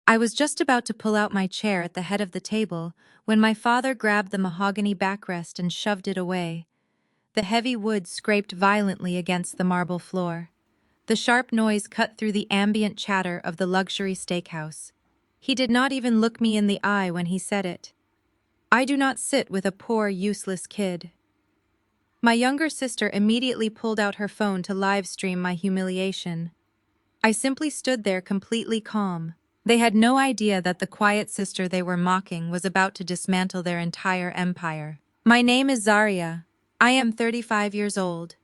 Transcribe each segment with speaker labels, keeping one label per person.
Speaker 1: I was just about to pull out my chair at the head of the table when my father grabbed the mahogany backrest and shoved it away. The heavy wood scraped violently against the marble floor. The sharp noise cut through the ambient chatter of the luxury steakhouse. He did not even look me in the eye when he said it. "I do not sit with a poor, useless kid." My younger sister immediately pulled out her phone to live stream my humiliation. I simply stood there completely calm. They had no idea that the quiet sister they were mocking was about to dismantle their entire empire. "My name is Zaria. I am 35 years old.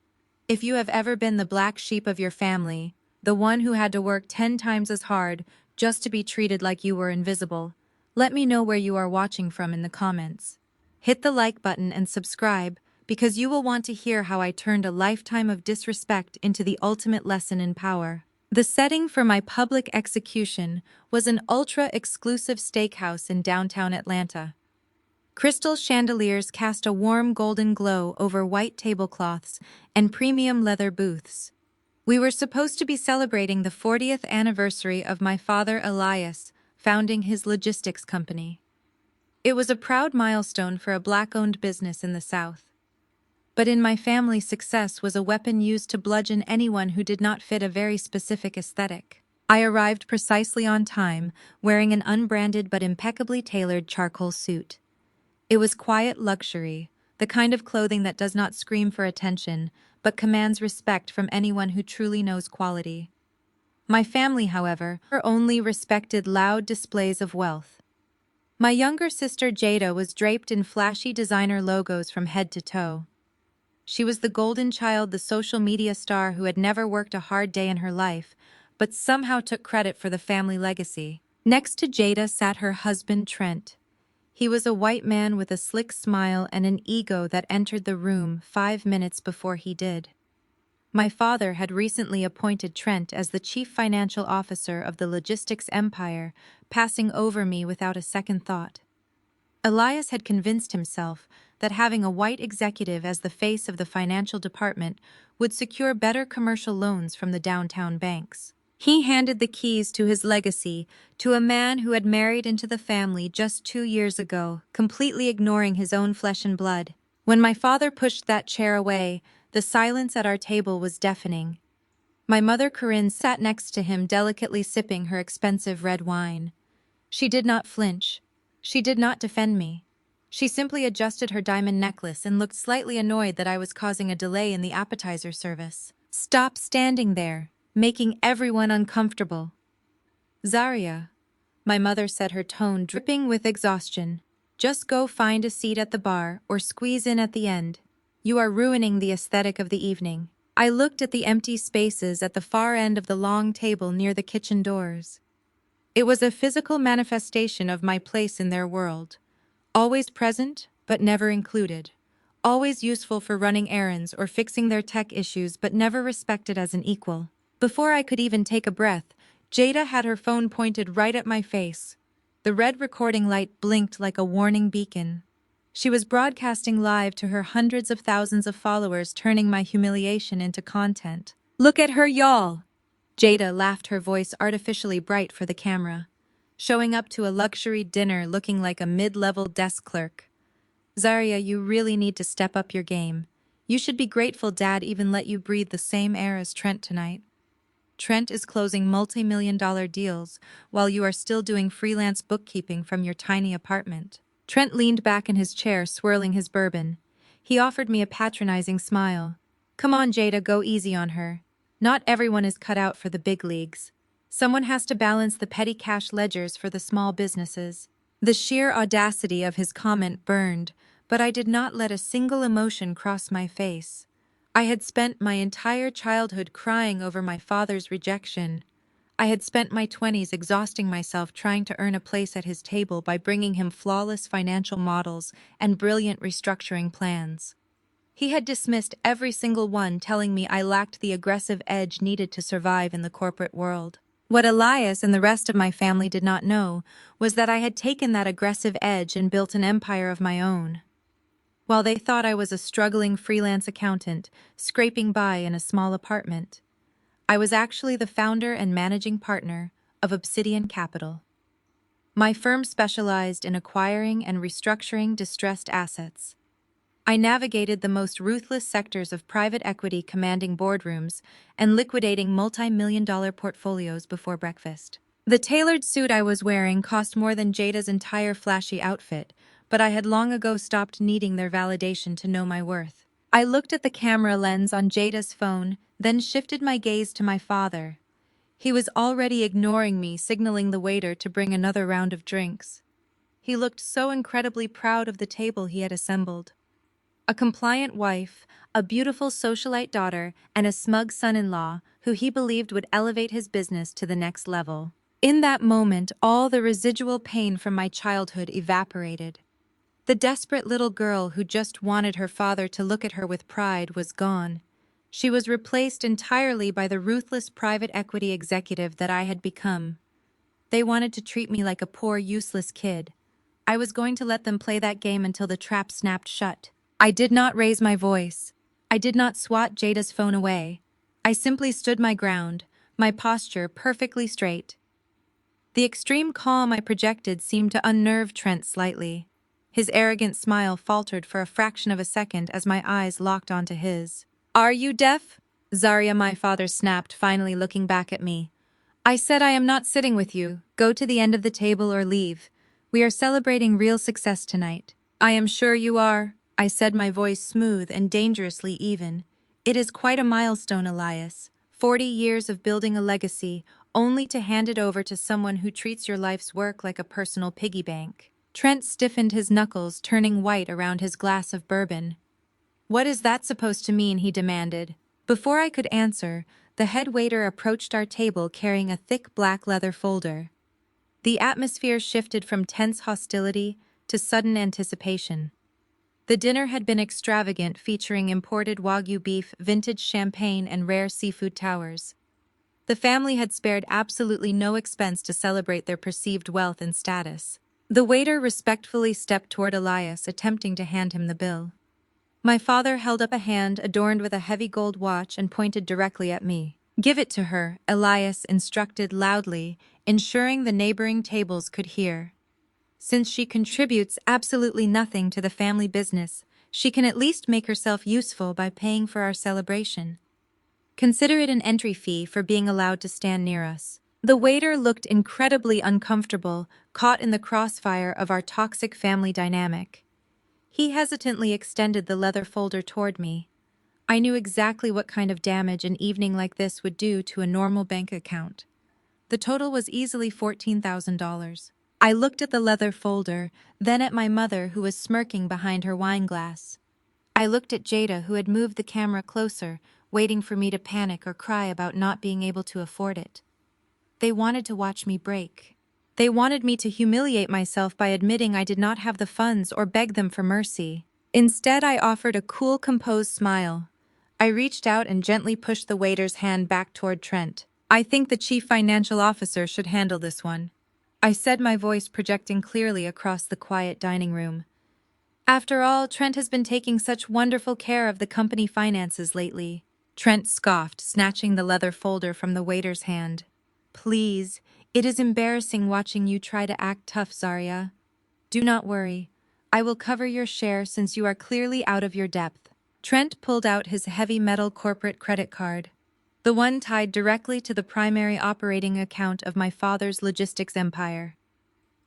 Speaker 1: If you have ever been the black sheep of your family, the one who had to work 10 times as hard just to be treated like you were invisible, let me know where you are watching from in the comments. Hit the like button and subscribe, because you will want to hear how I turned a lifetime of disrespect into the ultimate lesson in power." The setting for my public execution was an ultra-exclusive steakhouse in downtown Atlanta. Crystal chandeliers cast a warm golden glow over white tablecloths and premium leather booths. We were supposed to be celebrating the 40th anniversary of my father Elias founding his logistics company. It was a proud milestone for a Black-owned business in the South. But in my family, success was a weapon used to bludgeon anyone who did not fit a very specific aesthetic. I arrived precisely on time, wearing an unbranded but impeccably tailored charcoal suit. It was quiet luxury, the kind of clothing that does not scream for attention, but commands respect from anyone who truly knows quality. My family, however, only respected loud displays of wealth. My younger sister Jada was draped in flashy designer logos from head to toe. She was the golden child, the social media star who had never worked a hard day in her life, but somehow took credit for the family legacy. Next to Jada sat her husband, Trent. He was a white man with a slick smile and an ego that entered the room 5 minutes before he did. My father had recently appointed Trent as the chief financial officer of the logistics empire, passing over me without a second thought. Elias had convinced himself that having a white executive as the face of the financial department would secure better commercial loans from the downtown banks. He handed the keys to his legacy to a man who had married into the family just 2 years ago, completely ignoring his own flesh and blood. When my father pushed that chair away, the silence at our table was deafening. My mother Corinne sat next to him, delicately sipping her expensive red wine. She did not flinch. She did not defend me. She simply adjusted her diamond necklace and looked slightly annoyed that I was causing a delay in the appetizer service. "Stop standing there, making everyone uncomfortable." "Zaria," my mother said, her tone dripping with exhaustion, "just go find a seat at the bar or squeeze in at the end. You are ruining the aesthetic of the evening." I looked at the empty spaces at the far end of the long table near the kitchen doors. It was a physical manifestation of my place in their world. Always present, but never included. Always useful for running errands or fixing their tech issues, but never respected as an equal. Before I could even take a breath, Jada had her phone pointed right at my face. The red recording light blinked like a warning beacon. She was broadcasting live to her hundreds of thousands of followers, turning my humiliation into content. "Look at her, y'all!" Jada laughed, her voice artificially bright for the camera, showing up to a luxury dinner looking like a mid-level desk clerk. "Zaria, you really need to step up your game. You should be grateful Dad even let you breathe the same air as Trent tonight. Trent is closing multi-million-dollar deals while you are still doing freelance bookkeeping from your tiny apartment." Trent leaned back in his chair, swirling his bourbon. He offered me a patronizing smile. "Come on, Jada, go easy on her. Not everyone is cut out for the big leagues. Someone has to balance the petty cash ledgers for the small businesses." The sheer audacity of his comment burned, but I did not let a single emotion cross my face. I had spent my entire childhood crying over my father's rejection. I had spent my 20s exhausting myself trying to earn a place at his table by bringing him flawless financial models and brilliant restructuring plans. He had dismissed every single one, telling me I lacked the aggressive edge needed to survive in the corporate world. What Elias and the rest of my family did not know was that I had taken that aggressive edge and built an empire of my own. While they thought I was a struggling freelance accountant, scraping by in a small apartment, I was actually the founder and managing partner of Obsidian Capital. My firm specialized in acquiring and restructuring distressed assets. I navigated the most ruthless sectors of private equity commanding boardrooms and liquidating multi-million-dollar portfolios before breakfast. The tailored suit I was wearing cost more than Jada's entire flashy outfit, but I had long ago stopped needing their validation to know my worth. I looked at the camera lens on Jada's phone, then shifted my gaze to my father. He was already ignoring me, signaling the waiter to bring another round of drinks. He looked so incredibly proud of the table he had assembled. A compliant wife, a beautiful socialite daughter, and a smug son-in-law who he believed would elevate his business to the next level. In that moment, all the residual pain from my childhood evaporated. The desperate little girl who just wanted her father to look at her with pride was gone. She was replaced entirely by the ruthless private equity executive that I had become. They wanted to treat me like a poor, useless kid. I was going to let them play that game until the trap snapped shut. I did not raise my voice. I did not swat Jada's phone away. I simply stood my ground, my posture perfectly straight. The extreme calm I projected seemed to unnerve Trent slightly. His arrogant smile faltered for a fraction of a second as my eyes locked onto his. "Are you deaf?" Zarya, my father, snapped, finally looking back at me. "I said I am not sitting with you. Go to the end of the table or leave. We are celebrating real success tonight." "I am sure you are," I said, my voice smooth and dangerously even. "It is quite a milestone, Elias. 40 years of building a legacy, only to hand it over to someone who treats your life's work like a personal piggy bank." Trent stiffened his knuckles, turning white around his glass of bourbon. "What is that supposed to mean?" he demanded. Before I could answer, the head waiter approached our table carrying a thick black leather folder. The atmosphere shifted from tense hostility to sudden anticipation. The dinner had been extravagant, featuring imported Wagyu beef, vintage champagne, and rare seafood towers. The family had spared absolutely no expense to celebrate their perceived wealth and status. The waiter respectfully stepped toward Elias, attempting to hand him the bill. My father held up a hand adorned with a heavy gold watch and pointed directly at me. "Give it to her," Elias instructed loudly, ensuring the neighboring tables could hear. "Since she contributes absolutely nothing to the family business, she can at least make herself useful by paying for our celebration. Consider it an entry fee for being allowed to stand near us." The waiter looked incredibly uncomfortable, caught in the crossfire of our toxic family dynamic. He hesitantly extended the leather folder toward me. I knew exactly what kind of damage an evening like this would do to a normal bank account. The total was easily $14,000. I looked at the leather folder, then at my mother, who was smirking behind her wine glass. I looked at Jada, who had moved the camera closer, waiting for me to panic or cry about not being able to afford it. They wanted to watch me break. They wanted me to humiliate myself by admitting I did not have the funds or beg them for mercy. Instead, I offered a cool, composed smile. I reached out and gently pushed the waiter's hand back toward Trent. "I think the chief financial officer should handle this one," I said, my voice projecting clearly across the quiet dining room. "After all, Trent has been taking such wonderful care of the company finances lately." Trent scoffed, snatching the leather folder from the waiter's hand. "Please, it is embarrassing watching you try to act tough, Zarya. Do not worry. I will cover your share since you are clearly out of your depth." Trent pulled out his heavy metal corporate credit card, the one tied directly to the primary operating account of my father's logistics empire.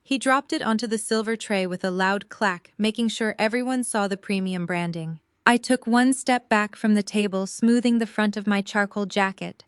Speaker 1: He dropped it onto the silver tray with a loud clack, making sure everyone saw the premium branding. I took one step back from the table, smoothing the front of my charcoal jacket.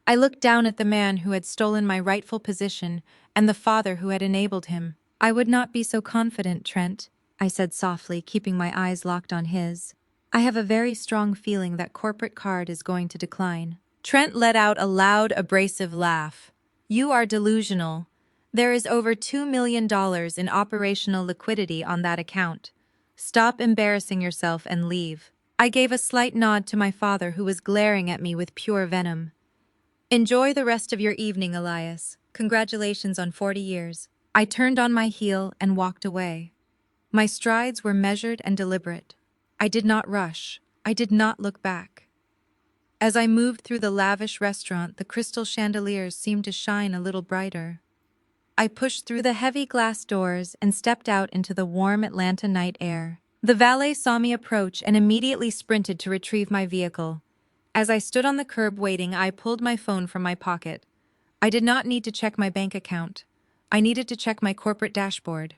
Speaker 1: I looked down at the man who had stolen my rightful position and the father who had enabled him. "I would not be so confident, Trent," I said softly, keeping my eyes locked on his. "I have a very strong feeling that corporate card is going to decline." Trent let out a loud, abrasive laugh. "You are delusional. There is over $2 million in operational liquidity on that account. Stop embarrassing yourself and leave." I gave a slight nod to my father, who was glaring at me with pure venom. "Enjoy the rest of your evening, Elias. Congratulations on 40 years. I turned on my heel and walked away. My strides were measured and deliberate. I did not rush. I did not look back. As I moved through the lavish restaurant, the crystal chandeliers seemed to shine a little brighter. I pushed through the heavy glass doors and stepped out into the warm Atlanta night air. The valet saw me approach and immediately sprinted to retrieve my vehicle. As I stood on the curb waiting, I pulled my phone from my pocket. I did not need to check my bank account. I needed to check my corporate dashboard.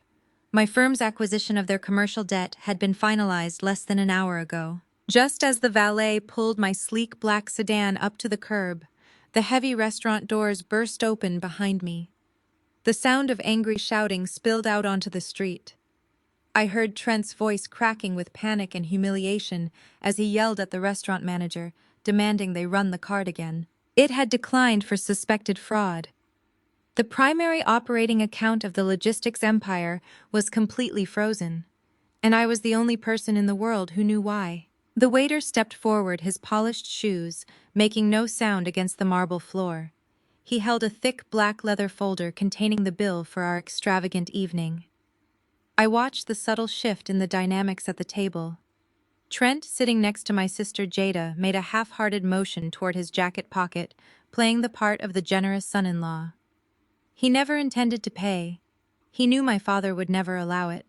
Speaker 1: My firm's acquisition of their commercial debt had been finalized less than an hour ago. Just as the valet pulled my sleek black sedan up to the curb, the heavy restaurant doors burst open behind me. The sound of angry shouting spilled out onto the street. I heard Trent's voice cracking with panic and humiliation as he yelled at the restaurant manager, demanding they run the card again. It had declined for suspected fraud. The primary operating account of the logistics empire was completely frozen, and I was the only person in the world who knew why. The waiter stepped forward, his polished shoes making no sound against the marble floor. He held a thick black leather folder containing the bill for our extravagant evening. I watched the subtle shift in the dynamics at the table. Trent, sitting next to my sister Jada, made a half-hearted motion toward his jacket pocket, playing the part of the generous son-in-law. He never intended to pay. He knew my father would never allow it.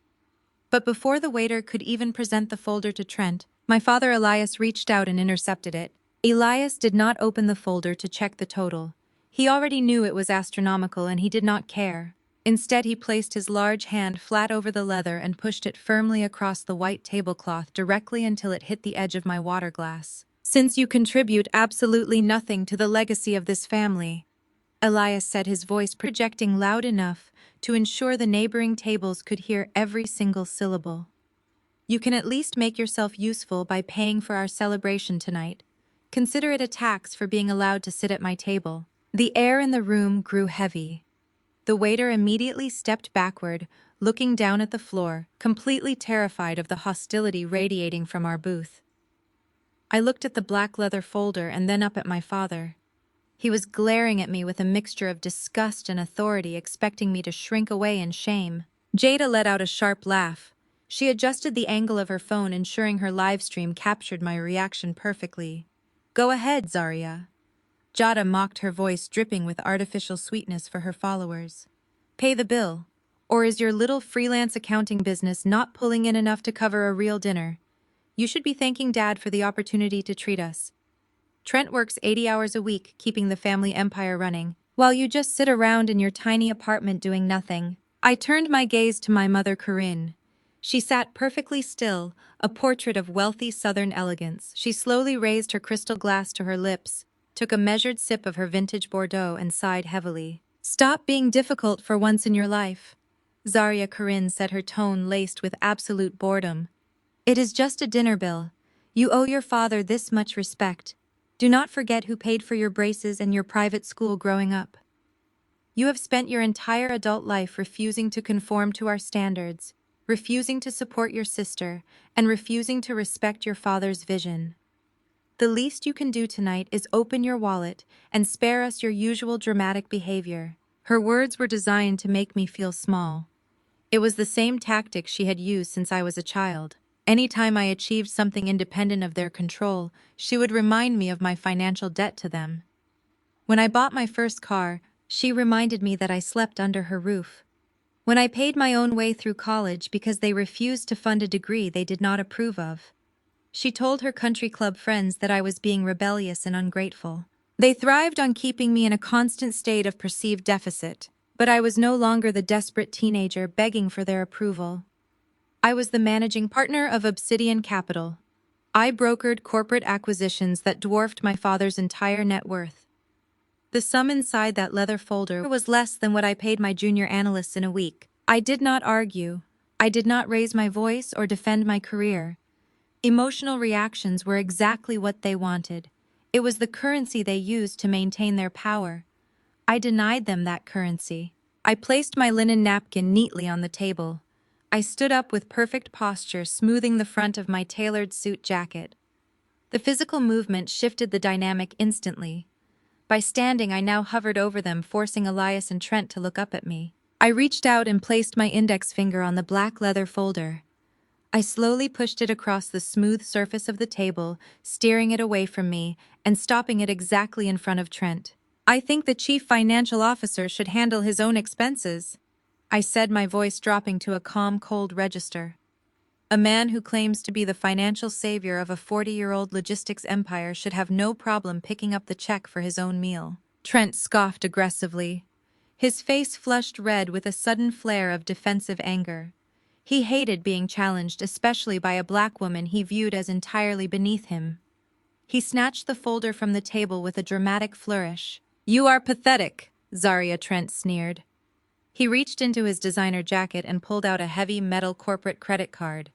Speaker 1: But before the waiter could even present the folder to Trent, my father Elias reached out and intercepted it. Elias did not open the folder to check the total. He already knew it was astronomical and he did not care. Instead, he placed his large hand flat over the leather and pushed it firmly across the white tablecloth directly until it hit the edge of my water glass. "Since you contribute absolutely nothing to the legacy of this family," Elias said, his voice projecting loud enough to ensure the neighboring tables could hear every single syllable, "you can at least make yourself useful by paying for our celebration tonight. Consider it a tax for being allowed to sit at my table." The air in the room grew heavy. The waiter immediately stepped backward, looking down at the floor, completely terrified of the hostility radiating from our booth. I looked at the black leather folder and then up at my father. He was glaring at me with a mixture of disgust and authority, expecting me to shrink away in shame. Jada let out a sharp laugh. She adjusted the angle of her phone, ensuring her live stream captured my reaction perfectly. "Go ahead, Zarya." Jada mocked, her voice dripping with artificial sweetness for her followers. "Pay the bill. Or is your little freelance accounting business not pulling in enough to cover a real dinner? You should be thanking Dad for the opportunity to treat us. Trent works 80 hours a week keeping the family empire running, while you just sit around in your tiny apartment doing nothing." I turned my gaze to my mother Corinne. She sat perfectly still, a portrait of wealthy Southern elegance. She slowly raised her crystal glass to her lips, took a measured sip of her vintage Bordeaux and sighed heavily. "Stop being difficult for once in your life," Zarya Corinne said, her tone laced with absolute boredom. "It is just a dinner bill. You owe your father this much respect. Do not forget who paid for your braces and your private school growing up. You have spent your entire adult life refusing to conform to our standards, refusing to support your sister, and refusing to respect your father's vision. The least you can do tonight is open your wallet and spare us your usual dramatic behavior." Her words were designed to make me feel small. It was the same tactic she had used since I was a child. Anytime I achieved something independent of their control, she would remind me of my financial debt to them. When I bought my first car, she reminded me that I slept under her roof. When I paid my own way through college because they refused to fund a degree they did not approve of, she told her country club friends that I was being rebellious and ungrateful. They thrived on keeping me in a constant state of perceived deficit, but I was no longer the desperate teenager begging for their approval. I was the managing partner of Obsidian Capital. I brokered corporate acquisitions that dwarfed my father's entire net worth. The sum inside that leather folder was less than what I paid my junior analysts in a week. I did not argue. I did not raise my voice or defend my career. Emotional reactions were exactly what they wanted. It was the currency they used to maintain their power. I denied them that currency. I placed my linen napkin neatly on the table. I stood up with perfect posture, smoothing the front of my tailored suit jacket. The physical movement shifted the dynamic instantly. By standing, I now hovered over them, forcing Elias and Trent to look up at me. I reached out and placed my index finger on the black leather folder. I slowly pushed it across the smooth surface of the table, steering it away from me and stopping it exactly in front of Trent. I think the chief financial officer should handle his own expenses, I said, my voice dropping to a calm, cold register. A man who claims to be the financial savior of a 40-year-old logistics empire should have no problem picking up the check for his own meal. Trent scoffed aggressively. His face flushed red with a sudden flare of defensive anger. He hated being challenged, especially by a black woman he viewed as entirely beneath him. He snatched the folder from the table with a dramatic flourish. "You are pathetic," Zaria Trent sneered. He reached into his designer jacket and pulled out a heavy metal corporate credit card.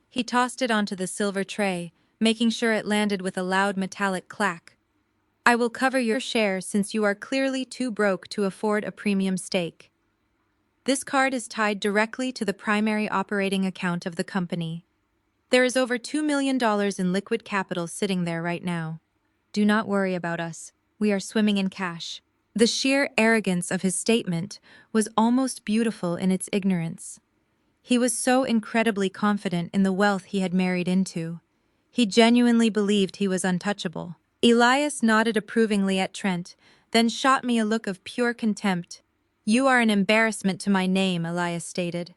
Speaker 1: He tossed it onto the silver tray, making sure it landed with a loud metallic clack. "I will cover your share since you are clearly too broke to afford a premium steak. This card is tied directly to the primary operating account of the company. There is over $2 million in liquid capital sitting there right now. Do not worry about us. We are swimming in cash." The sheer arrogance of his statement was almost beautiful in its ignorance. He was so incredibly confident in the wealth he had married into. He genuinely believed he was untouchable. Elias nodded approvingly at Trent, then shot me a look of pure contempt. "You are an embarrassment to my name," Elias stated.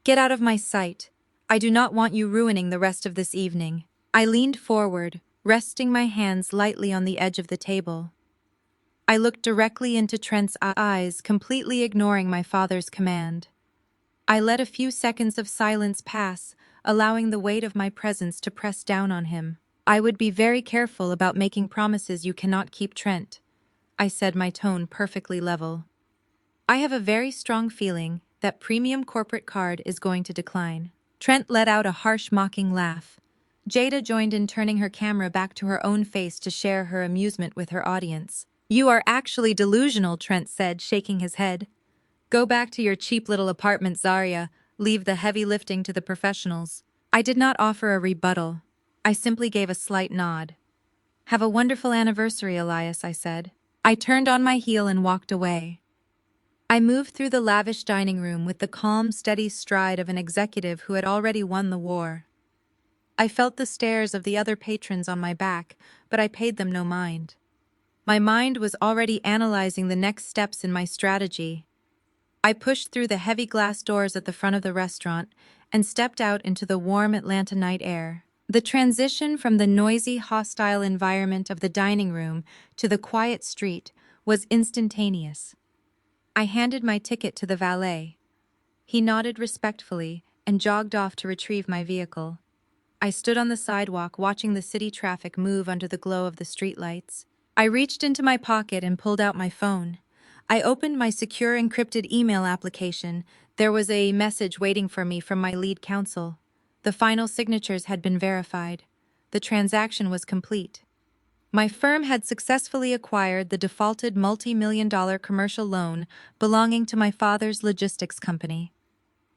Speaker 1: "Get out of my sight. I do not want you ruining the rest of this evening." I leaned forward, resting my hands lightly on the edge of the table. I looked directly into Trent's eyes, completely ignoring my father's command. I let a few seconds of silence pass, allowing the weight of my presence to press down on him. "I would be very careful about making promises you cannot keep, Trent," I said, my tone perfectly level. "I have a very strong feeling that premium corporate card is going to decline." Trent let out a harsh, mocking laugh. Jada joined in, turning her camera back to her own face to share her amusement with her audience. "You are actually delusional," Trent said, shaking his head. "Go back to your cheap little apartment, Zaria. Leave the heavy lifting to the professionals." I did not offer a rebuttal. I simply gave a slight nod. "Have a wonderful anniversary, Elias," I said. I turned on my heel and walked away. I moved through the lavish dining room with the calm, steady stride of an executive who had already won the war. I felt the stares of the other patrons on my back, but I paid them no mind. My mind was already analyzing the next steps in my strategy. I pushed through the heavy glass doors at the front of the restaurant and stepped out into the warm Atlanta night air. The transition from the noisy, hostile environment of the dining room to the quiet street was instantaneous. I handed my ticket to the valet. He nodded respectfully and jogged off to retrieve my vehicle. I stood on the sidewalk watching the city traffic move under the glow of the streetlights. I reached into my pocket and pulled out my phone. I opened my secure encrypted email application. There was a message waiting for me from my lead counsel. The final signatures had been verified. The transaction was complete. My firm had successfully acquired the defaulted multi-million-dollar commercial loan belonging to my father's logistics company.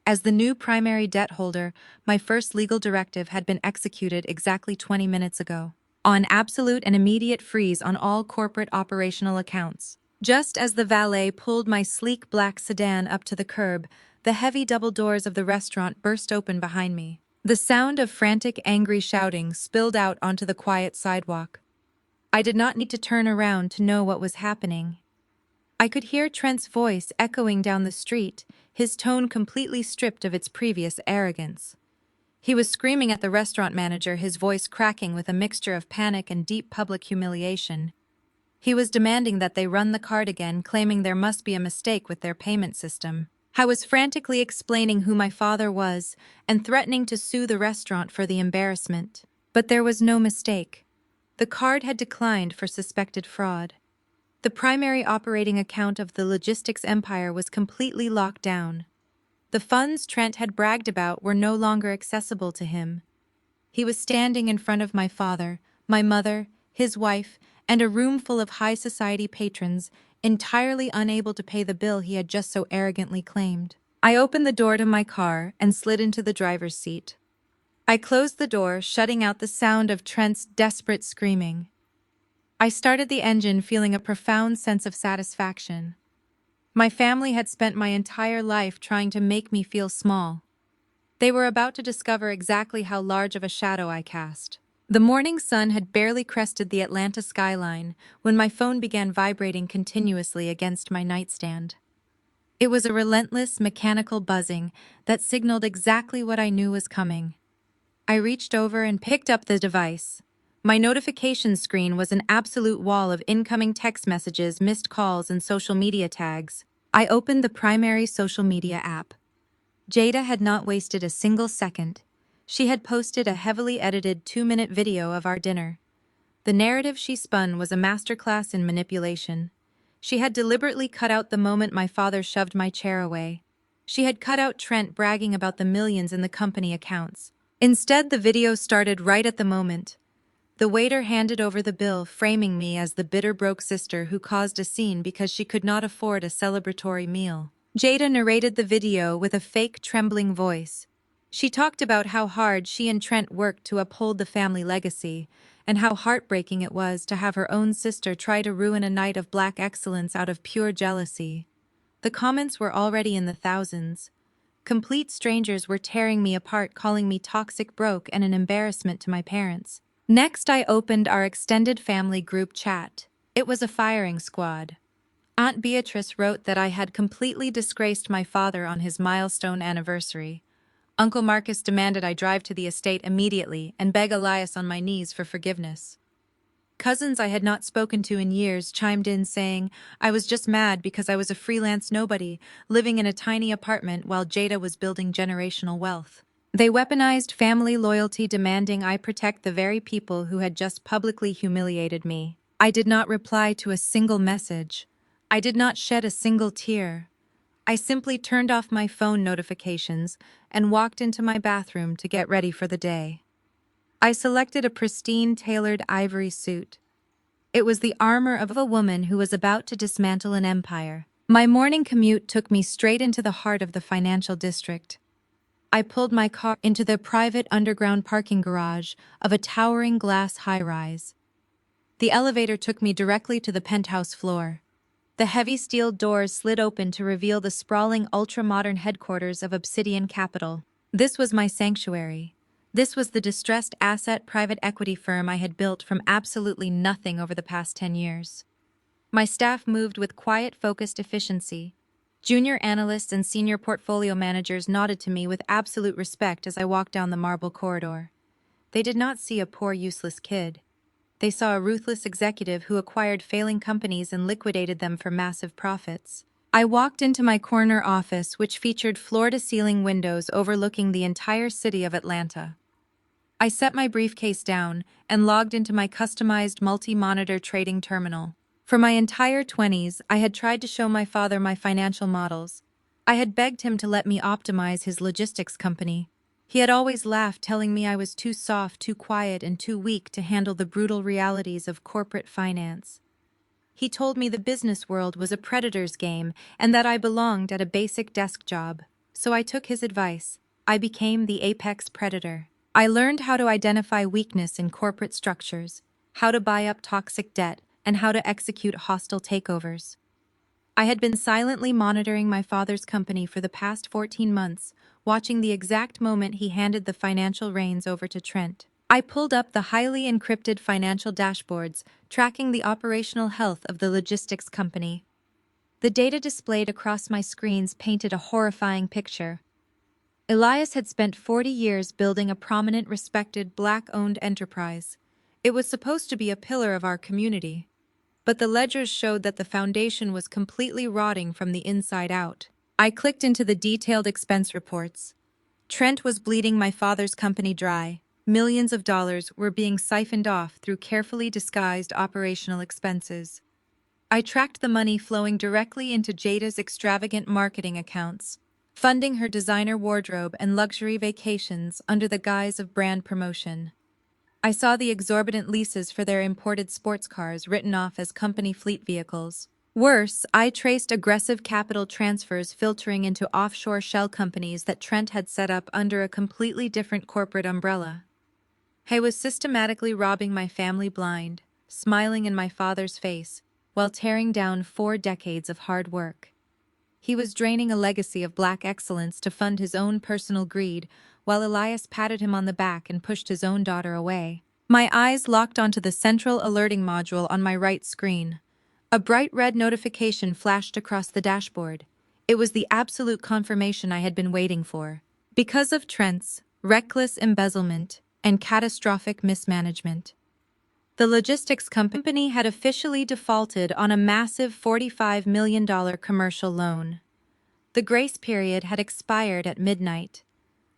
Speaker 1: As the new primary debt holder, my first legal directive had been executed exactly 20 minutes ago, on absolute and immediate freeze on all corporate operational accounts. Just as the valet pulled my sleek black sedan up to the curb, the heavy double doors of the restaurant burst open behind me. The sound of frantic, angry shouting spilled out onto the quiet sidewalk. I did not need to turn around to know what was happening. I could hear Trent's voice echoing down the street, his tone completely stripped of its previous arrogance. He was screaming at the restaurant manager, his voice cracking with a mixture of panic and deep public humiliation. He was demanding that they run the card again, claiming there must be a mistake with their payment system. I was frantically explaining who my father was and threatening to sue the restaurant for the embarrassment. But there was no mistake. The card had declined for suspected fraud. The primary operating account of the logistics empire was completely locked down. The funds Trent had bragged about were no longer accessible to him. He was standing in front of my father, my mother, his wife, and a room full of high society patrons, entirely unable to pay the bill he had just so arrogantly claimed. I opened the door to my car and slid into the driver's seat. I closed the door, shutting out the sound of Trent's desperate screaming. I started the engine, feeling a profound sense of satisfaction. My family had spent my entire life trying to make me feel small. They were about to discover exactly how large of a shadow I cast. The morning sun had barely crested the Atlanta skyline when my phone began vibrating continuously against my nightstand. It was a relentless, mechanical buzzing that signaled exactly what I knew was coming. I reached over and picked up the device. My notification screen was an absolute wall of incoming text messages, missed calls, and social media tags. I opened the primary social media app. Jada had not wasted a single second. She had posted a heavily edited 2-minute video of our dinner. The narrative she spun was a masterclass in manipulation. She had deliberately cut out the moment my father shoved my chair away. She had cut out Trent bragging about the millions in the company accounts. Instead, the video started right at the moment. The waiter handed over the bill, framing me as the bitter broke sister who caused a scene because she could not afford a celebratory meal. Jada narrated the video with a fake, trembling voice. She talked about how hard she and Trent worked to uphold the family legacy, and how heartbreaking it was to have her own sister try to ruin a night of black excellence out of pure jealousy. The comments were already in the thousands. Complete strangers were tearing me apart, calling me toxic, broke, and an embarrassment to my parents. Next, I opened our extended family group chat. It was a firing squad. Aunt Beatrice wrote that I had completely disgraced my father on his milestone anniversary. Uncle Marcus demanded I drive to the estate immediately and beg Elias on my knees for forgiveness. Cousins I had not spoken to in years chimed in saying I was just mad because I was a freelance nobody, living in a tiny apartment while Jada was building generational wealth. They weaponized family loyalty, demanding I protect the very people who had just publicly humiliated me. I did not reply to a single message. I did not shed a single tear. I simply turned off my phone notifications and walked into my bathroom to get ready for the day. I selected a pristine, tailored ivory suit. It was the armor of a woman who was about to dismantle an empire. My morning commute took me straight into the heart of the financial district. I pulled my car into the private underground parking garage of a towering glass high-rise. The elevator took me directly to the penthouse floor. The heavy steel doors slid open to reveal the sprawling, ultra-modern headquarters of Obsidian Capital. This was my sanctuary. This was the distressed asset private equity firm I had built from absolutely nothing over the past 10 years. My staff moved with quiet, focused efficiency. Junior analysts and senior portfolio managers nodded to me with absolute respect as I walked down the marble corridor. They did not see a poor, useless kid. They saw a ruthless executive who acquired failing companies and liquidated them for massive profits. I walked into my corner office, which featured floor-to-ceiling windows overlooking the entire city of Atlanta. I set my briefcase down and logged into my customized multi-monitor trading terminal. For my entire 20s, I had tried to show my father my financial models. I had begged him to let me optimize his logistics company. He had always laughed, telling me I was too soft, too quiet, and too weak to handle the brutal realities of corporate finance. He told me the business world was a predator's game and that I belonged at a basic desk job. So I took his advice. I became the apex predator. I learned how to identify weakness in corporate structures, how to buy up toxic debt, and how to execute hostile takeovers. I had been silently monitoring my father's company for the past 14 months, watching the exact moment he handed the financial reins over to Trent. I pulled up the highly encrypted financial dashboards, tracking the operational health of the logistics company. The data displayed across my screens painted a horrifying picture. Elias had spent 40 years building a prominent, respected, Black-owned enterprise. It was supposed to be a pillar of our community. But the ledgers showed that the foundation was completely rotting from the inside out. I clicked into the detailed expense reports. Trent was bleeding my father's company dry. Millions of dollars were being siphoned off through carefully disguised operational expenses. I tracked the money flowing directly into Jada's extravagant marketing accounts, funding her designer wardrobe and luxury vacations under the guise of brand promotion. I saw the exorbitant leases for their imported sports cars written off as company fleet vehicles. Worse, I traced aggressive capital transfers filtering into offshore shell companies that Trent had set up under a completely different corporate umbrella. He was systematically robbing my family blind, smiling in my father's face, while tearing down 4 decades of hard work. He was draining a legacy of black excellence to fund his own personal greed, while Elias patted him on the back and pushed his own daughter away. My eyes locked onto the central alerting module on my right screen. A bright red notification flashed across the dashboard. It was the absolute confirmation I had been waiting for. Because of Trent's reckless embezzlement and catastrophic mismanagement, the logistics company had officially defaulted on a massive $45 million commercial loan. The grace period had expired at midnight.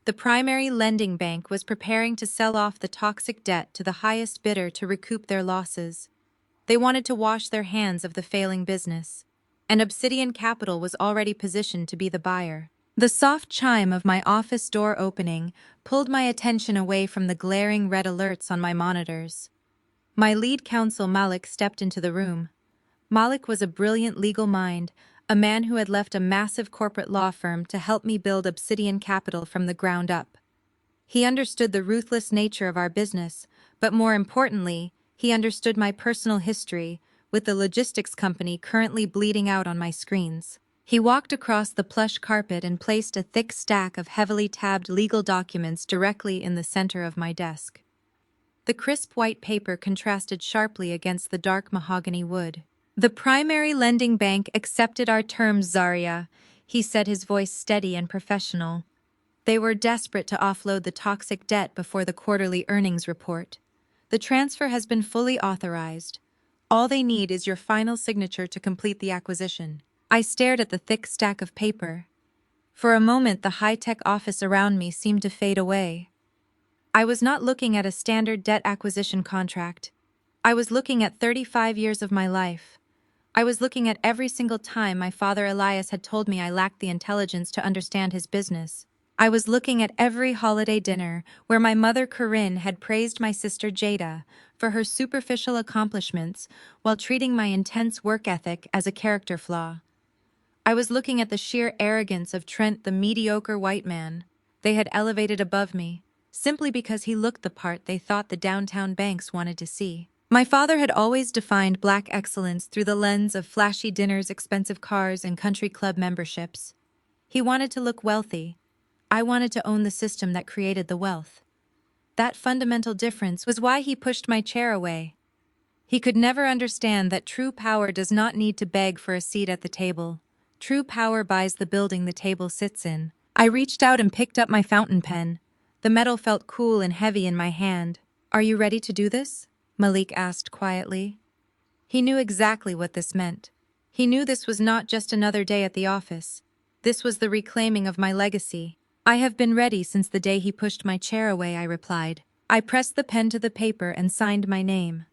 Speaker 1: The primary lending bank was preparing to sell off the toxic debt to the highest bidder to recoup their losses. They wanted to wash their hands of the failing business, and Obsidian Capital was already positioned to be the buyer. The soft chime of my office door opening pulled my attention away from the glaring red alerts on my monitors. My lead counsel Malik stepped into the room. Malik was a brilliant legal mind, a man who had left a massive corporate law firm to help me build Obsidian Capital from the ground up. He understood the ruthless nature of our business, but more importantly, he understood my personal history, with the logistics company currently bleeding out on my screens. He walked across the plush carpet and placed a thick stack of heavily tabbed legal documents directly in the center of my desk. The crisp white paper contrasted sharply against the dark mahogany wood. "The primary lending bank accepted our terms, Zarya," he said, his voice steady and professional. They were desperate to offload the toxic debt before the quarterly earnings report. The transfer has been fully authorized. All they need is your final signature to complete the acquisition. I stared at the thick stack of paper. For a moment, the high-tech office around me seemed to fade away. I was not looking at a standard debt acquisition contract. I was looking at 35 years of my life. I was looking at every single time my father Elias had told me I lacked the intelligence to understand his business. I was looking at every holiday dinner where my mother Corinne had praised my sister Jada for her superficial accomplishments while treating my intense work ethic as a character flaw. I was looking at the sheer arrogance of Trent, the mediocre white man they had elevated above me, simply because he looked the part they thought the downtown banks wanted to see. My father had always defined black excellence through the lens of flashy dinners, expensive cars, and country club memberships. He wanted to look wealthy. I wanted to own the system that created the wealth. That fundamental difference was why he pushed my chair away. He could never understand that true power does not need to beg for a seat at the table. True power buys the building the table sits in. I reached out and picked up my fountain pen. The metal felt cool and heavy in my hand. "Are you ready to do this?" Malik asked quietly. He knew exactly what this meant. He knew this was not just another day at the office. This was the reclaiming of my legacy. "I have been ready since the day he pushed my chair away," I replied. I pressed the pen to the paper and signed my name.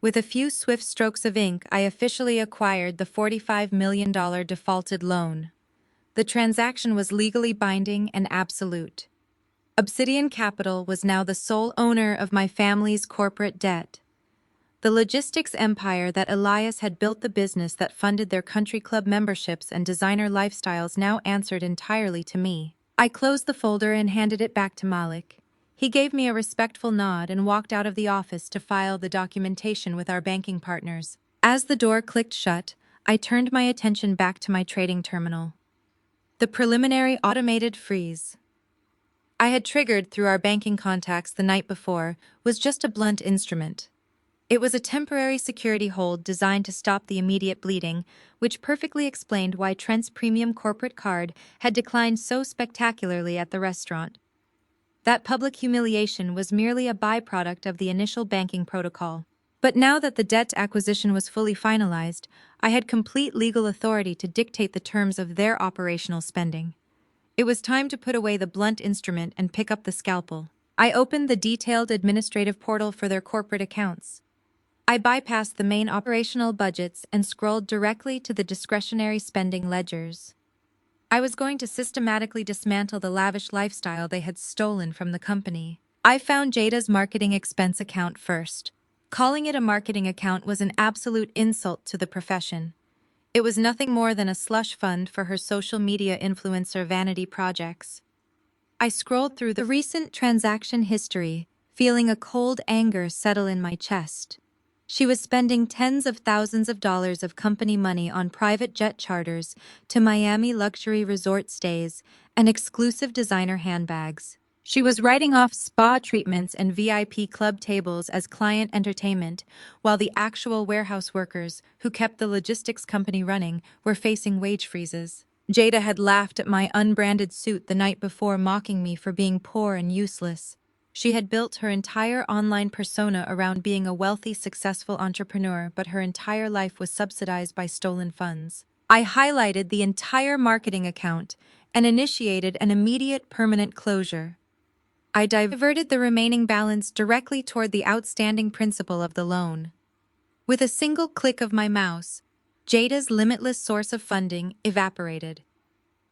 Speaker 1: With a few swift strokes of ink, I officially acquired the $45 million defaulted loan. The transaction was legally binding and absolute. Obsidian Capital was now the sole owner of my family's corporate debt. The logistics empire that Elias had built, the business that funded their country club memberships and designer lifestyles, now answered entirely to me. I closed the folder and handed it back to Malik. He gave me a respectful nod and walked out of the office to file the documentation with our banking partners. As the door clicked shut, I turned my attention back to my trading terminal. The preliminary automated freeze I had triggered through our banking contacts the night before was just a blunt instrument. It was a temporary security hold designed to stop the immediate bleeding, which perfectly explained why Trent's premium corporate card had declined so spectacularly at the restaurant. That public humiliation was merely a byproduct of the initial banking protocol. But now that the debt acquisition was fully finalized, I had complete legal authority to dictate the terms of their operational spending. It was time to put away the blunt instrument and pick up the scalpel. I opened the detailed administrative portal for their corporate accounts. I bypassed the main operational budgets and scrolled directly to the discretionary spending ledgers. I was going to systematically dismantle the lavish lifestyle they had stolen from the company. I found Jada's marketing expense account first. Calling it a marketing account was an absolute insult to the profession. It was nothing more than a slush fund for her social media influencer vanity projects. I scrolled through the recent transaction history, feeling a cold anger settle in my chest. She was spending tens of thousands of dollars of company money on private jet charters to Miami luxury resort stays and exclusive designer handbags. She was writing off spa treatments and VIP club tables as client entertainment, while the actual warehouse workers, who kept the logistics company running, were facing wage freezes. Jada had laughed at my unbranded suit the night before, mocking me for being poor and useless. She had built her entire online persona around being a wealthy, successful entrepreneur, but her entire life was subsidized by stolen funds. I highlighted the entire marketing account and initiated an immediate permanent closure. I diverted the remaining balance directly toward the outstanding principal of the loan. With a single click of my mouse, Jada's limitless source of funding evaporated.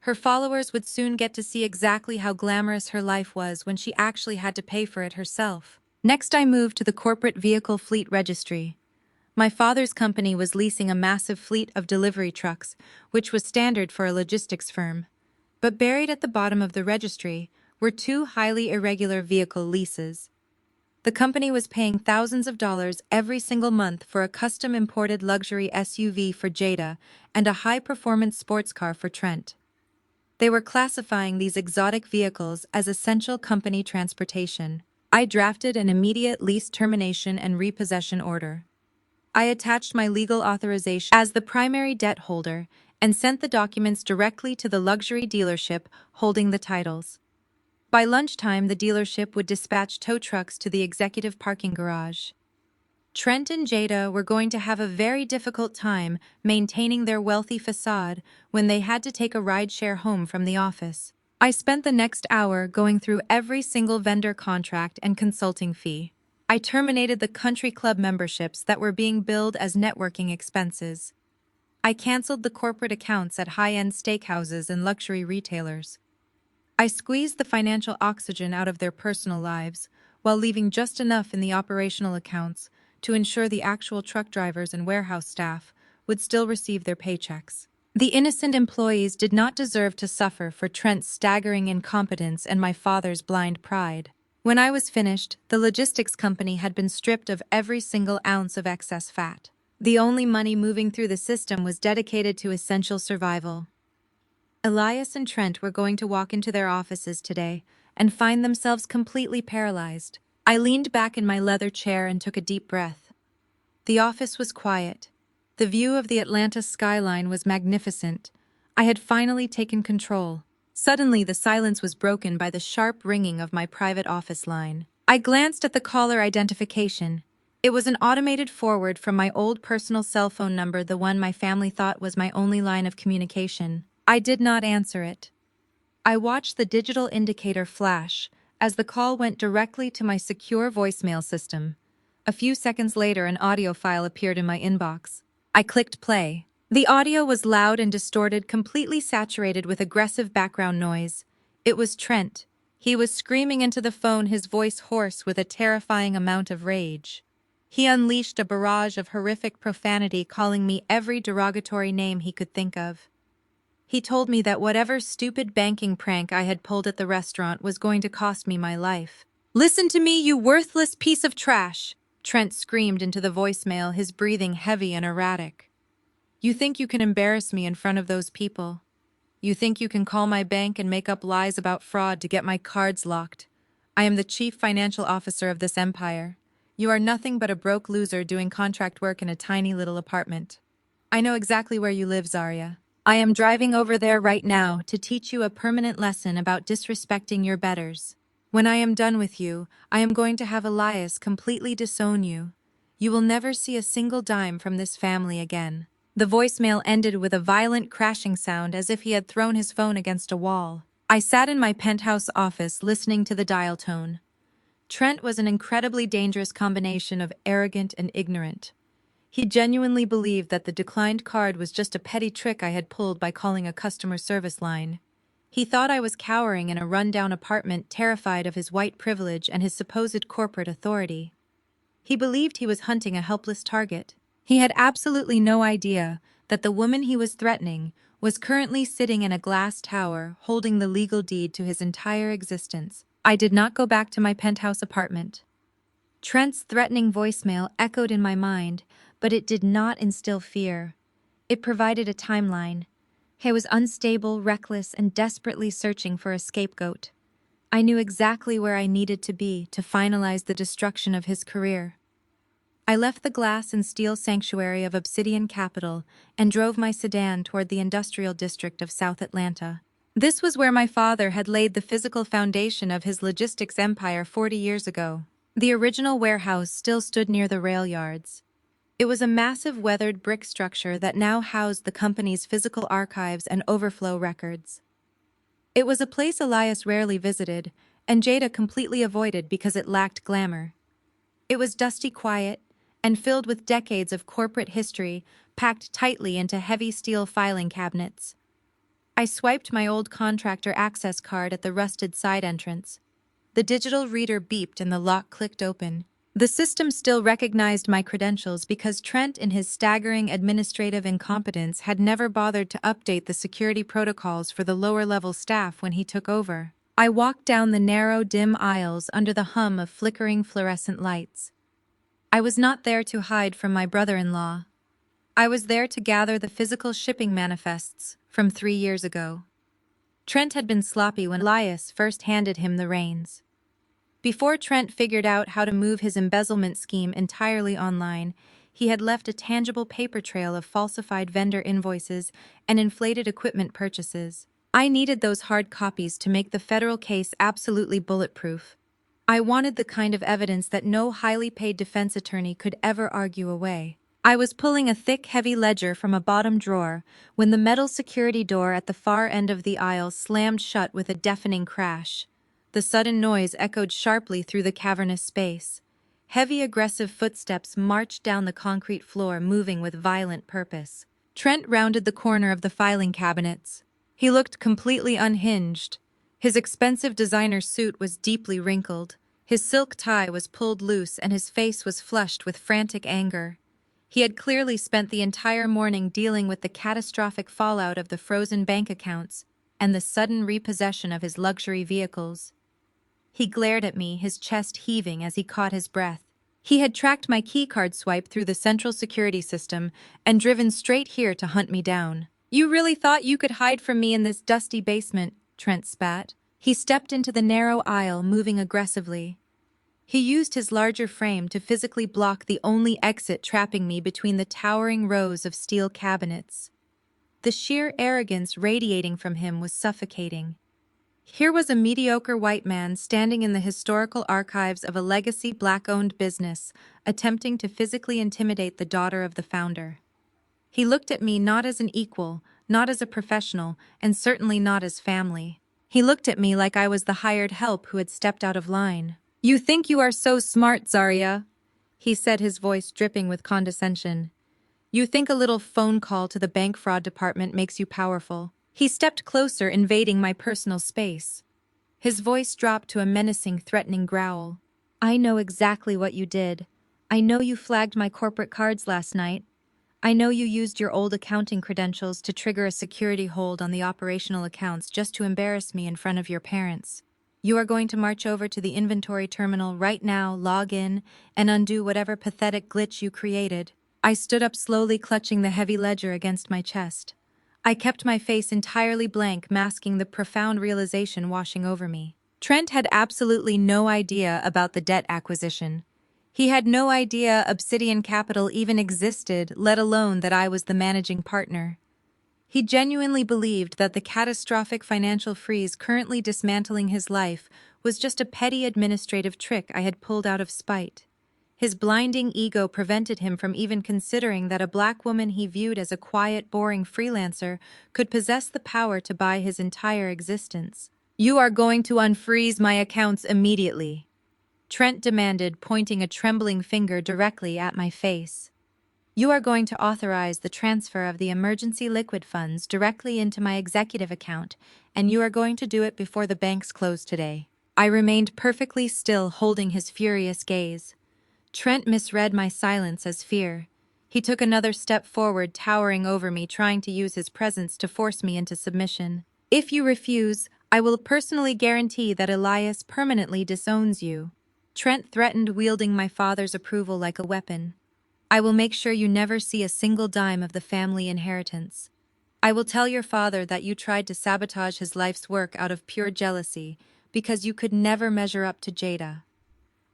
Speaker 1: Her followers would soon get to see exactly how glamorous her life was when she actually had to pay for it herself. Next, I moved to the corporate vehicle fleet registry. My father's company was leasing a massive fleet of delivery trucks, which was standard for a logistics firm. But buried at the bottom of the registry were two highly irregular vehicle leases. The company was paying thousands of dollars every single month for a custom imported luxury SUV for Jada and a high-performance sports car for Trent. They were classifying these exotic vehicles as essential company transportation. I drafted an immediate lease termination and repossession order. I attached my legal authorization as the primary debt holder and sent the documents directly to the luxury dealership holding the titles. By lunchtime, the dealership would dispatch tow trucks to the executive parking garage. Trent and Jada were going to have a very difficult time maintaining their wealthy facade when they had to take a rideshare home from the office. I spent the next hour going through every single vendor contract and consulting fee. I terminated the country club memberships that were being billed as networking expenses. I canceled the corporate accounts at high-end steakhouses and luxury retailers. I squeezed the financial oxygen out of their personal lives, while leaving just enough in the operational accounts to ensure the actual truck drivers and warehouse staff would still receive their paychecks. The innocent employees did not deserve to suffer for Trent's staggering incompetence and my father's blind pride. When I was finished, the logistics company had been stripped of every single ounce of excess fat. The only money moving through the system was dedicated to essential survival. Elias and Trent were going to walk into their offices today and find themselves completely paralyzed. I leaned back in my leather chair and took a deep breath. The office was quiet. The view of the Atlanta skyline was magnificent. I had finally taken control. Suddenly, the silence was broken by the sharp ringing of my private office line. I glanced at the caller identification. It was an automated forward from my old personal cell phone number, the one my family thought was my only line of communication. I did not answer it. I watched the digital indicator flash as the call went directly to my secure voicemail system. A few seconds later, an audio file appeared in my inbox. I clicked play. The audio was loud and distorted, completely saturated with aggressive background noise. It was Trent. He was screaming into the phone, his voice hoarse with a terrifying amount of rage. He unleashed a barrage of horrific profanity, calling me every derogatory name he could think of. He told me that whatever stupid banking prank I had pulled at the restaurant was going to cost me my life. "Listen to me, you worthless piece of trash!" Trent screamed into the voicemail, his breathing heavy and erratic. "You think you can embarrass me in front of those people? You think you can call my bank and make up lies about fraud to get my cards locked? I am the chief financial officer of this empire. You are nothing but a broke loser doing contract work in a tiny little apartment. I know exactly where you live, Zarya. I am driving over there right now to teach you a permanent lesson about disrespecting your betters. When I am done with you, I am going to have Elias completely disown you. You will never see a single dime from this family again." The voicemail ended with a violent crashing sound, as if he had thrown his phone against a wall. I sat in my penthouse office listening to the dial tone. Trent was an incredibly dangerous combination of arrogant and ignorant. He genuinely believed that the declined card was just a petty trick I had pulled by calling a customer service line. He thought I was cowering in a run-down apartment, terrified of his white privilege and his supposed corporate authority. He believed he was hunting a helpless target. He had absolutely no idea that the woman he was threatening was currently sitting in a glass tower holding the legal deed to his entire existence. I did not go back to my penthouse apartment. Trent's threatening voicemail echoed in my mind, but it did not instill fear. It provided a timeline. He was unstable, reckless, and desperately searching for a scapegoat. I knew exactly where I needed to be to finalize the destruction of his career. I left the glass and steel sanctuary of Obsidian Capital and drove my sedan toward the industrial district of South Atlanta. This was where my father had laid the physical foundation of his logistics empire 40 years ago. The original warehouse still stood near the rail yards. It was a massive weathered brick structure that now housed the company's physical archives and overflow records. It was a place Elias rarely visited, and Jada completely avoided because it lacked glamour. It was dusty quiet, and filled with decades of corporate history packed tightly into heavy steel filing cabinets. I swiped my old contractor access card at the rusted side entrance. The digital reader beeped and the lock clicked open. The system still recognized my credentials because Trent, in his staggering administrative incompetence, had never bothered to update the security protocols for the lower-level staff when he took over. I walked down the narrow, dim aisles under the hum of flickering fluorescent lights. I was not there to hide from my brother-in-law. I was there to gather the physical shipping manifests from 3 years ago. Trent had been sloppy when Elias first handed him the reins. Before Trent figured out how to move his embezzlement scheme entirely online, he had left a tangible paper trail of falsified vendor invoices and inflated equipment purchases. I needed those hard copies to make the federal case absolutely bulletproof. I wanted the kind of evidence that no highly paid defense attorney could ever argue away. I was pulling a thick, heavy ledger from a bottom drawer when the metal security door at the far end of the aisle slammed shut with a deafening crash. The sudden noise echoed sharply through the cavernous space. Heavy, aggressive footsteps marched down the concrete floor, moving with violent purpose. Trent rounded the corner of the filing cabinets. He looked completely unhinged. His expensive designer suit was deeply wrinkled. His silk tie was pulled loose and his face was flushed with frantic anger. He had clearly spent the entire morning dealing with the catastrophic fallout of the frozen bank accounts and the sudden repossession of his luxury vehicles. He glared at me, his chest heaving as he caught his breath. He had tracked my keycard swipe through the central security system and driven straight here to hunt me down. "You really thought you could hide from me in this dusty basement," Trent spat. He stepped into the narrow aisle, moving aggressively. He used his larger frame to physically block the only exit, trapping me between the towering rows of steel cabinets. The sheer arrogance radiating from him was suffocating. Here was a mediocre white man standing in the historical archives of a legacy black-owned business, attempting to physically intimidate the daughter of the founder. He looked at me not as an equal, not as a professional, and certainly not as family. He looked at me like I was the hired help who had stepped out of line. "You think you are so smart, Zarya," he said, his voice dripping with condescension. "You think a little phone call to the bank fraud department makes you powerful." He stepped closer, invading my personal space. His voice dropped to a menacing, threatening growl. "I know exactly what you did. I know you flagged my corporate cards last night. I know you used your old accounting credentials to trigger a security hold on the operational accounts just to embarrass me in front of your parents. You are going to march over to the inventory terminal right now, log in, and undo whatever pathetic glitch you created." I stood up slowly, clutching the heavy ledger against my chest. I kept my face entirely blank, masking the profound realization washing over me. Trent had absolutely no idea about the debt acquisition. He had no idea Obsidian Capital even existed, let alone that I was the managing partner. He genuinely believed that the catastrophic financial freeze currently dismantling his life was just a petty administrative trick I had pulled out of spite. His blinding ego prevented him from even considering that a black woman he viewed as a quiet, boring freelancer could possess the power to buy his entire existence. "You are going to unfreeze my accounts immediately," Trent demanded, pointing a trembling finger directly at my face. "You are going to authorize the transfer of the emergency liquid funds directly into my executive account, and you are going to do it before the banks close today." I remained perfectly still, holding his furious gaze. Trent misread my silence as fear. He took another step forward, towering over me, trying to use his presence to force me into submission. "If you refuse, I will personally guarantee that Elias permanently disowns you," Trent threatened, wielding my father's approval like a weapon. "I will make sure you never see a single dime of the family inheritance. I will tell your father that you tried to sabotage his life's work out of pure jealousy, because you could never measure up to Jada.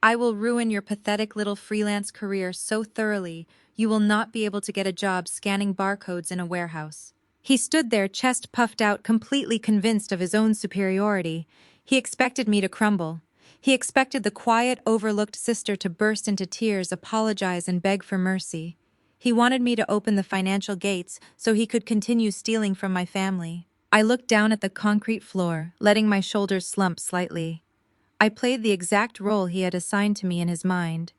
Speaker 1: I will ruin your pathetic little freelance career so thoroughly you will not be able to get a job scanning barcodes in a warehouse." He stood there, chest puffed out, completely convinced of his own superiority. He expected me to crumble. He expected the quiet, overlooked sister to burst into tears, apologize, and beg for mercy. He wanted me to open the financial gates so he could continue stealing from my family. I looked down at the concrete floor, letting my shoulders slump slightly. I played the exact role he had assigned to me in his mind.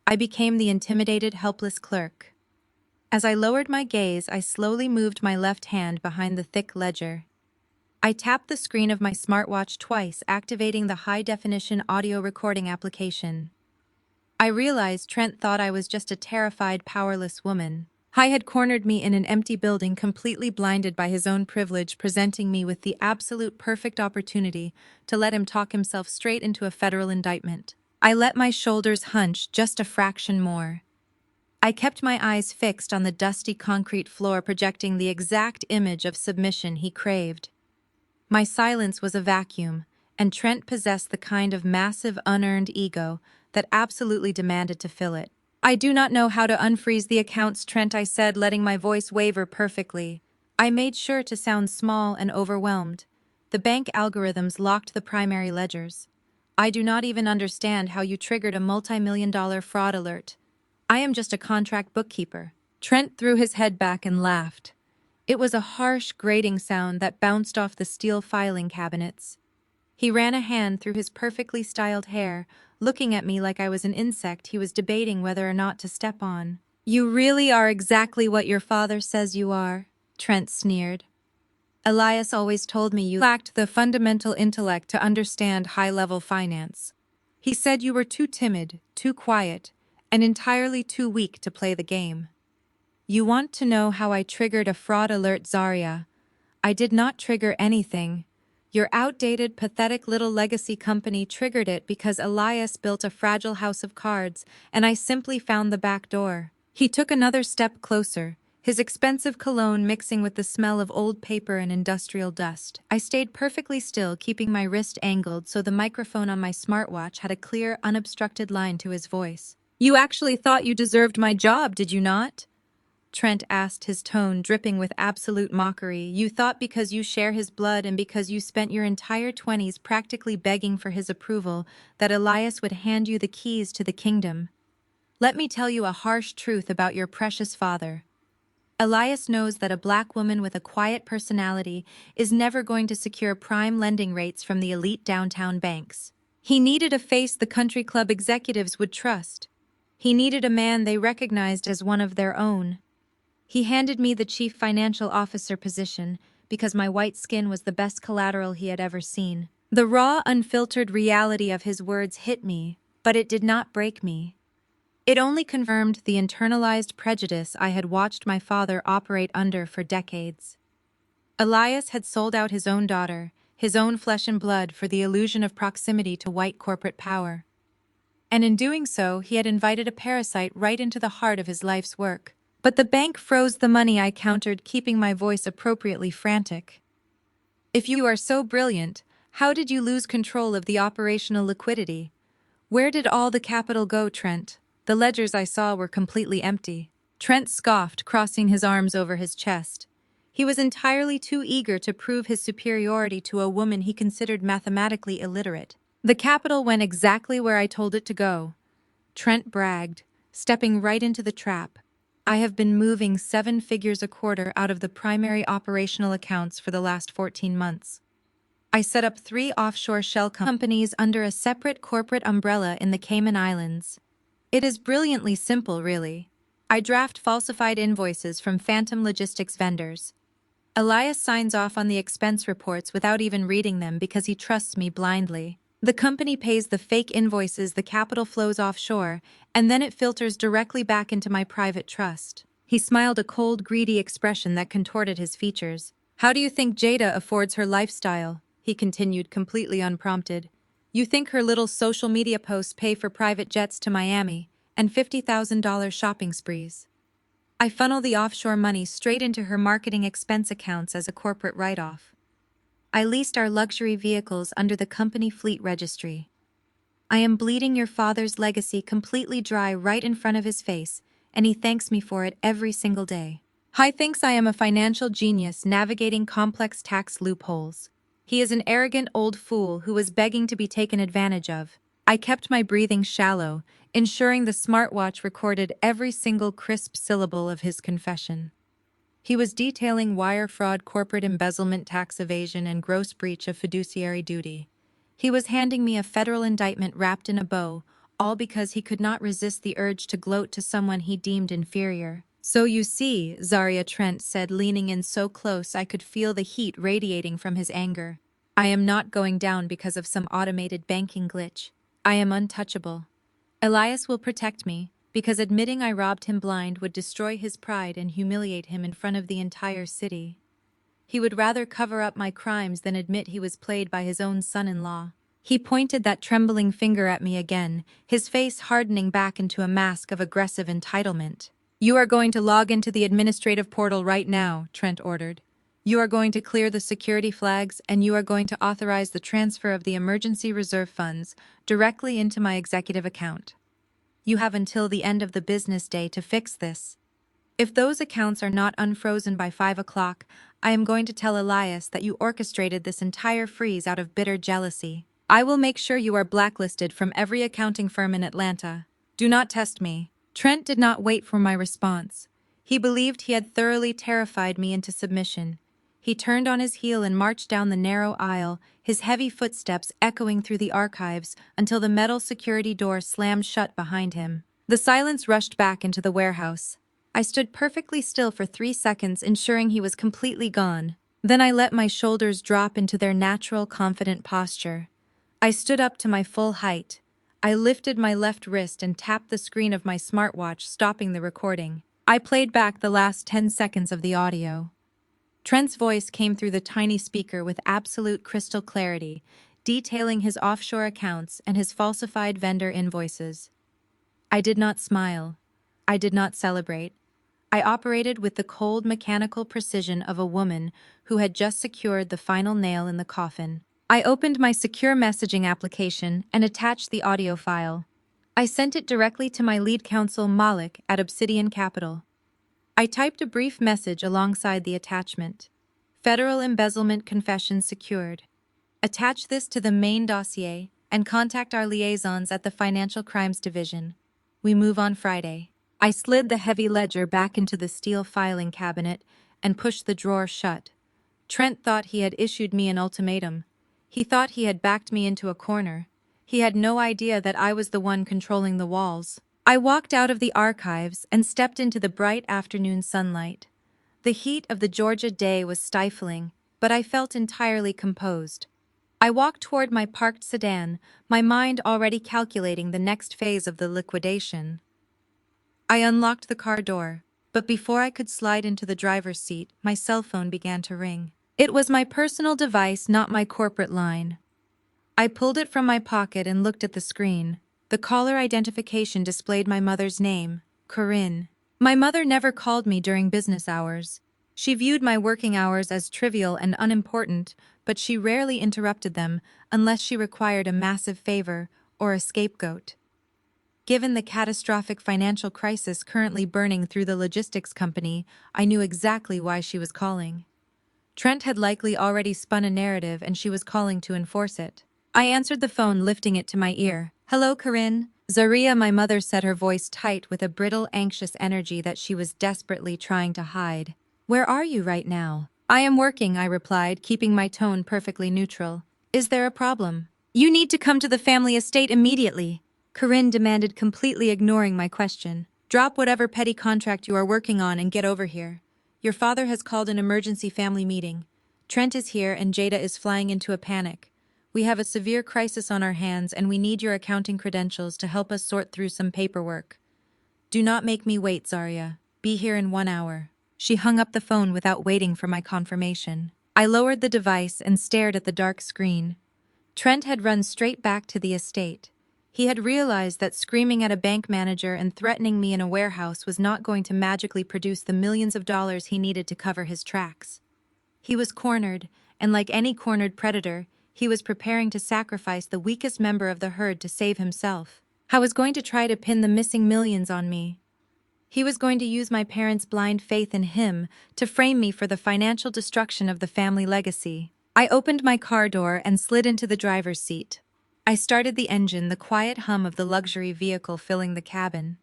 Speaker 1: I became the intimidated, helpless clerk. As I lowered my gaze, I slowly moved my left hand behind the thick ledger. I tapped the screen of my smartwatch twice, activating the high-definition audio recording application. I realized Trent thought I was just a terrified, powerless woman. He had cornered me in an empty building, completely blinded by his own privilege, presenting me with the absolute perfect opportunity to let him talk himself straight into a federal indictment. I let my shoulders hunch just a fraction more. I kept my eyes fixed on the dusty concrete floor, projecting the exact image of submission he craved. My silence was a vacuum, and Trent possessed the kind of massive, unearned ego that absolutely demanded to fill it. "I do not know how to unfreeze the accounts, Trent," I said, letting my voice waver perfectly. I made sure to sound small and overwhelmed. "The bank algorithms locked the primary ledgers. I do not even understand how you triggered a multi-million-dollar fraud alert. I am just a contract bookkeeper." Trent threw his head back and laughed. It was a harsh, grating sound that bounced off the steel filing cabinets. He ran a hand through his perfectly styled hair, looking at me like I was an insect he was debating whether or not to step on. "You really are exactly what your father says you are," Trent sneered. "Elias always told me you lacked the fundamental intellect to understand high-level finance. He said you were too timid, too quiet, and entirely too weak to play the game." "You want to know how I triggered a fraud alert, Zarya? I did not trigger anything. Your outdated, pathetic little legacy company triggered it because Elias built a fragile house of cards, and I simply found the back door." He took another step closer, his expensive cologne mixing with the smell of old paper and industrial dust. I stayed perfectly still, keeping my wrist angled so the microphone on my smartwatch had a clear, unobstructed line to his voice. "You actually thought you deserved my job, did you not?" Trent asked, his tone dripping with absolute mockery. "You thought because you share his blood and because you spent your entire 20s practically begging for his approval that Elias would hand you the keys to the kingdom. Let me tell you a harsh truth about your precious father. Elias knows that a black woman with a quiet personality is never going to secure prime lending rates from the elite downtown banks. He needed a face the country club executives would trust. He needed a man they recognized as one of their own. He handed me the chief financial officer position because my white skin was the best collateral he had ever seen." The raw, unfiltered reality of his words hit me, but it did not break me. It only confirmed the internalized prejudice I had watched my father operate under for decades. Elias had sold out his own daughter, his own flesh and blood, for the illusion of proximity to white corporate power. And in doing so, he had invited a parasite right into the heart of his life's work. "But the bank froze the money," I countered, keeping my voice appropriately frantic. "If you are so brilliant, how did you lose control of the operational liquidity? Where did all the capital go, Trent? The ledgers I saw were completely empty." Trent scoffed, crossing his arms over his chest. He was entirely too eager to prove his superiority to a woman he considered mathematically illiterate. "The capital went exactly where I told it to go," Trent bragged, stepping right into the trap. "I have been moving 7 figures a quarter out of the primary operational accounts for the last 14 months. I set up 3 offshore shell companies under a separate corporate umbrella in the Cayman Islands. It is brilliantly simple, really. I draft falsified invoices from phantom logistics vendors. Elias signs off on the expense reports without even reading them because he trusts me blindly. The company pays the fake invoices, the capital flows offshore, and then it filters directly back into my private trust." He smiled, a cold, greedy expression that contorted his features. "How do you think Jada affords her lifestyle?" he continued, completely unprompted. "You think her little social media posts pay for private jets to Miami and $50,000 shopping sprees? I funnel the offshore money straight into her marketing expense accounts as a corporate write-off." I leased our luxury vehicles under the company fleet registry. I am bleeding your father's legacy completely dry right in front of his face, and he thanks me for it every single day. He thinks I am a financial genius navigating complex tax loopholes. He is an arrogant old fool who was begging to be taken advantage of. I kept my breathing shallow, ensuring the smartwatch recorded every single crisp syllable of his confession. He was detailing wire fraud, corporate embezzlement, tax evasion, and gross breach of fiduciary duty. He was handing me a federal indictment wrapped in a bow, all because he could not resist the urge to gloat to someone he deemed inferior. "So you see," Zaria Trent said, leaning in so close I could feel the heat radiating from his anger. "I am not going down because of some automated banking glitch. I am untouchable. Elias will protect me, because admitting I robbed him blind would destroy his pride and humiliate him in front of the entire city. He would rather cover up my crimes than admit he was played by his own son-in-law." He pointed that trembling finger at me again, his face hardening back into a mask of aggressive entitlement. "You are going to log into the administrative portal right now," Trent ordered. "You are going to clear the security flags, and you are going to authorize the transfer of the emergency reserve funds directly into my executive account. You have until the end of the business day to fix this. If those accounts are not unfrozen by 5 o'clock, I am going to tell Elias that you orchestrated this entire freeze out of bitter jealousy. I will make sure you are blacklisted from every accounting firm in Atlanta. Do not test me." Trent did not wait for my response. He believed he had thoroughly terrified me into submission. He turned on his heel and marched down the narrow aisle, his heavy footsteps echoing through the archives until the metal security door slammed shut behind him. The silence rushed back into the warehouse. I stood perfectly still for 3 seconds, ensuring he was completely gone. Then I let my shoulders drop into their natural, confident posture. I stood up to my full height. I lifted my left wrist and tapped the screen of my smartwatch, stopping the recording. I played back the last 10 seconds of the audio. Trent's voice came through the tiny speaker with absolute crystal clarity, detailing his offshore accounts and his falsified vendor invoices. I did not smile. I did not celebrate. I operated with the cold, mechanical precision of a woman who had just secured the final nail in the coffin. I opened my secure messaging application and attached the audio file. I sent it directly to my lead counsel, Malik, at Obsidian Capital. I typed a brief message alongside the attachment. "Federal embezzlement confession secured. Attach this to the main dossier and contact our liaisons at the Financial Crimes Division. We move on Friday." I slid the heavy ledger back into the steel filing cabinet and pushed the drawer shut. Trent thought he had issued me an ultimatum. He thought he had backed me into a corner. He had no idea that I was the one controlling the walls. I walked out of the archives and stepped into the bright afternoon sunlight. The heat of the Georgia day was stifling, but I felt entirely composed. I walked toward my parked sedan, my mind already calculating the next phase of the liquidation. I unlocked the car door, but before I could slide into the driver's seat, my cell phone began to ring. It was my personal device, not my corporate line. I pulled it from my pocket and looked at the screen. The caller identification displayed my mother's name, Corinne. My mother never called me during business hours. She viewed my working hours as trivial and unimportant, but she rarely interrupted them unless she required a massive favor or a scapegoat. Given the catastrophic financial crisis currently burning through the logistics company, I knew exactly why she was calling. Trent had likely already spun a narrative and she was calling to enforce it. I answered the phone, lifting it to my ear. "Hello, Corinne." Zaria, my mother, said, her voice tight with a brittle, anxious energy that she was desperately trying to hide. "Where are you right now?" "I am working," I replied, keeping my tone perfectly neutral. "Is there a problem?" "You need to come to the family estate immediately," Corinne demanded, completely ignoring my question. "Drop whatever petty contract you are working on and get over here. Your father has called an emergency family meeting. Trent is here and Jada is flying into a panic. We have a severe crisis on our hands and we need your accounting credentials to help us sort through some paperwork. Do not make me wait, Zaria. Be here in 1 hour." She hung up the phone without waiting for my confirmation. I lowered the device and stared at the dark screen. Trent had run straight back to the estate. He had realized that screaming at a bank manager and threatening me in a warehouse was not going to magically produce the millions of dollars he needed to cover his tracks. He was cornered, and like any cornered predator, he was preparing to sacrifice the weakest member of the herd to save himself. I was going to try to pin the missing millions on me. He was going to use my parents' blind faith in him to frame me for the financial destruction of the family legacy. I opened my car door and slid into the driver's seat. I started the engine, the quiet hum of the luxury vehicle filling the cabin.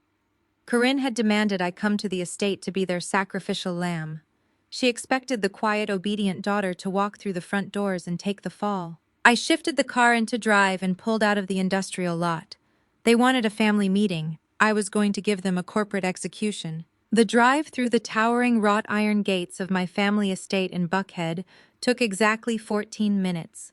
Speaker 1: Corinne had demanded I come to the estate to be their sacrificial lamb. She expected the quiet, obedient daughter to walk through the front doors and take the fall. I shifted the car into drive and pulled out of the industrial lot. They wanted a family meeting. I was going to give them a corporate execution. The drive through the towering wrought iron gates of my family estate in Buckhead took exactly 14 minutes.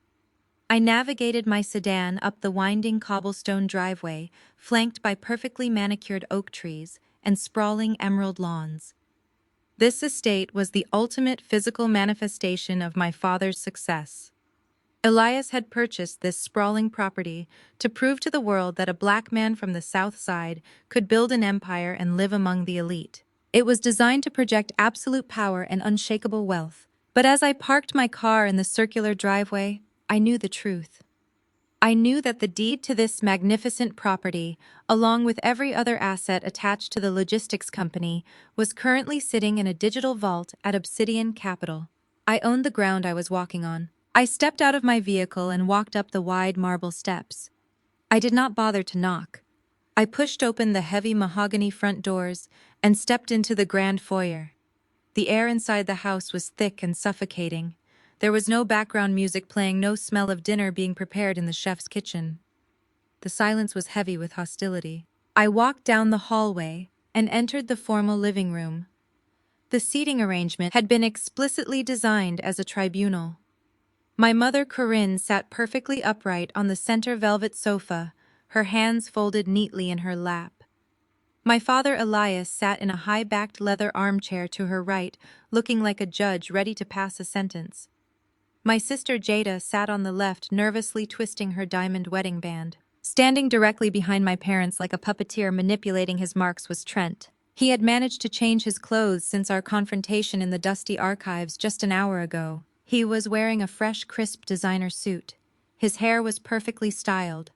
Speaker 1: I navigated my sedan up the winding cobblestone driveway, flanked by perfectly manicured oak trees and sprawling emerald lawns. This estate was the ultimate physical manifestation of my father's success. Elias had purchased this sprawling property to prove to the world that a black man from the South Side could build an empire and live among the elite. It was designed to project absolute power and unshakable wealth. But as I parked my car in the circular driveway, I knew the truth. I knew that the deed to this magnificent property, along with every other asset attached to the logistics company, was currently sitting in a digital vault at Obsidian Capital. I owned the ground I was walking on. I stepped out of my vehicle and walked up the wide marble steps. I did not bother to knock. I pushed open the heavy mahogany front doors and stepped into the grand foyer. The air inside the house was thick and suffocating. There was no background music playing, no smell of dinner being prepared in the chef's kitchen. The silence was heavy with hostility. I walked down the hallway and entered the formal living room. The seating arrangement had been explicitly designed as a tribunal. My mother Corinne sat perfectly upright on the center velvet sofa, her hands folded neatly in her lap. My father Elias sat in a high-backed leather armchair to her right, looking like a judge ready to pass a sentence. My sister Jada sat on the left, nervously twisting her diamond wedding band. Standing directly behind my parents like a puppeteer manipulating his marks was Trent. He had managed to change his clothes since our confrontation in the dusty archives just an hour ago. He was wearing a fresh, crisp designer suit. His hair was perfectly styled,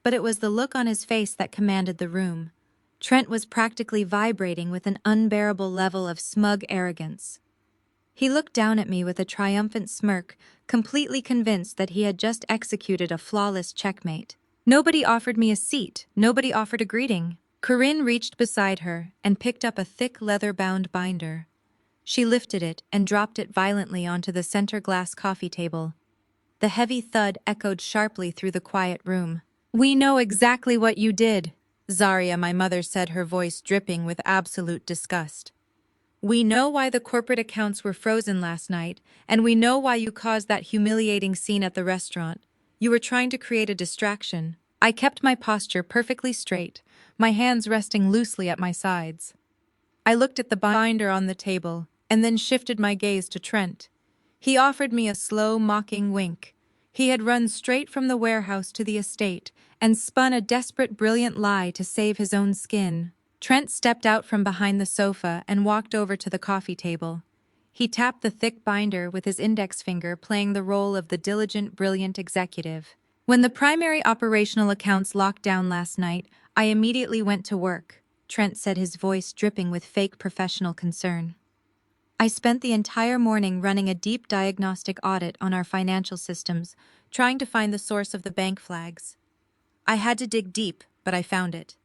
Speaker 1: but it was the look on his face that commanded the room. Trent was practically vibrating with an unbearable level of smug arrogance. He looked down at me with a triumphant smirk, completely convinced that he had just executed a flawless checkmate. Nobody offered me a seat, nobody offered a greeting. Corinne reached beside her and picked up a thick leather-bound binder. She lifted it and dropped it violently onto the center glass coffee table. The heavy thud echoed sharply through the quiet room. "We know exactly what you did," Zaria, my mother said, her voice dripping with absolute disgust. "We know why the corporate accounts were frozen last night, and we know why you caused that humiliating scene at the restaurant. You were trying to create a distraction." I kept my posture perfectly straight, my hands resting loosely at my sides. I looked at the binder on the table, and then shifted my gaze to Trent. He offered me a slow, mocking wink. He had run straight from the warehouse to the estate and spun a desperate, brilliant lie to save his own skin. Trent stepped out from behind the sofa and walked over to the coffee table. He tapped the thick binder with his index finger, playing the role of the diligent, brilliant executive. "When the primary operational accounts locked down last night, I immediately went to work," Trent said, his voice dripping with fake professional concern. "I spent the entire morning running a deep diagnostic audit on our financial systems, trying to find the source of the bank flags. I had to dig deep, but I found it.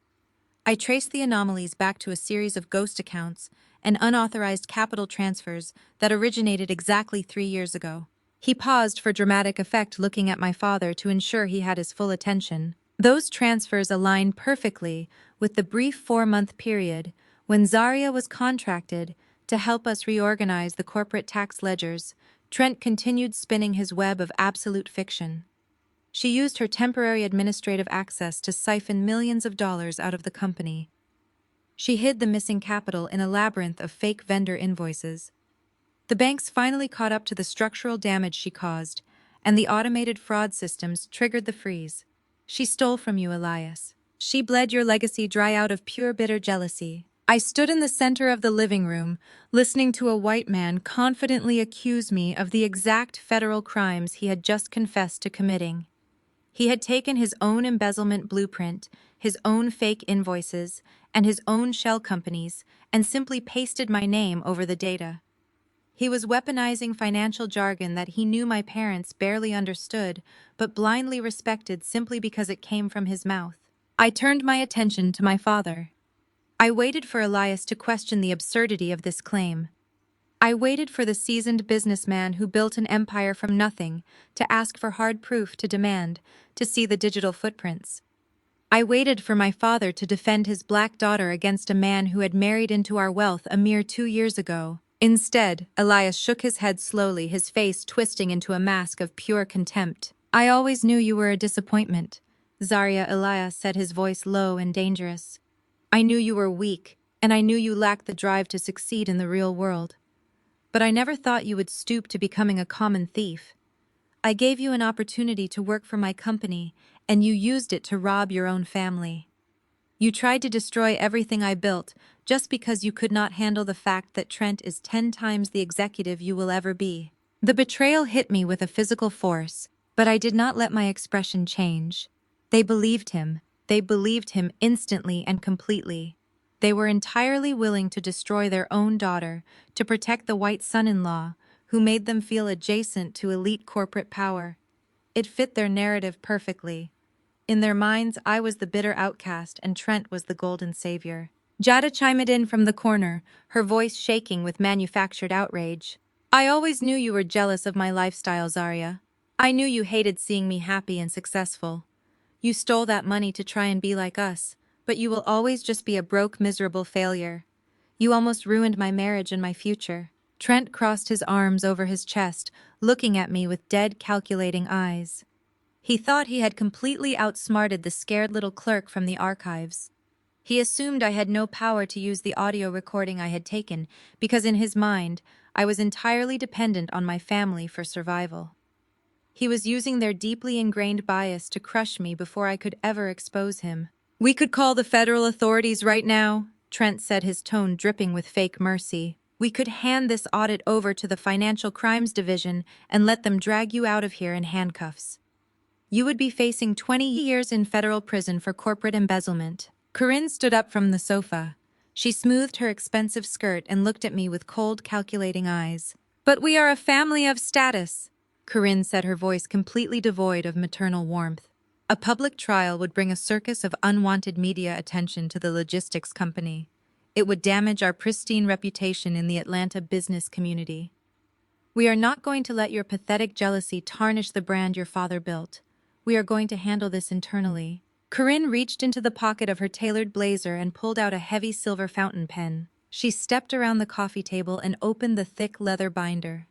Speaker 1: I traced the anomalies back to a series of ghost accounts and unauthorized capital transfers that originated exactly 3 years ago." He paused for dramatic effect, looking at my father to ensure he had his full attention. "Those transfers aligned perfectly with the brief 4-month period when Zaria was contracted to help us reorganize the corporate tax ledgers." Trent continued spinning his web of absolute fiction. "She used her temporary administrative access to siphon millions of dollars out of the company. She hid the missing capital in a labyrinth of fake vendor invoices. The banks finally caught up to the structural damage she caused, and the automated fraud systems triggered the freeze. She stole from you, Elias. She bled your legacy dry out of pure bitter jealousy. I stood in the center of the living room, listening to a white man confidently accuse me of the exact federal crimes he had just confessed to committing. He had taken his own embezzlement blueprint, his own fake invoices, and his own shell companies, and simply pasted my name over the data. He was weaponizing financial jargon that he knew my parents barely understood, but blindly respected simply because it came from his mouth. I turned my attention to my father. I waited for Elias to question the absurdity of this claim. I waited for the seasoned businessman who built an empire from nothing to ask for hard proof to demand, to see the digital footprints. I waited for my father to defend his black daughter against a man who had married into our wealth a mere 2 years ago. Instead, Elias shook his head slowly, his face twisting into a mask of pure contempt. "I always knew you were a disappointment," Zaria Elias said, his voice low and dangerous. "I knew you were weak, and I knew you lacked the drive to succeed in the real world. But I never thought you would stoop to becoming a common thief. I gave you an opportunity to work for my company, and you used it to rob your own family. You tried to destroy everything I built just because you could not handle the fact that Trent is 10 times the executive you will ever be." The betrayal hit me with a physical force, but I did not let my expression change. They believed him. They believed him instantly and completely. They were entirely willing to destroy their own daughter to protect the white son-in-law, who made them feel adjacent to elite corporate power. It fit their narrative perfectly. In their minds, I was the bitter outcast and Trent was the golden savior. Jada chimed in from the corner, her voice shaking with manufactured outrage. "I always knew you were jealous of my lifestyle, Zaria. I knew you hated seeing me happy and successful. You stole that money to try and be like us, but you will always just be a broke, miserable failure. You almost ruined my marriage and my future." Trent crossed his arms over his chest, looking at me with dead, calculating eyes. He thought he had completely outsmarted the scared little clerk from the archives. He assumed I had no power to use the audio recording I had taken, because in his mind, I was entirely dependent on my family for survival. He was using their deeply ingrained bias to crush me before I could ever expose him. "We could call the federal authorities right now," Trent said, his tone dripping with fake mercy. "We could hand this audit over to the Financial Crimes Division and let them drag you out of here in handcuffs. You would be facing 20 years in federal prison for corporate embezzlement." Corinne stood up from the sofa. She smoothed her expensive skirt and looked at me with cold, calculating eyes. "But we are a family of status," Corinne said, her voice completely devoid of maternal warmth. "A public trial would bring a circus of unwanted media attention to the logistics company. It would damage our pristine reputation in the Atlanta business community. We are not going to let your pathetic jealousy tarnish the brand your father built. We are going to handle this internally." Corinne reached into the pocket of her tailored blazer and pulled out a heavy silver fountain pen. She stepped around the coffee table and opened the thick leather binder.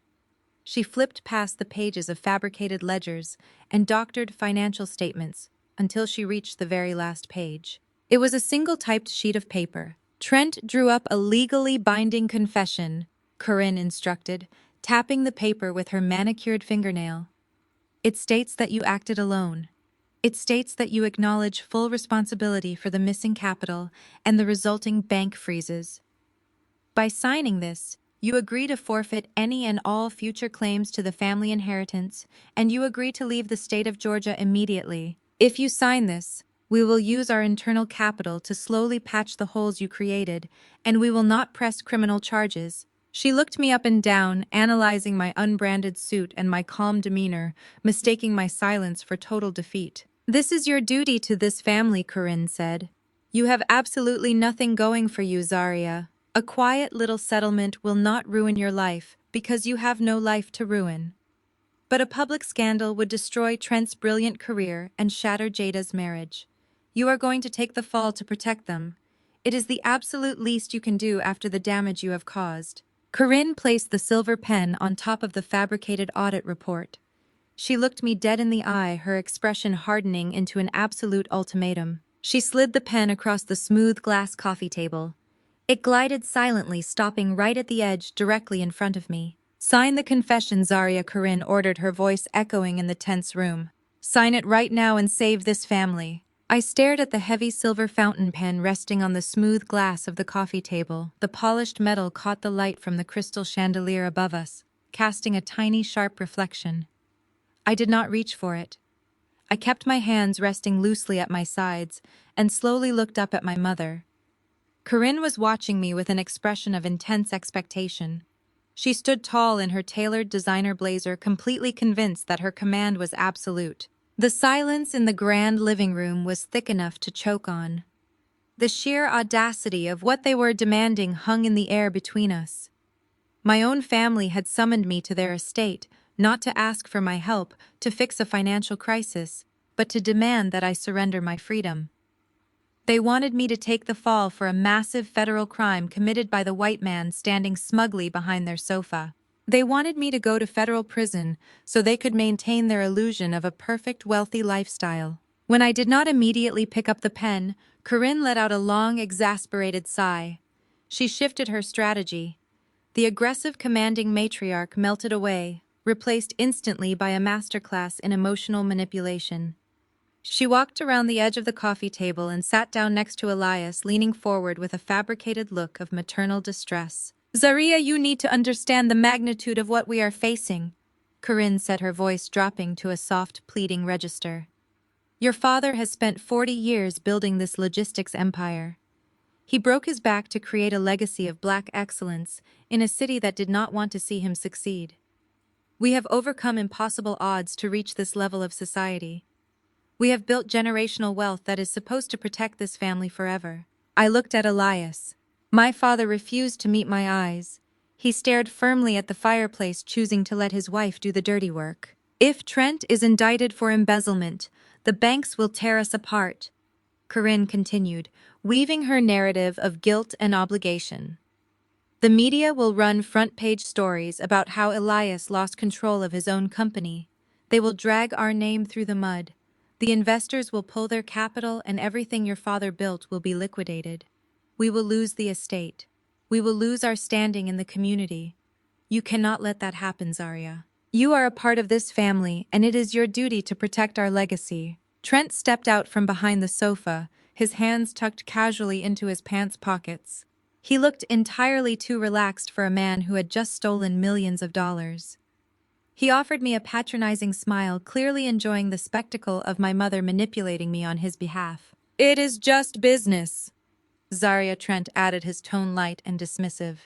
Speaker 1: She flipped past the pages of fabricated ledgers and doctored financial statements until she reached the very last page. It was a single-typed sheet of paper. "Trent drew up a legally binding confession," Corinne instructed, tapping the paper with her manicured fingernail. "It states that you acted alone. It states that you acknowledge full responsibility for the missing capital and the resulting bank freezes. By signing this, you agree to forfeit any and all future claims to the family inheritance, and you agree to leave the state of Georgia immediately. If you sign this, we will use our internal capital to slowly patch the holes you created, and we will not press criminal charges." She looked me up and down, analyzing my unbranded suit and my calm demeanor, mistaking my silence for total defeat. "This is your duty to this family," Corinne said. "You have absolutely nothing going for you, Zaria. A quiet little settlement will not ruin your life because you have no life to ruin. But a public scandal would destroy Trent's brilliant career and shatter Jada's marriage. You are going to take the fall to protect them. It is the absolute least you can do after the damage you have caused." Corinne placed the silver pen on top of the fabricated audit report. She looked me dead in the eye, her expression hardening into an absolute ultimatum. She slid the pen across the smooth glass coffee table. It glided silently, stopping right at the edge, directly in front of me. "Sign the confession, Zaria," Corinne ordered, her voice echoing in the tense room. "Sign it right now and save this family." I stared at the heavy silver fountain pen resting on the smooth glass of the coffee table. The polished metal caught the light from the crystal chandelier above us, casting a tiny, sharp reflection. I did not reach for it. I kept my hands resting loosely at my sides and slowly looked up at my mother. Corinne was watching me with an expression of intense expectation. She stood tall in her tailored designer blazer, completely convinced that her command was absolute. The silence in the grand living room was thick enough to choke on. The sheer audacity of what they were demanding hung in the air between us. My own family had summoned me to their estate, not to ask for my help to fix a financial crisis, but to demand that I surrender my freedom. They wanted me to take the fall for a massive federal crime committed by the white man standing smugly behind their sofa. They wanted me to go to federal prison so they could maintain their illusion of a perfect, wealthy lifestyle. When I did not immediately pick up the pen, Corinne let out a long, exasperated sigh. She shifted her strategy. The aggressive, commanding matriarch melted away, replaced instantly by a masterclass in emotional manipulation. She walked around the edge of the coffee table and sat down next to Elias, leaning forward with a fabricated look of maternal distress. "Zaria, you need to understand the magnitude of what we are facing," Corinne said, her voice dropping to a soft, pleading register. "Your father has spent 40 years building this logistics empire. He broke his back to create a legacy of black excellence in a city that did not want to see him succeed. We have overcome impossible odds to reach this level of society. We have built generational wealth that is supposed to protect this family forever." I looked at Elias. My father refused to meet my eyes. He stared firmly at the fireplace, choosing to let his wife do the dirty work. "If Trent is indicted for embezzlement, the banks will tear us apart," Corinne continued, weaving her narrative of guilt and obligation. "The media will run front-page stories about how Elias lost control of his own company. They will drag our name through the mud. The investors will pull their capital and everything your father built will be liquidated. We will lose the estate. We will lose our standing in the community. You cannot let that happen, Zaria. You are a part of this family, and it is your duty to protect our legacy." Trent stepped out from behind the sofa, his hands tucked casually into his pants pockets. He looked entirely too relaxed for a man who had just stolen millions of dollars. He offered me a patronizing smile, clearly enjoying the spectacle of my mother manipulating me on his behalf. "It is just business," Zaria, Trent added, his tone light and dismissive.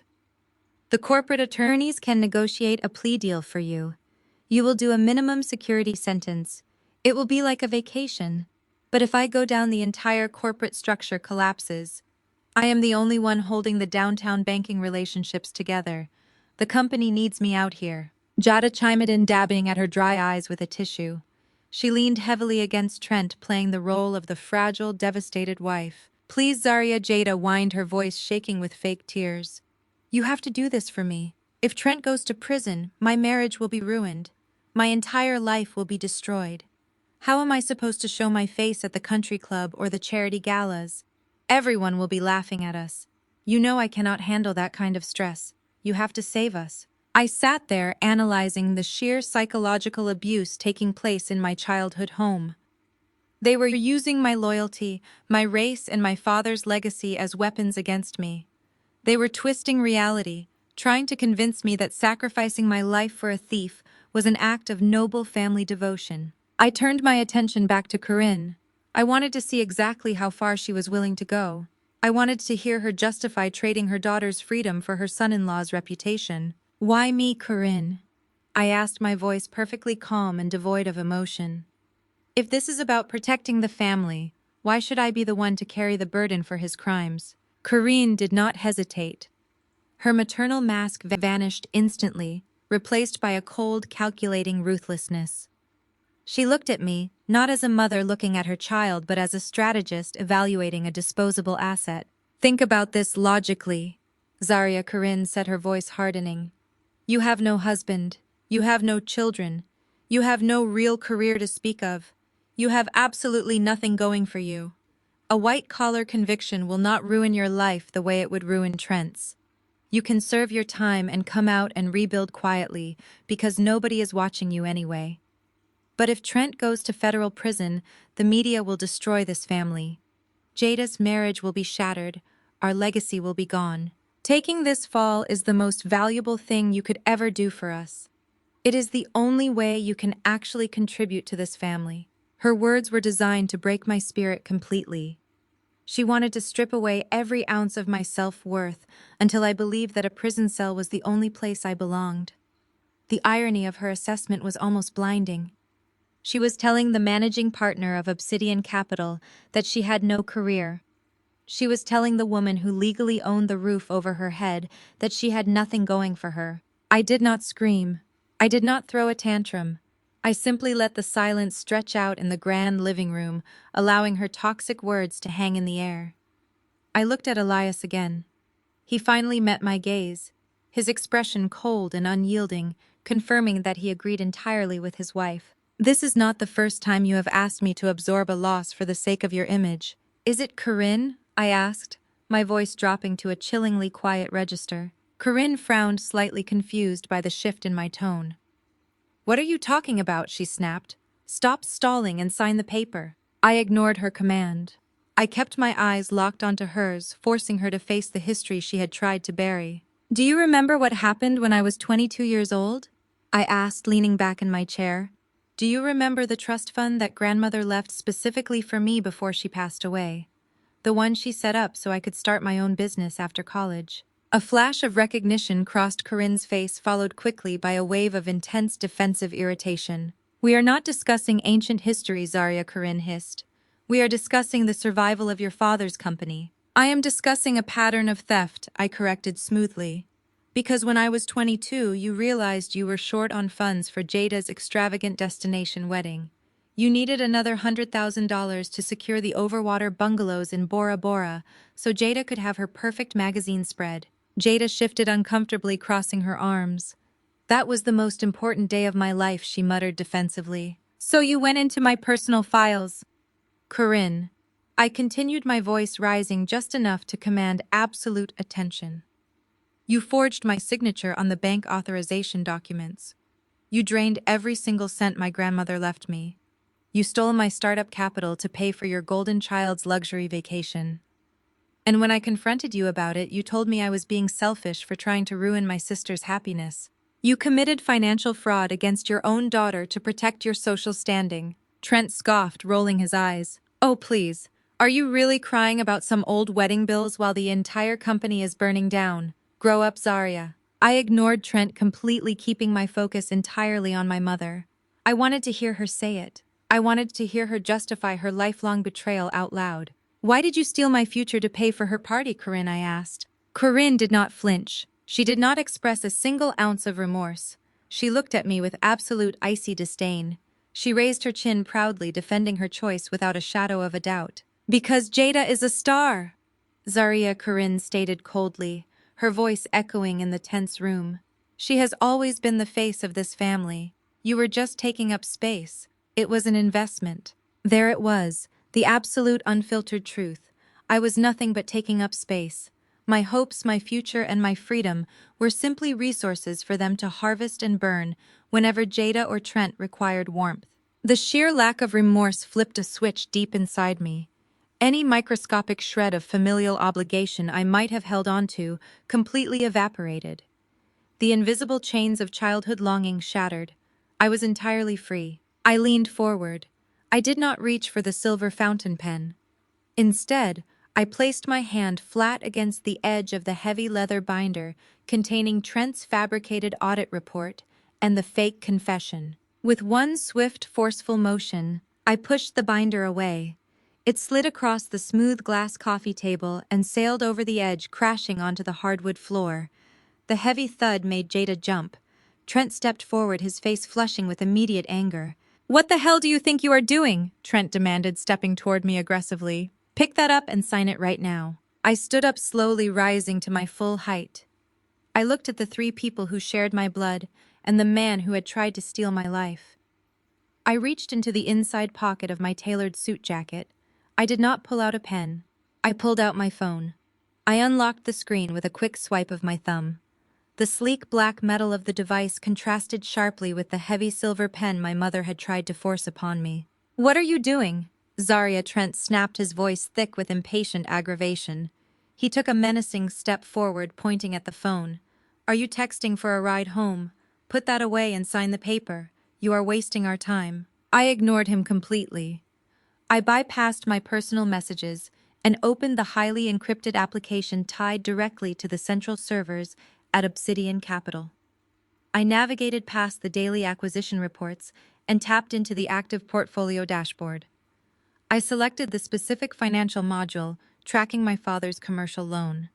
Speaker 1: "The corporate attorneys can negotiate a plea deal for you. You will do a minimum security sentence. It will be like a vacation. But if I go down, the entire corporate structure collapses. I am the only one holding the downtown banking relationships together. The company needs me out here." Jada chimed in, dabbing at her dry eyes with a tissue. She leaned heavily against Trent, playing the role of the fragile, devastated wife. "Please, Zaria," Jada whined, her voice shaking with fake tears. "You have to do this for me. If Trent goes to prison, my marriage will be ruined. My entire life will be destroyed. How am I supposed to show my face at the country club or the charity galas? Everyone will be laughing at us. You know I cannot handle that kind of stress. You have to save us." I sat there analyzing the sheer psychological abuse taking place in my childhood home. They were using my loyalty, my race, and my father's legacy as weapons against me. They were twisting reality, trying to convince me that sacrificing my life for a thief was an act of noble family devotion. I turned my attention back to Corinne. I wanted to see exactly how far she was willing to go. I wanted to hear her justify trading her daughter's freedom for her son-in-law's reputation. "Why me, Corinne?" I asked, my voice perfectly calm and devoid of emotion. "If this is about protecting the family, why should I be the one to carry the burden for his crimes?" Corinne did not hesitate. Her maternal mask vanished instantly, replaced by a cold, calculating ruthlessness. She looked at me, not as a mother looking at her child, but as a strategist evaluating a disposable asset. "Think about this logically," Zaria, Corinne said, her voice hardening. "You have no husband. You have no children. You have no real career to speak of. You have absolutely nothing going for you. A white-collar conviction will not ruin your life the way it would ruin Trent's. You can serve your time and come out and rebuild quietly, because nobody is watching you anyway." But if Trent goes to federal prison, the media will destroy this family. Jada's marriage will be shattered. Our legacy will be gone. Taking this fall is the most valuable thing you could ever do for us. It is the only way you can actually contribute to this family. Her words were designed to break my spirit completely. She wanted to strip away every ounce of my self-worth until I believed that a prison cell was the only place I belonged. The irony of her assessment was almost blinding. She was telling the managing partner of Obsidian Capital that she had no career. She was telling the woman who legally owned the roof over her head that she had nothing going for her. I did not scream. I did not throw a tantrum. I simply let the silence stretch out in the grand living room, allowing her toxic words to hang in the air. I looked at Elias again. He finally met my gaze, his expression cold and unyielding, confirming that he agreed entirely with his wife. This is not the first time you have asked me to absorb a loss for the sake of your image. Is it Corinne? I asked, my voice dropping to a chillingly quiet register. Corinne frowned, slightly confused by the shift in my tone. What are you talking about? She snapped. Stop stalling and sign the paper. I ignored her command. I kept my eyes locked onto hers, forcing her to face the history she had tried to bury. Do you remember what happened when I was 22 years old? I asked, leaning back in my chair. Do you remember the trust fund that grandmother left specifically for me before she passed away? The one she set up so I could start my own business after college. A flash of recognition crossed Corinne's face, followed quickly by a wave of intense defensive irritation. We are not discussing ancient history, Zarya, Corinne hissed. We are discussing the survival of your father's company. I am discussing a pattern of theft, I corrected smoothly. Because when I was 22, you realized you were short on funds for Jada's extravagant destination wedding. You needed another $100,000 to secure the overwater bungalows in Bora Bora so Jada could have her perfect magazine spread. Jada shifted uncomfortably, crossing her arms. That was the most important day of my life, she muttered defensively. So you went into my personal files. Corinne. I continued, my voice rising just enough to command absolute attention. You forged my signature on the bank authorization documents. You drained every single cent my grandmother left me. You stole my startup capital to pay for your golden child's luxury vacation. And when I confronted you about it, you told me I was being selfish for trying to ruin my sister's happiness. You committed financial fraud against your own daughter to protect your social standing. Trent scoffed, rolling his eyes. Oh, please. Are you really crying about some old wedding bills while the entire company is burning down? Grow up, Zarya. I ignored Trent completely, keeping my focus entirely on my mother. I wanted to hear her say it. I wanted to hear her justify her lifelong betrayal out loud. Why did you steal my future to pay for her party, Corinne? I asked. Corinne did not flinch. She did not express a single ounce of remorse. She looked at me with absolute icy disdain. She raised her chin proudly, defending her choice without a shadow of a doubt. Because Jada is a star, Zarya, Corinne stated coldly, her voice echoing in the tense room. She has always been the face of this family. You were just taking up space. It was an investment. There it was, the absolute unfiltered truth. I was nothing but taking up space. My hopes, my future, and my freedom were simply resources for them to harvest and burn whenever Jada or Trent required warmth. The sheer lack of remorse flipped a switch deep inside me. Any microscopic shred of familial obligation I might have held onto completely evaporated. The invisible chains of childhood longing shattered. I was entirely free. I leaned forward. I did not reach for the silver fountain pen. Instead, I placed my hand flat against the edge of the heavy leather binder containing Trent's fabricated audit report and the fake confession. With one swift, forceful motion, I pushed the binder away. It slid across the smooth glass coffee table and sailed over the edge, crashing onto the hardwood floor. The heavy thud made Jada jump. Trent stepped forward, his face flushing with immediate anger. What the hell do you think you are doing? Trent demanded, stepping toward me aggressively. Pick that up and sign it right now. I stood up slowly, rising to my full height. I looked at the three people who shared my blood and the man who had tried to steal my life. I reached into the inside pocket of my tailored suit jacket. I did not pull out a pen. I pulled out my phone. I unlocked the screen with a quick swipe of my thumb. The sleek black metal of the device contrasted sharply with the heavy silver pen my mother had tried to force upon me. "What are you doing?" Zarya Trent snapped, his voice thick with impatient aggravation. He took a menacing step forward, pointing at the phone. "Are you texting for a ride home? Put that away and sign the paper. You are wasting our time." I ignored him completely. I bypassed my personal messages and opened the highly encrypted application tied directly to the central servers at Obsidian Capital. I navigated past the daily acquisition reports and tapped into the active portfolio dashboard. I selected the specific financial module tracking my father's commercial loan.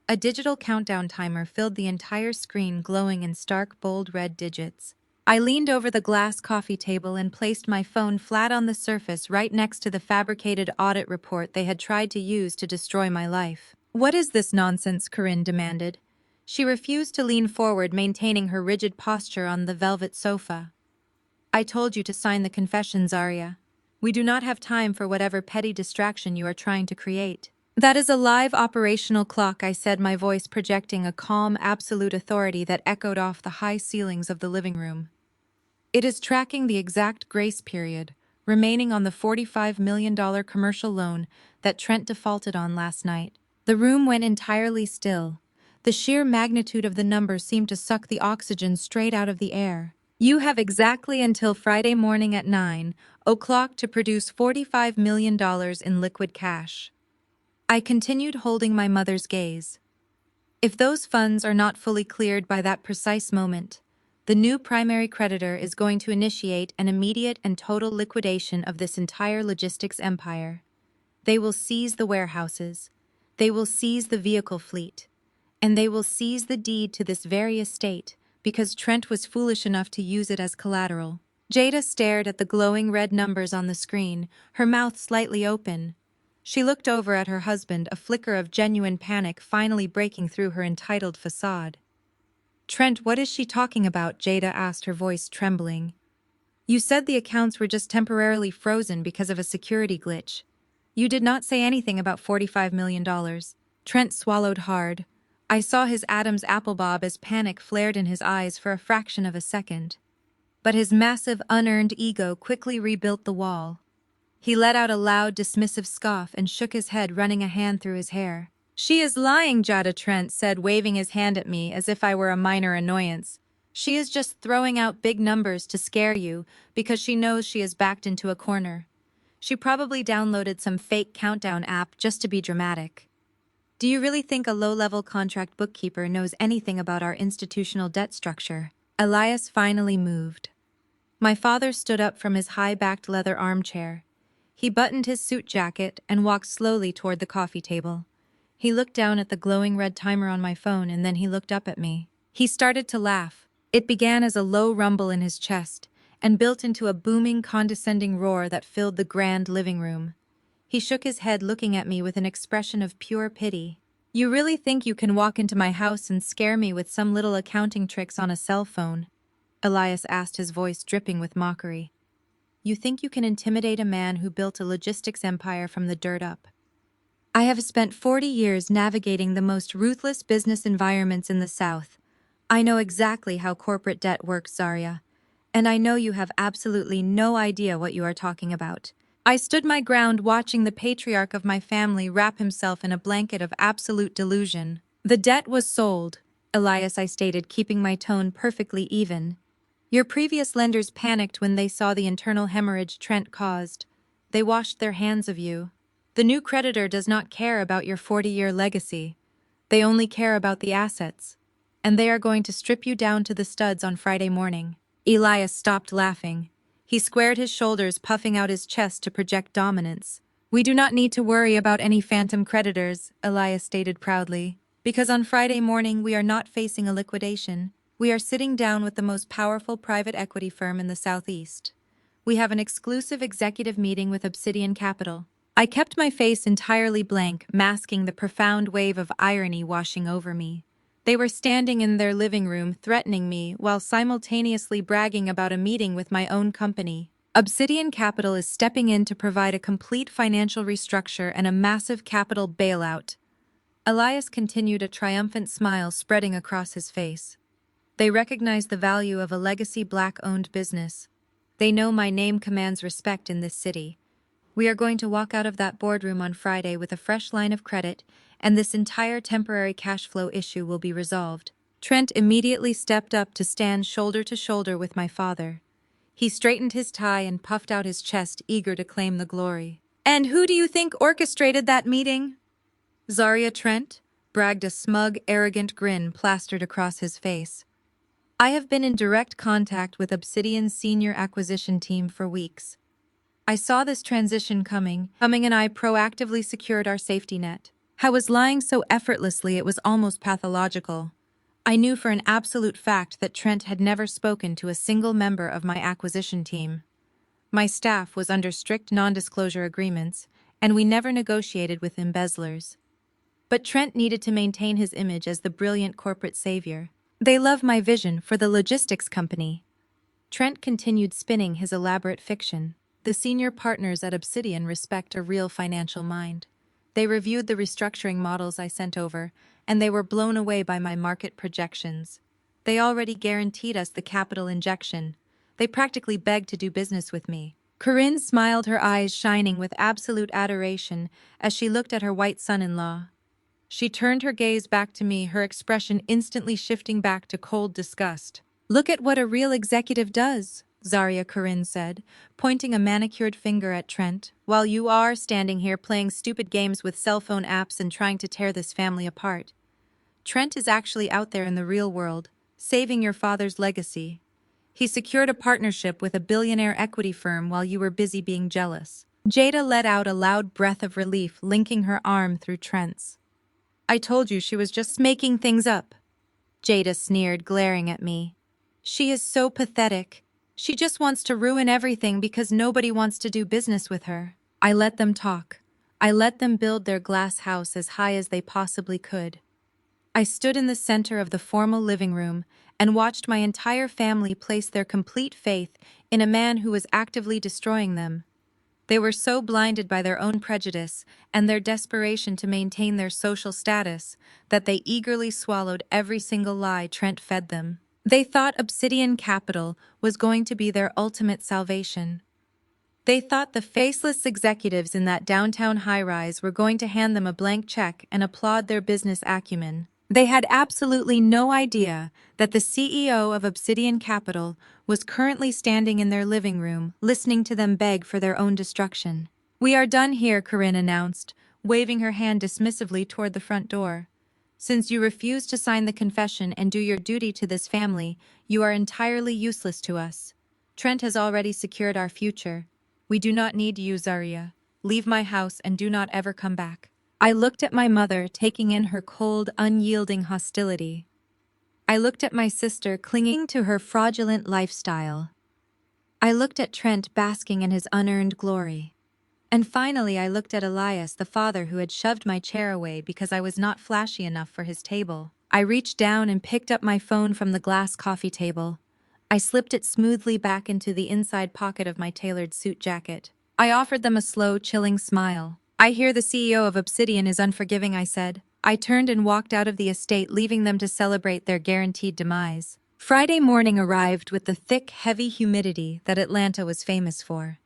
Speaker 1: A digital countdown timer filled the entire screen, glowing in stark, bold red digits. I leaned over the glass coffee table and placed my phone flat on the surface right next to the fabricated audit report they had tried to use to destroy my life. "What is this nonsense?" Corinne demanded. She refused to lean forward, maintaining her rigid posture on the velvet sofa. "I told you to sign the confession, Zarya. We do not have time for whatever petty distraction you are trying to create." "That is a live operational clock," I said, my voice projecting a calm, absolute authority that echoed off the high ceilings of the living room. "It is tracking the exact grace period remaining on the $45 million commercial loan that Trent defaulted on last night." The room went entirely still. The sheer magnitude of the number seemed to suck the oxygen straight out of the air. "You have exactly until Friday morning at 9 o'clock to produce $45 million in liquid cash." I continued, holding my mother's gaze. "If those funds are not fully cleared by that precise moment, the new primary creditor is going to initiate an immediate and total liquidation of this entire logistics empire. They will seize the warehouses, they will seize the vehicle fleet, and they will seize the deed to this very estate because Trent was foolish enough to use it as collateral." Jada stared at the glowing red numbers on the screen, her mouth slightly open. She looked over at her husband, a flicker of genuine panic finally breaking through her entitled facade. "Trent, what is she talking about?" Jada asked, her voice trembling. "You said the accounts were just temporarily frozen because of a security glitch. You did not say anything about $45 million. Trent swallowed hard. I saw his Adam's apple bob as panic flared in his eyes for a fraction of a second. But his massive, unearned ego quickly rebuilt the wall. He let out a loud, dismissive scoff and shook his head, running a hand through his hair. "She is lying," Jada Trent said, waving his hand at me as if I were a minor annoyance. "She is just throwing out big numbers to scare you because she knows she is backed into a corner. She probably downloaded some fake countdown app just to be dramatic. Do you really think a low-level contract bookkeeper knows anything about our institutional debt structure?" Elias finally moved. My father stood up from his high-backed leather armchair. He buttoned his suit jacket and walked slowly toward the coffee table. He looked down at the glowing red timer on my phone, and then he looked up at me. He started to laugh. It began as a low rumble in his chest and built into a booming, condescending roar that filled the grand living room. He shook his head, looking at me with an expression of pure pity. "You really think you can walk into my house and scare me with some little accounting tricks on a cell phone?" Elias asked, his voice dripping with mockery. "You think you can intimidate a man who built a logistics empire from the dirt up? I have spent 40 years navigating the most ruthless business environments in the South. I know exactly how corporate debt works, Zarya, and I know you have absolutely no idea what you are talking about." I stood my ground, watching the patriarch of my family wrap himself in a blanket of absolute delusion. "The debt was sold," Elias, I stated, keeping my tone perfectly even. "Your previous lenders panicked when they saw the internal hemorrhage Trent caused. They washed their hands of you. The new creditor does not care about your 40-year legacy. They only care about the assets. And they are going to strip you down to the studs on Friday morning." Elias stopped laughing. He squared his shoulders, puffing out his chest to project dominance. "We do not need to worry about any phantom creditors," Elias stated proudly, "because on Friday morning we are not facing a liquidation. We are sitting down with the most powerful private equity firm in the Southeast. We have an exclusive executive meeting with Obsidian Capital." I kept my face entirely blank, masking the profound wave of irony washing over me. They were standing in their living room, threatening me, while simultaneously bragging about a meeting with my own company. Obsidian Capital is stepping in to provide a complete financial restructure and a massive capital bailout. Elias continued, a triumphant smile spreading across his face. They recognize the value of a legacy Black-owned business. They know my name commands respect in this city. We are going to walk out of that boardroom on Friday with a fresh line of credit, and this entire temporary cash flow issue will be resolved. Trent immediately stepped up to stand shoulder to shoulder with my father. He straightened his tie and puffed out his chest, eager to claim the glory. "And who do you think orchestrated that meeting?" Zaria Trent bragged, a smug, arrogant grin plastered across his face. "I have been in direct contact with Obsidian's senior acquisition team for weeks. I saw this transition coming, and I proactively secured our safety net. I was lying so effortlessly it was almost pathological. I knew for an absolute fact that Trent had never spoken to a single member of my acquisition team. My staff was under strict non-disclosure agreements, and we never negotiated with embezzlers. But Trent needed to maintain his image as the brilliant corporate savior. They love my vision for the logistics company." Trent continued spinning his elaborate fiction. "The senior partners at Obsidian respect a real financial mind. They reviewed the restructuring models I sent over, and they were blown away by my market projections. They already guaranteed us the capital injection. They practically begged to do business with me." Corinne smiled, her eyes shining with absolute adoration as she looked at her white son-in-law. She turned her gaze back to me, her expression instantly shifting back to cold disgust. "Look at what a real executive does," Zaria Corinne said, pointing a manicured finger at Trent, "while you are standing here playing stupid games with cell phone apps and trying to tear this family apart. Trent is actually out there in the real world, saving your father's legacy. He secured a partnership with a billionaire equity firm while you were busy being jealous." Jada let out a loud breath of relief, linking her arm through Trent's. "I told you she was just making things up," Jada sneered, glaring at me. "She is so pathetic. She just wants to ruin everything because nobody wants to do business with her." I let them talk. I let them build their glass house as high as they possibly could. I stood in the center of the formal living room and watched my entire family place their complete faith in a man who was actively destroying them. They were so blinded by their own prejudice and their desperation to maintain their social status that they eagerly swallowed every single lie Trent fed them. They thought Obsidian Capital was going to be their ultimate salvation. They thought the faceless executives in that downtown high-rise were going to hand them a blank check and applaud their business acumen. They had absolutely no idea that the CEO of Obsidian Capital was currently standing in their living room, listening to them beg for their own destruction. "We are done here," Corinne announced, waving her hand dismissively toward the front door. "Since you refuse to sign the confession and do your duty to this family, you are entirely useless to us. Trent has already secured our future. We do not need you, Zaria. Leave my house and do not ever come back." I looked at my mother, taking in her cold, unyielding hostility. I looked at my sister, clinging to her fraudulent lifestyle. I looked at Trent, basking in his unearned glory. And finally, I looked at Elias, the father who had shoved my chair away because I was not flashy enough for his table. I reached down and picked up my phone from the glass coffee table. I slipped it smoothly back into the inside pocket of my tailored suit jacket. I offered them a slow, chilling smile. "I hear the CEO of Obsidian is unforgiving," I said. I turned and walked out of the estate, leaving them to celebrate their guaranteed demise. Friday morning arrived with the thick, heavy humidity that Atlanta was famous for.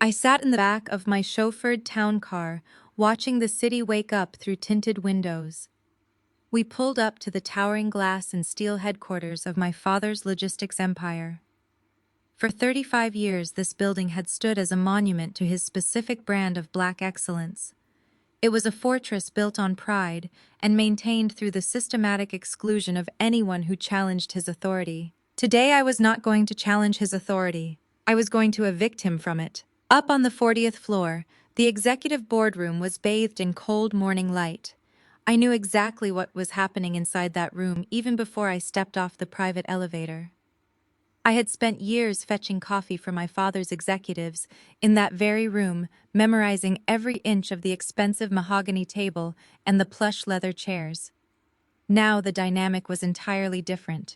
Speaker 1: I sat in the back of my chauffeured town car, watching the city wake up through tinted windows. We pulled up to the towering glass and steel headquarters of my father's logistics empire. For 35 years, this building had stood as a monument to his specific brand of Black excellence. It was a fortress built on pride and maintained through the systematic exclusion of anyone who challenged his authority. Today, I was not going to challenge his authority. I was going to evict him from it. Up on the 40th floor, the executive boardroom was bathed in cold morning light. I knew exactly what was happening inside that room even before I stepped off the private elevator. I had spent years fetching coffee for my father's executives in that very room, memorizing every inch of the expensive mahogany table and the plush leather chairs. Now the dynamic was entirely different.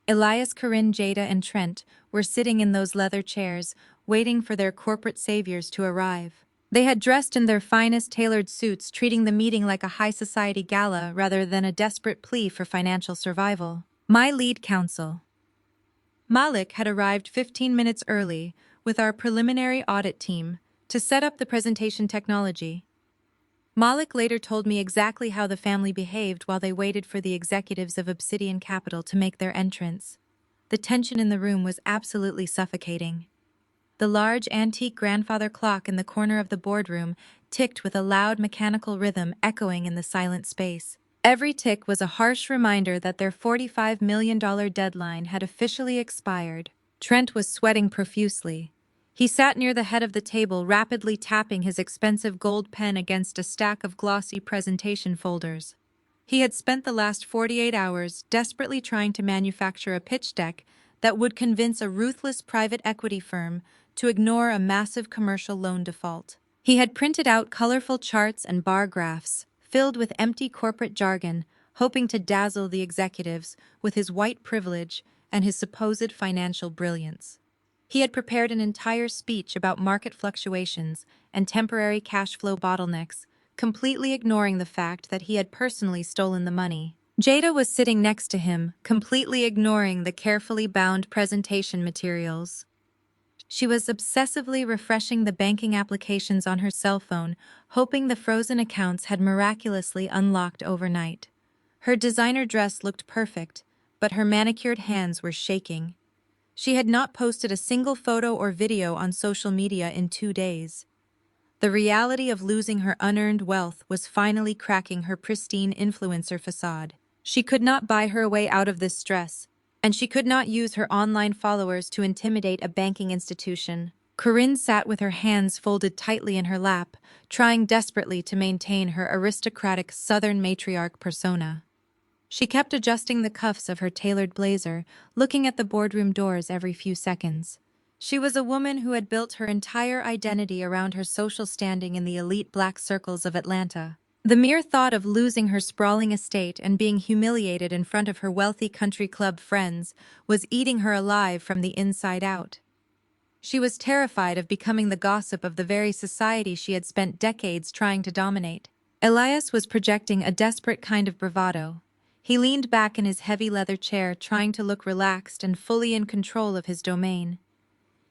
Speaker 1: Elias, Corinne, Jada, and Trent were sitting in those leather chairs, waiting for their corporate saviors to arrive. They had dressed in their finest tailored suits, treating the meeting like a high society gala rather than a desperate plea for financial survival. My lead counsel, Malik, had arrived 15 minutes early with our preliminary audit team to set up the presentation technology. Malik later told me exactly how the family behaved while they waited for the executives of Obsidian Capital to make their entrance. The tension in the room was absolutely suffocating. The large antique grandfather clock in the corner of the boardroom ticked with a loud mechanical rhythm echoing in the silent space. Every tick was a harsh reminder that their $45 million deadline had officially expired. Trent was sweating profusely. He sat near the head of the table, rapidly tapping his expensive gold pen against a stack of glossy presentation folders. He had spent the last 48 hours desperately trying to manufacture a pitch deck that would convince a ruthless private equity firm to ignore a massive commercial loan default. He had printed out colorful charts and bar graphs, filled with empty corporate jargon, hoping to dazzle the executives with his white privilege and his supposed financial brilliance. He had prepared an entire speech about market fluctuations and temporary cash flow bottlenecks, completely ignoring the fact that he had personally stolen the money. Jada was sitting next to him, completely ignoring the carefully bound presentation materials. She was obsessively refreshing the banking applications on her cell phone, hoping the frozen accounts had miraculously unlocked overnight. Her designer dress looked perfect, but her manicured hands were shaking. She had not posted a single photo or video on social media in 2 days. The reality of losing her unearned wealth was finally cracking her pristine influencer facade. She could not buy her way out of this stress, and she could not use her online followers to intimidate a banking institution. Corinne sat with her hands folded tightly in her lap, trying desperately to maintain her aristocratic Southern matriarch persona. She kept adjusting the cuffs of her tailored blazer, looking at the boardroom doors every few seconds. She was a woman who had built her entire identity around her social standing in the elite black circles of Atlanta. The mere thought of losing her sprawling estate and being humiliated in front of her wealthy country club friends was eating her alive from the inside out. She was terrified of becoming the gossip of the very society she had spent decades trying to dominate. Elias was projecting a desperate kind of bravado. He leaned back in his heavy leather chair, trying to look relaxed and fully in control of his domain.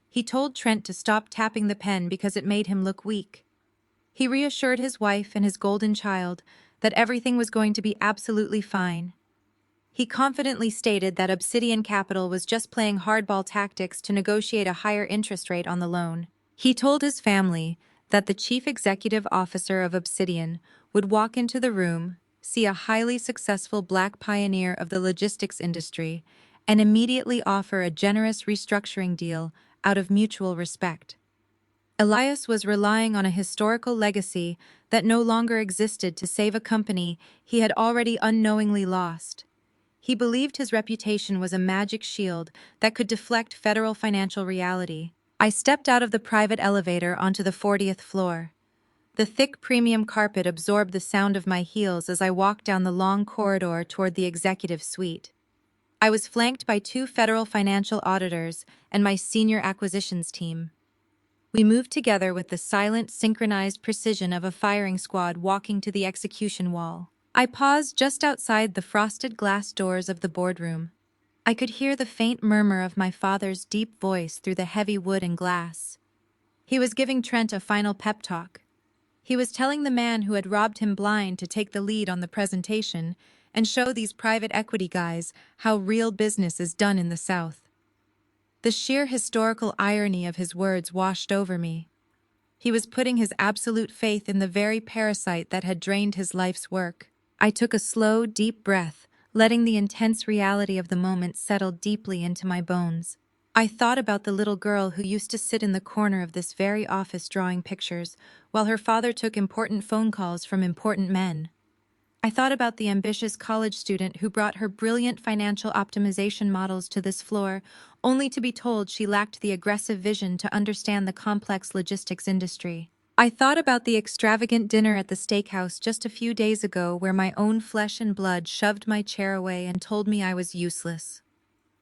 Speaker 1: He told Trent to stop tapping the pen because it made him look weak. He reassured his wife and his golden child that everything was going to be absolutely fine. He confidently stated that Obsidian Capital was just playing hardball tactics to negotiate a higher interest rate on the loan. He told his family that the chief executive officer of Obsidian would walk into the room, see a highly successful black pioneer of the logistics industry, and immediately offer a generous restructuring deal out of mutual respect. Elias was relying on a historical legacy that no longer existed to save a company he had already unknowingly lost. He believed his reputation was a magic shield that could deflect federal financial reality. I stepped out of the private elevator onto the 40th floor. The thick premium carpet absorbed the sound of my heels as I walked down the long corridor toward the executive suite. I was flanked by 2 federal financial auditors and my senior acquisitions team. We moved together with the silent, synchronized precision of a firing squad walking to the execution wall. I paused just outside the frosted glass doors of the boardroom. I could hear the faint murmur of my father's deep voice through the heavy wood and glass. He was giving Trent a final pep talk. He was telling the man who had robbed him blind to take the lead on the presentation and show these private equity guys how real business is done in the South. The sheer historical irony of his words washed over me. He was putting his absolute faith in the very parasite that had drained his life's work. I took a slow, deep breath, letting the intense reality of the moment settle deeply into my bones. I thought about the little girl who used to sit in the corner of this very office drawing pictures, while her father took important phone calls from important men. I thought about the ambitious college student who brought her brilliant financial optimization models to this floor, only to be told she lacked the aggressive vision to understand the complex logistics industry. I thought about the extravagant dinner at the steakhouse just a few days ago where my own flesh and blood shoved my chair away and told me I was useless.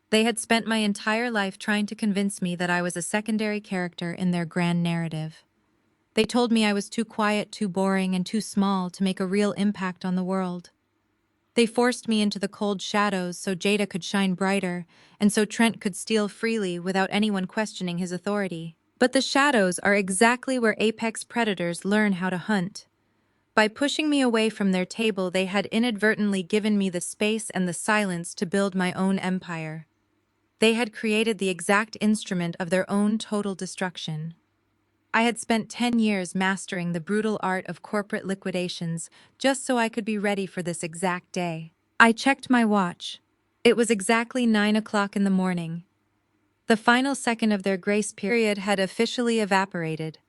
Speaker 1: They had spent my entire life trying to convince me that I was a secondary character in their grand narrative. They told me I was too quiet, too boring, and too small to make a real impact on the world. They forced me into the cold shadows so Jada could shine brighter, and so Trent could steal freely without anyone questioning his authority. But the shadows are exactly where apex predators learn how to hunt. By pushing me away from their table, they had inadvertently given me the space and the silence to build my own empire. They had created the exact instrument of their own total destruction. I had spent 10 years mastering the brutal art of corporate liquidations just so I could be ready for this exact day. I checked my watch. It was exactly 9 o'clock in the morning. The final second of their grace period had officially evaporated.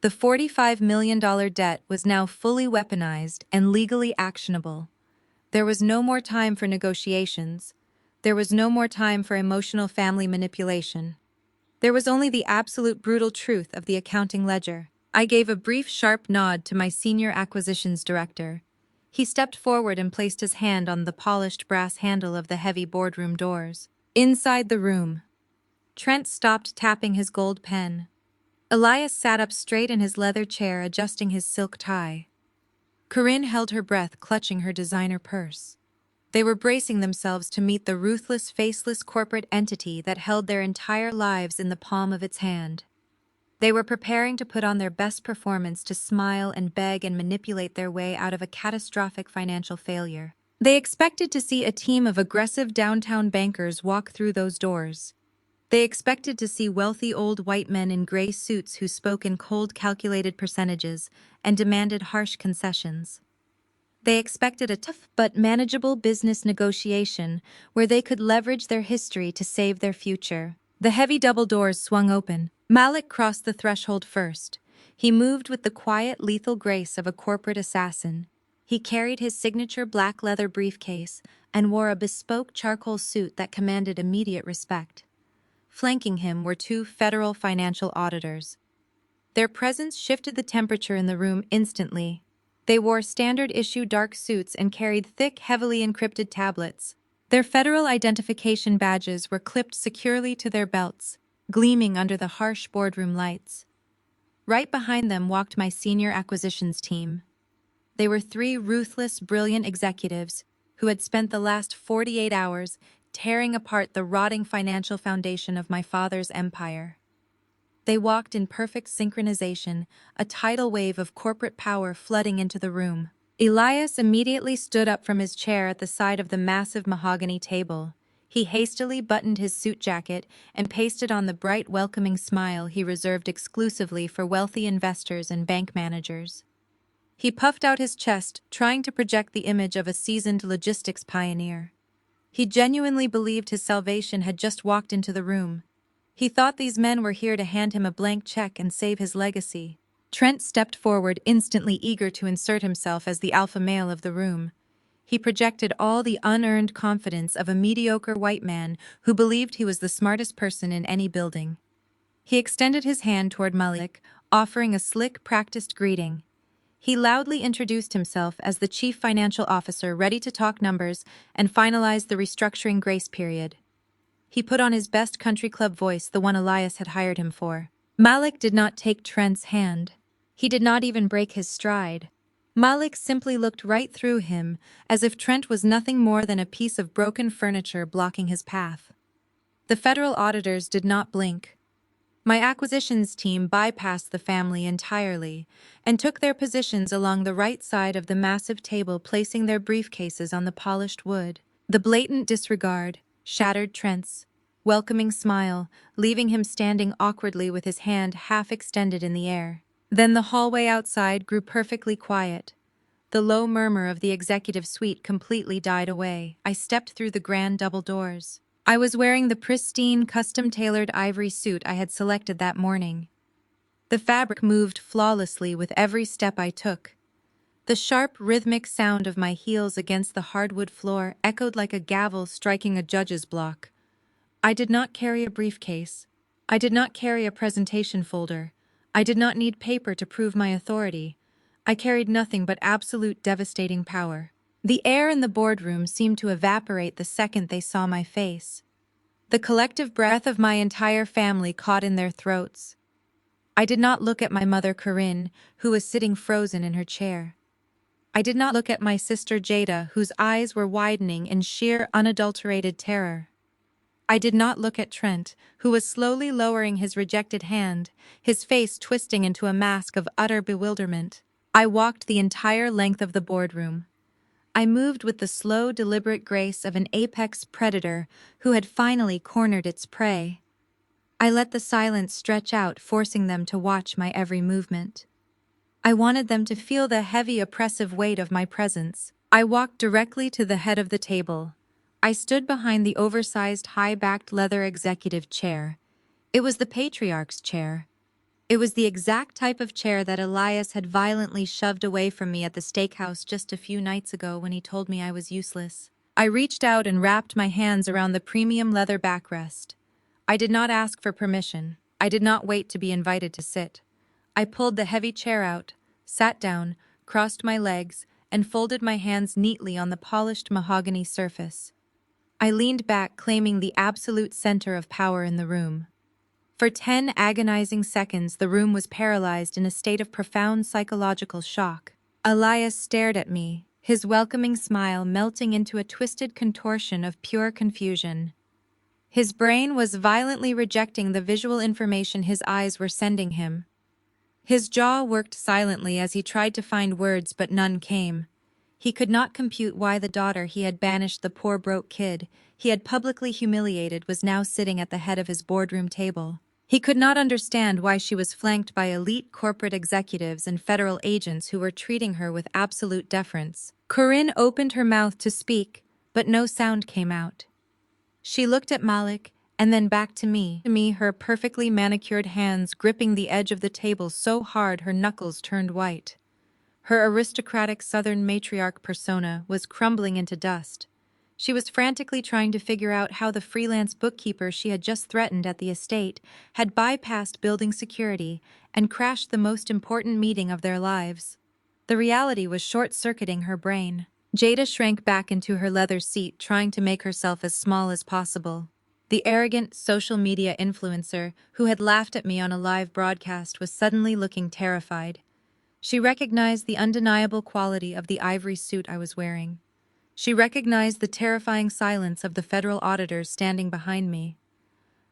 Speaker 1: The $45 million debt was now fully weaponized and legally actionable. There was no more time for negotiations. There was no more time for emotional family manipulation. There was only the absolute brutal truth of the accounting ledger. I gave a brief, sharp nod to my senior acquisitions director. He stepped forward and placed his hand on the polished brass handle of the heavy boardroom doors. Inside the room, Trent stopped tapping his gold pen. Elias sat up straight in his leather chair, adjusting his silk tie. Corinne held her breath, clutching her designer purse. They were bracing themselves to meet the ruthless, faceless corporate entity that held their entire lives in the palm of its hand. They were preparing to put on their best performance, to smile and beg and manipulate their way out of a catastrophic financial failure. They expected to see a team of aggressive downtown bankers walk through those doors. They expected to see wealthy old white men in gray suits who spoke in cold, calculated percentages and demanded harsh concessions. They expected a tough but manageable business negotiation where they could leverage their history to save their future. The heavy double doors swung open. Malik crossed the threshold first. He moved with the quiet, lethal grace of a corporate assassin. He carried his signature black leather briefcase and wore a bespoke charcoal suit that commanded immediate respect. Flanking him were two federal financial auditors. Their presence shifted the temperature in the room instantly. They wore standard-issue dark suits and carried thick, heavily encrypted tablets. Their federal identification badges were clipped securely to their belts, gleaming under the harsh boardroom lights. Right behind them walked my senior acquisitions team. They were three ruthless, brilliant executives who had spent the last 48 hours tearing apart the rotting financial foundation of my father's empire. They walked in perfect synchronization, a tidal wave of corporate power flooding into the room. Elias immediately stood up from his chair at the side of the massive mahogany table. He hastily buttoned his suit jacket and pasted on the bright, welcoming smile he reserved exclusively for wealthy investors and bank managers. He puffed out his chest, trying to project the image of a seasoned logistics pioneer. He genuinely believed his salvation had just walked into the room. He thought these men were here to hand him a blank check and save his legacy. Trent stepped forward, instantly eager to insert himself as the alpha male of the room. He projected all the unearned confidence of a mediocre white man who believed he was the smartest person in any building. He extended his hand toward Malik, offering a slick, practiced greeting. He loudly introduced himself as the chief financial officer, ready to talk numbers and finalize the restructuring grace period. He put on his best country club voice, the one Elias had hired him for. Malik did not take Trent's hand. He did not even break his stride. Malik simply looked right through him, as if Trent was nothing more than a piece of broken furniture blocking his path. The federal auditors did not blink. My acquisitions team bypassed the family entirely and took their positions along the right side of the massive table, placing their briefcases on the polished wood. The blatant disregard shattered Trent's welcoming smile, leaving him standing awkwardly with his hand half extended in the air. Then the hallway outside grew perfectly quiet. The low murmur of the executive suite completely died away. I stepped through the grand double doors. I was wearing the pristine, custom-tailored ivory suit I had selected that morning. The fabric moved flawlessly with every step I took. The sharp, rhythmic sound of my heels against the hardwood floor echoed like a gavel striking a judge's block. I did not carry a briefcase. I did not carry a presentation folder. I did not need paper to prove my authority. I carried nothing but absolute devastating power. The air in the boardroom seemed to evaporate the second they saw my face. The collective breath of my entire family caught in their throats. I did not look at my mother Corinne, who was sitting frozen in her chair. I did not look at my sister Jada, whose eyes were widening in sheer unadulterated terror. I did not look at Trent, who was slowly lowering his rejected hand, his face twisting into a mask of utter bewilderment. I walked the entire length of the boardroom. I moved with the slow, deliberate grace of an apex predator who had finally cornered its prey. I let the silence stretch out, forcing them to watch my every movement. I wanted them to feel the heavy, oppressive weight of my presence. I walked directly to the head of the table. I stood behind the oversized, high-backed leather executive chair. It was the patriarch's chair. It was the exact type of chair that Elias had violently shoved away from me at the steakhouse just a few nights ago when he told me I was useless. I reached out and wrapped my hands around the premium leather backrest. I did not ask for permission. I did not wait to be invited to sit. I pulled the heavy chair out, sat down, crossed my legs, and folded my hands neatly on the polished mahogany surface. I leaned back, claiming the absolute center of power in the room. For 10 agonizing seconds, the room was paralyzed in a state of profound psychological shock. Elias stared at me, his welcoming smile melting into a twisted contortion of pure confusion. His brain was violently rejecting the visual information his eyes were sending him. His jaw worked silently as he tried to find words, but none came. He could not compute why the daughter he had banished, the poor broke kid he had publicly humiliated, was now sitting at the head of his boardroom table. He could not understand why she was flanked by elite corporate executives and federal agents who were treating her with absolute deference. Corinne opened her mouth to speak, but no sound came out. She looked at Malik and then back to me, her perfectly manicured hands gripping the edge of the table so hard her knuckles turned white. Her aristocratic Southern matriarch persona was crumbling into dust. She was frantically trying to figure out how the freelance bookkeeper she had just threatened at the estate had bypassed building security and crashed the most important meeting of their lives. The reality was short-circuiting her brain. Jada shrank back into her leather seat, trying to make herself as small as possible. The arrogant social media influencer who had laughed at me on a live broadcast was suddenly looking terrified. She recognized the undeniable quality of the ivory suit I was wearing. She recognized the terrifying silence of the federal auditors standing behind me.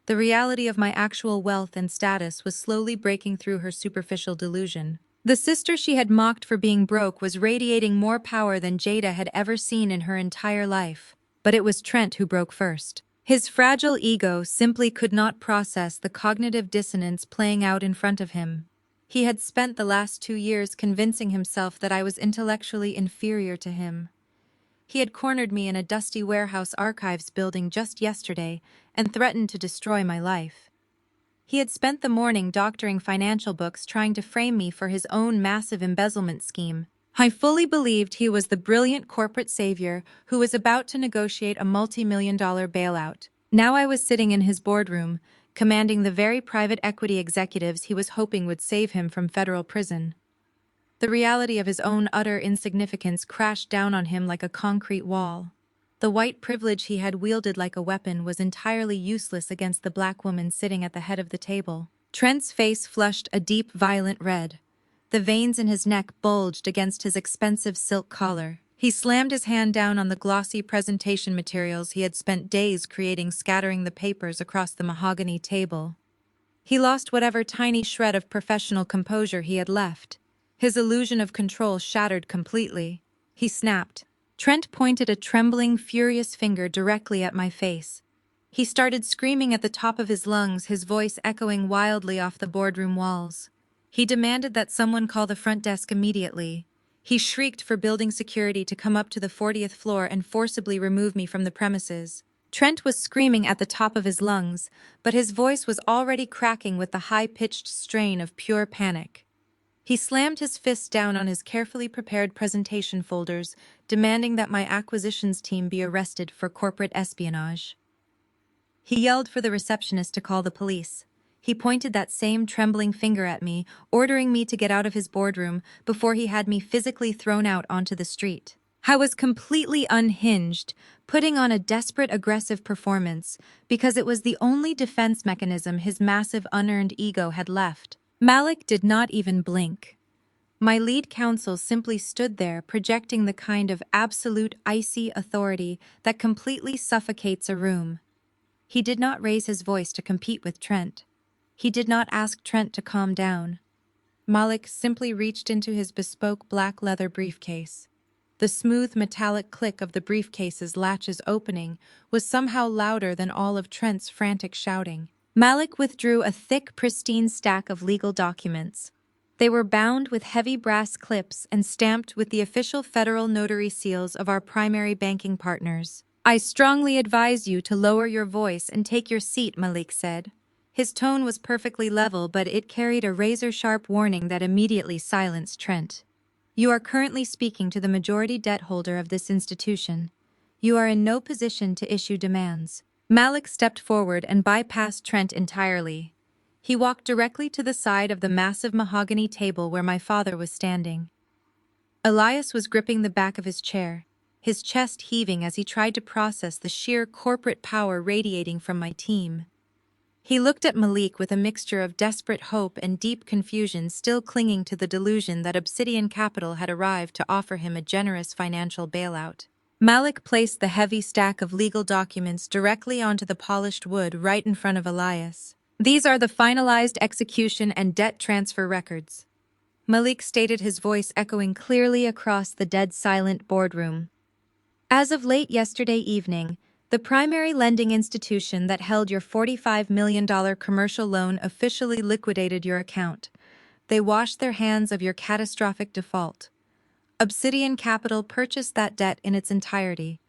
Speaker 1: The reality of my actual wealth and status was slowly breaking through her superficial delusion. The sister she had mocked for being broke was radiating more power than Jada had ever seen in her entire life. But it was Trent who broke first. His fragile ego simply could not process the cognitive dissonance playing out in front of him. He had spent the last 2 years convincing himself that I was intellectually inferior to him. He had cornered me in a dusty warehouse archives building just yesterday and threatened to destroy my life. He had spent the morning doctoring financial books, trying to frame me for his own massive embezzlement scheme. I fully believed he was the brilliant corporate savior who was about to negotiate a multi-million-dollar bailout. Now I was sitting in his boardroom, commanding the very private equity executives he was hoping would save him from federal prison. The reality of his own utter insignificance crashed down on him like a concrete wall. The white privilege he had wielded like a weapon was entirely useless against the black woman sitting at the head of the table. Trent's face flushed a deep, violent red. The veins in his neck bulged against his expensive silk collar. He slammed his hand down on the glossy presentation materials he had spent days creating, scattering the papers across the mahogany table. He lost whatever tiny shred of professional composure he had left. His illusion of control shattered completely. He snapped. Trent pointed a trembling, furious finger directly at my face. He started screaming at the top of his lungs, his voice echoing wildly off the boardroom walls. He demanded that someone call the front desk immediately. He shrieked for building security to come up to the 40th floor and forcibly remove me from the premises. Trent was screaming at the top of his lungs, but his voice was already cracking with the high-pitched strain of pure panic. He slammed his fists down on his carefully prepared presentation folders, demanding that my acquisitions team be arrested for corporate espionage. He yelled for the receptionist to call the police. He pointed that same trembling finger at me, ordering me to get out of his boardroom before he had me physically thrown out onto the street. I was completely unhinged, putting on a desperate, aggressive performance because it was the only defense mechanism his massive, unearned ego had left. Malik did not even blink. My lead counsel simply stood there, projecting the kind of absolute icy authority that completely suffocates a room. He did not raise his voice to compete with Trent. He did not ask Trent to calm down. Malik simply reached into his bespoke black leather briefcase. The smooth metallic click of the briefcase's latches opening was somehow louder than all of Trent's frantic shouting. Malik withdrew a thick, pristine stack of legal documents. They were bound with heavy brass clips and stamped with the official federal notary seals of our primary banking partners. "I strongly advise you to lower your voice and take your seat," Malik said. His tone was perfectly level, but it carried a razor-sharp warning that immediately silenced Trent. "You are currently speaking to the majority debt holder of this institution. You are in no position to issue demands." Malik stepped forward and bypassed Trent entirely. He walked directly to the side of the massive mahogany table where my father was standing. Elias was gripping the back of his chair, his chest heaving as he tried to process the sheer corporate power radiating from my team. He looked at Malik with a mixture of desperate hope and deep confusion, still clinging to the delusion that Obsidian Capital had arrived to offer him a generous financial bailout. Malik placed the heavy stack of legal documents directly onto the polished wood right in front of Elias. "These are the finalized execution and debt transfer records," Malik stated, his voice echoing clearly across the dead-silent boardroom. "As of late yesterday evening, the primary lending institution that held your $45 million commercial loan officially liquidated your account. They washed their hands of your catastrophic default. Obsidian Capital purchased that debt in its entirety.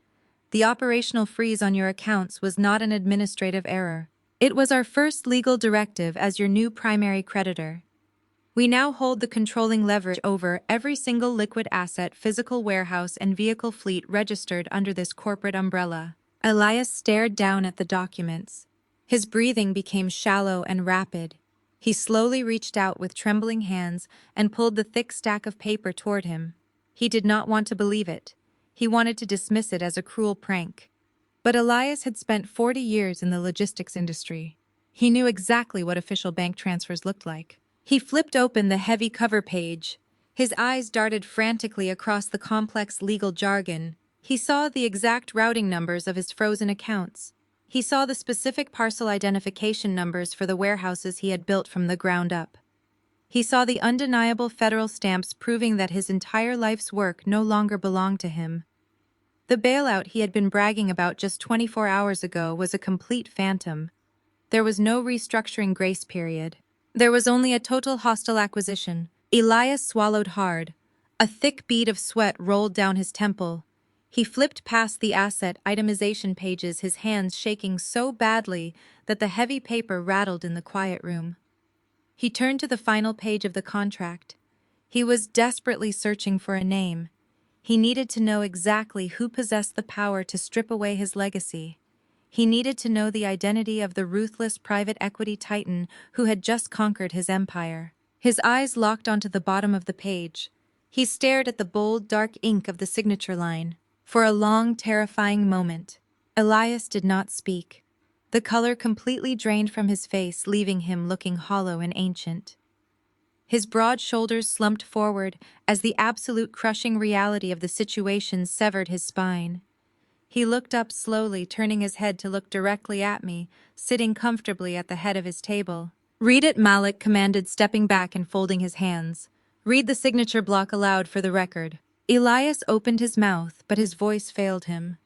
Speaker 1: The operational freeze on your accounts was not an administrative error. It was our first legal directive as your new primary creditor. We now hold the controlling leverage over every single liquid asset, physical warehouse, and vehicle fleet registered under this corporate umbrella." Elias stared down at the documents. His breathing became shallow and rapid. He slowly reached out with trembling hands and pulled the thick stack of paper toward him. He did not want to believe it. He wanted to dismiss it as a cruel prank. But Elias had spent 40 years in the logistics industry. He knew exactly what official bank transfers looked like. He flipped open the heavy cover page. His eyes darted frantically across the complex legal jargon. He saw the exact routing numbers of his frozen accounts. He saw the specific parcel identification numbers for the warehouses he had built from the ground up. He saw the undeniable federal stamps proving that his entire life's work no longer belonged to him. The bailout he had been bragging about just 24 hours ago was a complete phantom. There was no restructuring grace period. There was only a total hostile acquisition. Elias swallowed hard. A thick bead of sweat rolled down his temple. He flipped past the asset itemization pages, his hands shaking so badly that the heavy paper rattled in the quiet room. He turned to the final page of the contract. He was desperately searching for a name. He needed to know exactly who possessed the power to strip away his legacy. He needed to know the identity of the ruthless private equity titan who had just conquered his empire. His eyes locked onto the bottom of the page. He stared at the bold, dark ink of the signature line. For a long, terrifying moment, Elias did not speak. The color completely drained from his face, leaving him looking hollow and ancient. His broad shoulders slumped forward as the absolute crushing reality of the situation severed his spine. He looked up slowly, turning his head to look directly at me, sitting comfortably at the head of his table. "Read it," Malik commanded, stepping back and folding his hands. "Read the signature block aloud for the record." Elias opened his mouth, but his voice failed him.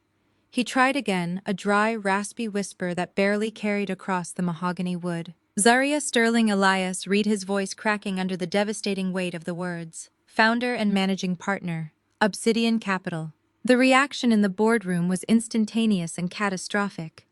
Speaker 1: He tried again, a dry, raspy whisper that barely carried across the mahogany wood. "Zaria Sterling Elias," read his voice cracking under the devastating weight of the words. "Founder and managing partner, Obsidian Capital." The reaction in the boardroom was instantaneous and catastrophic.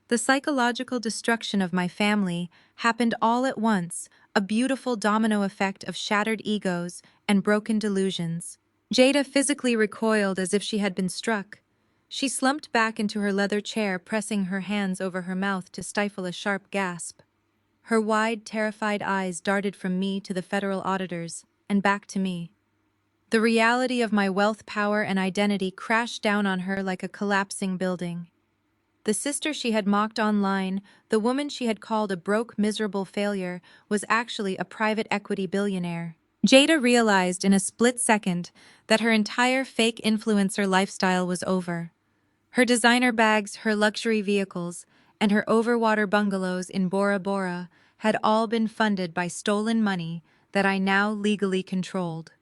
Speaker 1: The psychological destruction of my family happened all at once, a beautiful domino effect of shattered egos and broken delusions. Jada physically recoiled as if she had been struck. She slumped back into her leather chair, pressing her hands over her mouth to stifle a sharp gasp. Her wide, terrified eyes darted from me to the federal auditors, and back to me. The reality of my wealth, power, and identity crashed down on her like a collapsing building. The sister she had mocked online, the woman she had called a broke, miserable failure, was actually a private equity billionaire. Jada realized in a split second that her entire fake influencer lifestyle was over. Her designer bags, her luxury vehicles, and her overwater bungalows in Bora Bora had all been funded by stolen money that I now legally controlled.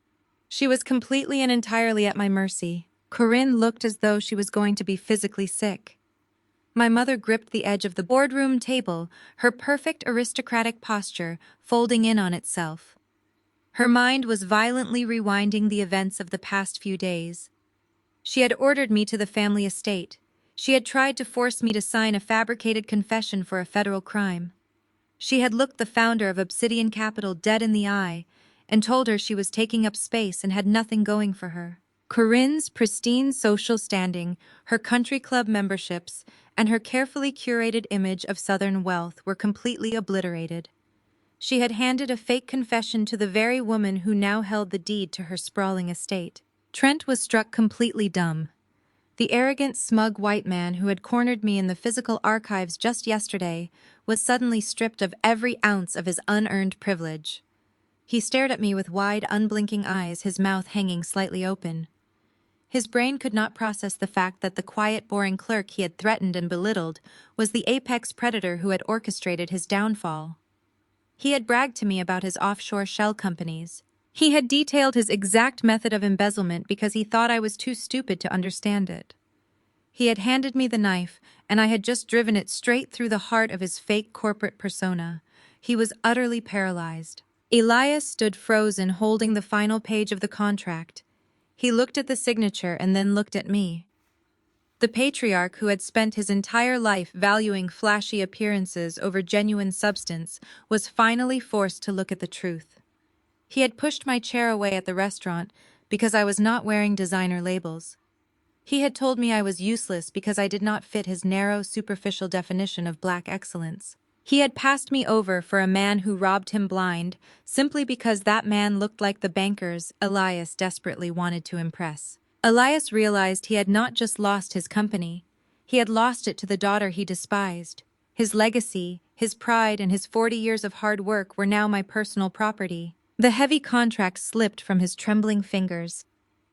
Speaker 1: She was completely and entirely at my mercy. Corinne looked as though she was going to be physically sick. My mother gripped the edge of the boardroom table, her perfect aristocratic posture folding in on itself. Her mind was violently rewinding the events of the past few days. She had ordered me to the family estate. She had tried to force me to sign a fabricated confession for a federal crime. She had looked the founder of Obsidian Capital dead in the eye and told her she was taking up space and had nothing going for her. Corinne's pristine social standing, her country club memberships, and her carefully curated image of Southern wealth were completely obliterated. She had handed a fake confession to the very woman who now held the deed to her sprawling estate. Trent was struck completely dumb. The arrogant, smug white man who had cornered me in the physical archives just yesterday was suddenly stripped of every ounce of his unearned privilege. He stared at me with wide, unblinking eyes, his mouth hanging slightly open. His brain could not process the fact that the quiet, boring clerk he had threatened and belittled was the apex predator who had orchestrated his downfall. He had bragged to me about his offshore shell companies. He had detailed his exact method of embezzlement because he thought I was too stupid to understand it. He had handed me the knife, and I had just driven it straight through the heart of his fake corporate persona. He was utterly paralyzed. Elias stood frozen, holding the final page of the contract. He looked at the signature and then looked at me. The patriarch who had spent his entire life valuing flashy appearances over genuine substance was finally forced to look at the truth. He had pushed my chair away at the restaurant because I was not wearing designer labels. He had told me I was useless because I did not fit his narrow, superficial definition of black excellence. He had passed me over for a man who robbed him blind simply because that man looked like the bankers Elias desperately wanted to impress. Elias realized he had not just lost his company, he had lost it to the daughter he despised. His legacy, his pride, and his 40 years of hard work were now my personal property. The heavy contract slipped from his trembling fingers.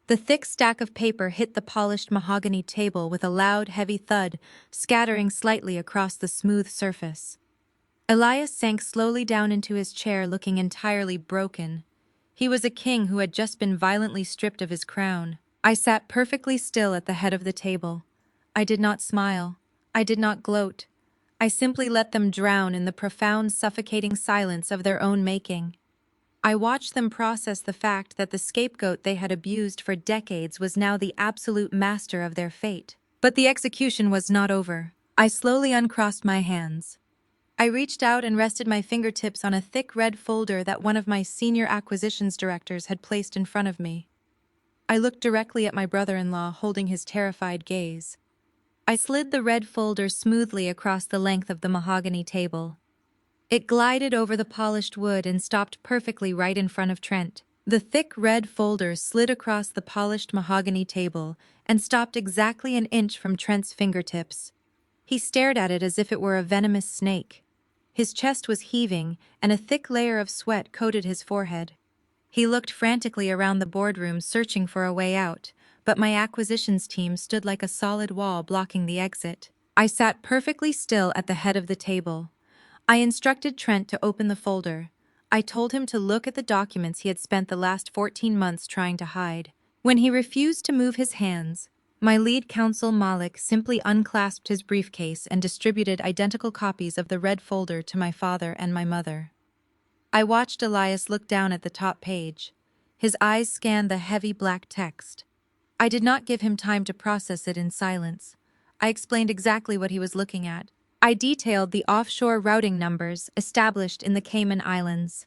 Speaker 1: The thick stack of paper hit the polished mahogany table with a loud, heavy thud, scattering slightly across the smooth surface. Elias sank slowly down into his chair, looking entirely broken. He was a king who had just been violently stripped of his crown. I sat perfectly still at the head of the table. I did not smile. I did not gloat. I simply let them drown in the profound, suffocating silence of their own making. I watched them process the fact that the scapegoat they had abused for decades was now the absolute master of their fate. But the execution was not over. I slowly uncrossed my hands. I reached out and rested my fingertips on a thick red folder that one of my senior acquisitions directors had placed in front of me. I looked directly at my brother-in-law, holding his terrified gaze. I slid the red folder smoothly across the length of the mahogany table. It glided over the polished wood and stopped perfectly right in front of Trent. The thick red folder slid across the polished mahogany table and stopped exactly an inch from Trent's fingertips. He stared at it as if it were a venomous snake. His chest was heaving, and a thick layer of sweat coated his forehead. He looked frantically around the boardroom, searching for a way out, but my acquisitions team stood like a solid wall blocking the exit. I sat perfectly still at the head of the table. I instructed Trent to open the folder. I told him to look at the documents he had spent the last 14 months trying to hide. When he refused to move his hands, my lead counsel Malik simply unclasped his briefcase and distributed identical copies of the red folder to my father and my mother. I watched Elias look down at the top page. His eyes scanned the heavy black text. I did not give him time to process it in silence. I explained exactly what he was looking at. I detailed the offshore routing numbers established in the Cayman Islands.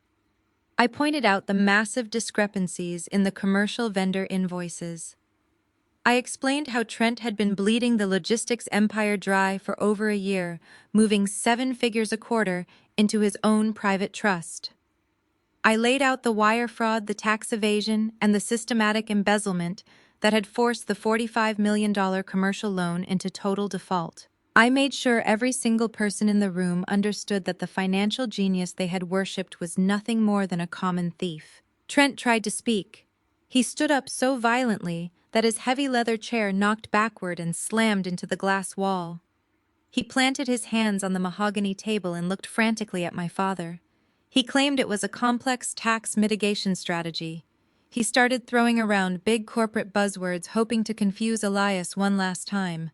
Speaker 1: I pointed out the massive discrepancies in the commercial vendor invoices. I explained how Trent had been bleeding the logistics empire dry for over a year, moving 7 figures a quarter into his own private trust. I laid out the wire fraud, the tax evasion, and the systematic embezzlement that had forced the $45 million commercial loan into total default. I made sure every single person in the room understood that the financial genius they had worshipped was nothing more than a common thief. Trent tried to speak. He stood up so violently that his heavy leather chair knocked backward and slammed into the glass wall. He planted his hands on the mahogany table and looked frantically at my father. He claimed it was a complex tax mitigation strategy. He started throwing around big corporate buzzwords, hoping to confuse Elias one last time.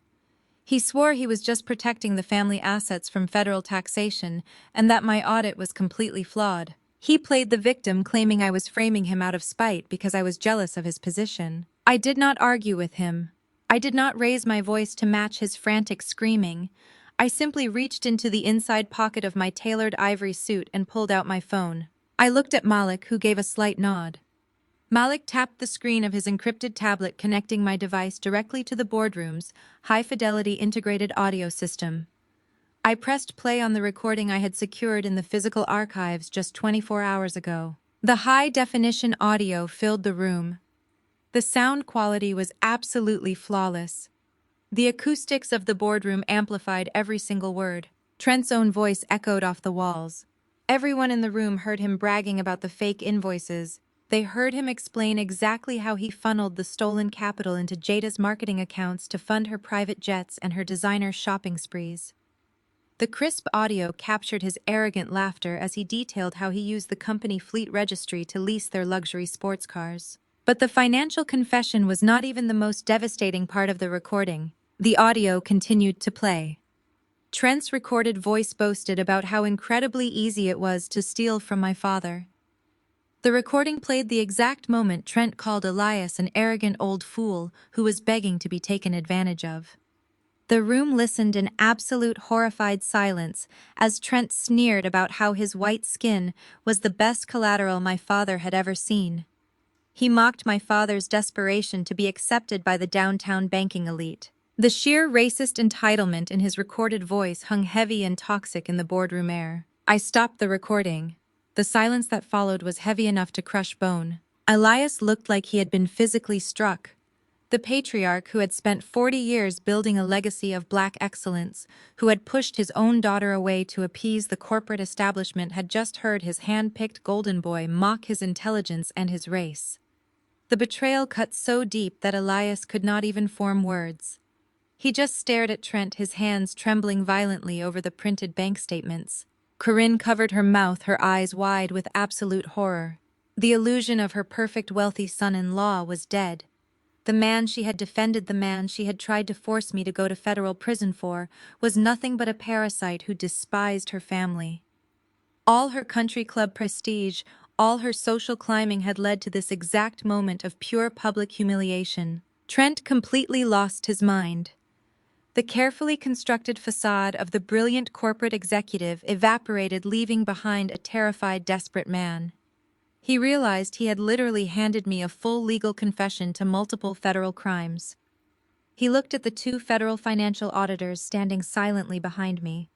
Speaker 1: He swore he was just protecting the family assets from federal taxation and that my audit was completely flawed. He played the victim, claiming I was framing him out of spite because I was jealous of his position. I did not argue with him. I did not raise my voice to match his frantic screaming. I simply reached into the inside pocket of my tailored ivory suit and pulled out my phone. I looked at Malik, who gave a slight nod. Malik tapped the screen of his encrypted tablet, connecting my device directly to the boardroom's high-fidelity integrated audio system. I pressed play on the recording I had secured in the physical archives just 24 hours ago. The high-definition audio filled the room. The sound quality was absolutely flawless. The acoustics of the boardroom amplified every single word. Trent's own voice echoed off the walls. Everyone in the room heard him bragging about the fake invoices. They heard him explain exactly how he funneled the stolen capital into Jada's marketing accounts to fund her private jets and her designer shopping sprees. The crisp audio captured his arrogant laughter as he detailed how he used the company fleet registry to lease their luxury sports cars. But the financial confession was not even the most devastating part of the recording. The audio continued to play. Trent's recorded voice boasted about how incredibly easy it was to steal from my father. The recording played the exact moment Trent called Elias an arrogant old fool who was begging to be taken advantage of. The room listened in absolute horrified silence as Trent sneered about how his white skin was the best collateral my father had ever seen. He mocked my father's desperation to be accepted by the downtown banking elite. The sheer racist entitlement in his recorded voice hung heavy and toxic in the boardroom air. I stopped the recording. The silence that followed was heavy enough to crush bone. Elias looked like he had been physically struck. The patriarch who had spent 40 years building a legacy of black excellence, who had pushed his own daughter away to appease the corporate establishment, had just heard his hand-picked golden boy mock his intelligence and his race. The betrayal cut so deep that Elias could not even form words. He just stared at Trent, his hands trembling violently over the printed bank statements. Corinne covered her mouth, her eyes wide with absolute horror. The illusion of her perfect wealthy son-in-law was dead. The man she had defended, the man she had tried to force me to go to federal prison for, was nothing but a parasite who despised her family. All her country club prestige, all her social climbing had led to this exact moment of pure public humiliation. Trent completely lost his mind. The carefully constructed facade of the brilliant corporate executive evaporated, leaving behind a terrified, desperate man. He realized he had literally handed me a full legal confession to multiple federal crimes. He looked at the two federal financial auditors standing silently behind me.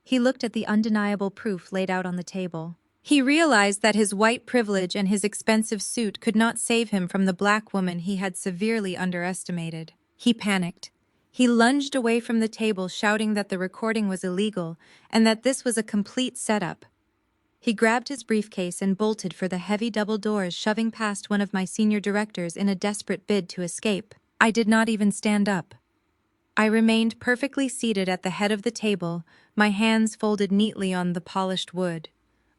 Speaker 1: He looked at the undeniable proof laid out on the table. He realized that his white privilege and his expensive suit could not save him from the black woman he had severely underestimated. He panicked. He lunged away from the table, shouting that the recording was illegal and that this was a complete setup. He grabbed his briefcase and bolted for the heavy double doors, shoving past one of my senior directors in a desperate bid to escape. I did not even stand up. I remained perfectly seated at the head of the table, my hands folded neatly on the polished wood.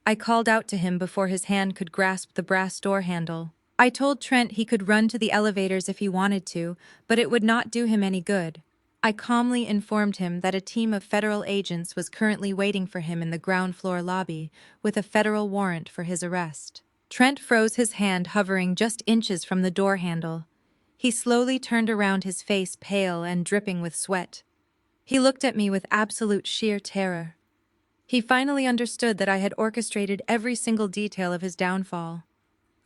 Speaker 1: I called out to him before his hand could grasp the brass door handle. I told Trent he could run to the elevators if he wanted to, but it would not do him any good. I calmly informed him that a team of federal agents was currently waiting for him in the ground floor lobby with a federal warrant for his arrest. Trent froze, his hand hovering just inches from the door handle. He slowly turned around, his face pale and dripping with sweat. He looked at me with absolute sheer terror. He finally understood that I had orchestrated every single detail of his downfall.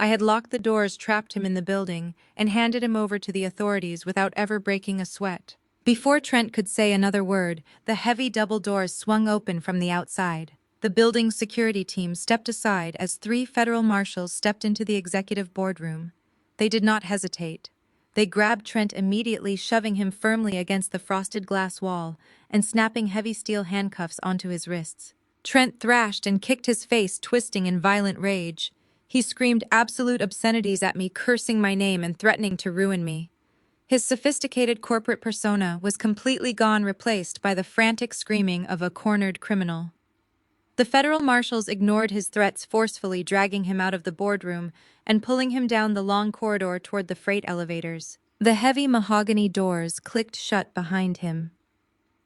Speaker 1: I had locked the doors, trapped him in the building, and handed him over to the authorities without ever breaking a sweat. Before Trent could say another word, the heavy double doors swung open from the outside. The building's security team stepped aside as 3 federal marshals stepped into the executive boardroom. They did not hesitate. They grabbed Trent immediately, shoving him firmly against the frosted glass wall and snapping heavy steel handcuffs onto his wrists. Trent thrashed and kicked his face, twisting in violent rage. He screamed absolute obscenities at me, cursing my name and threatening to ruin me. His sophisticated corporate persona was completely gone, replaced by the frantic screaming of a cornered criminal. The federal marshals ignored his threats, forcefully dragging him out of the boardroom and pulling him down the long corridor toward the freight elevators. The heavy mahogany doors clicked shut behind him.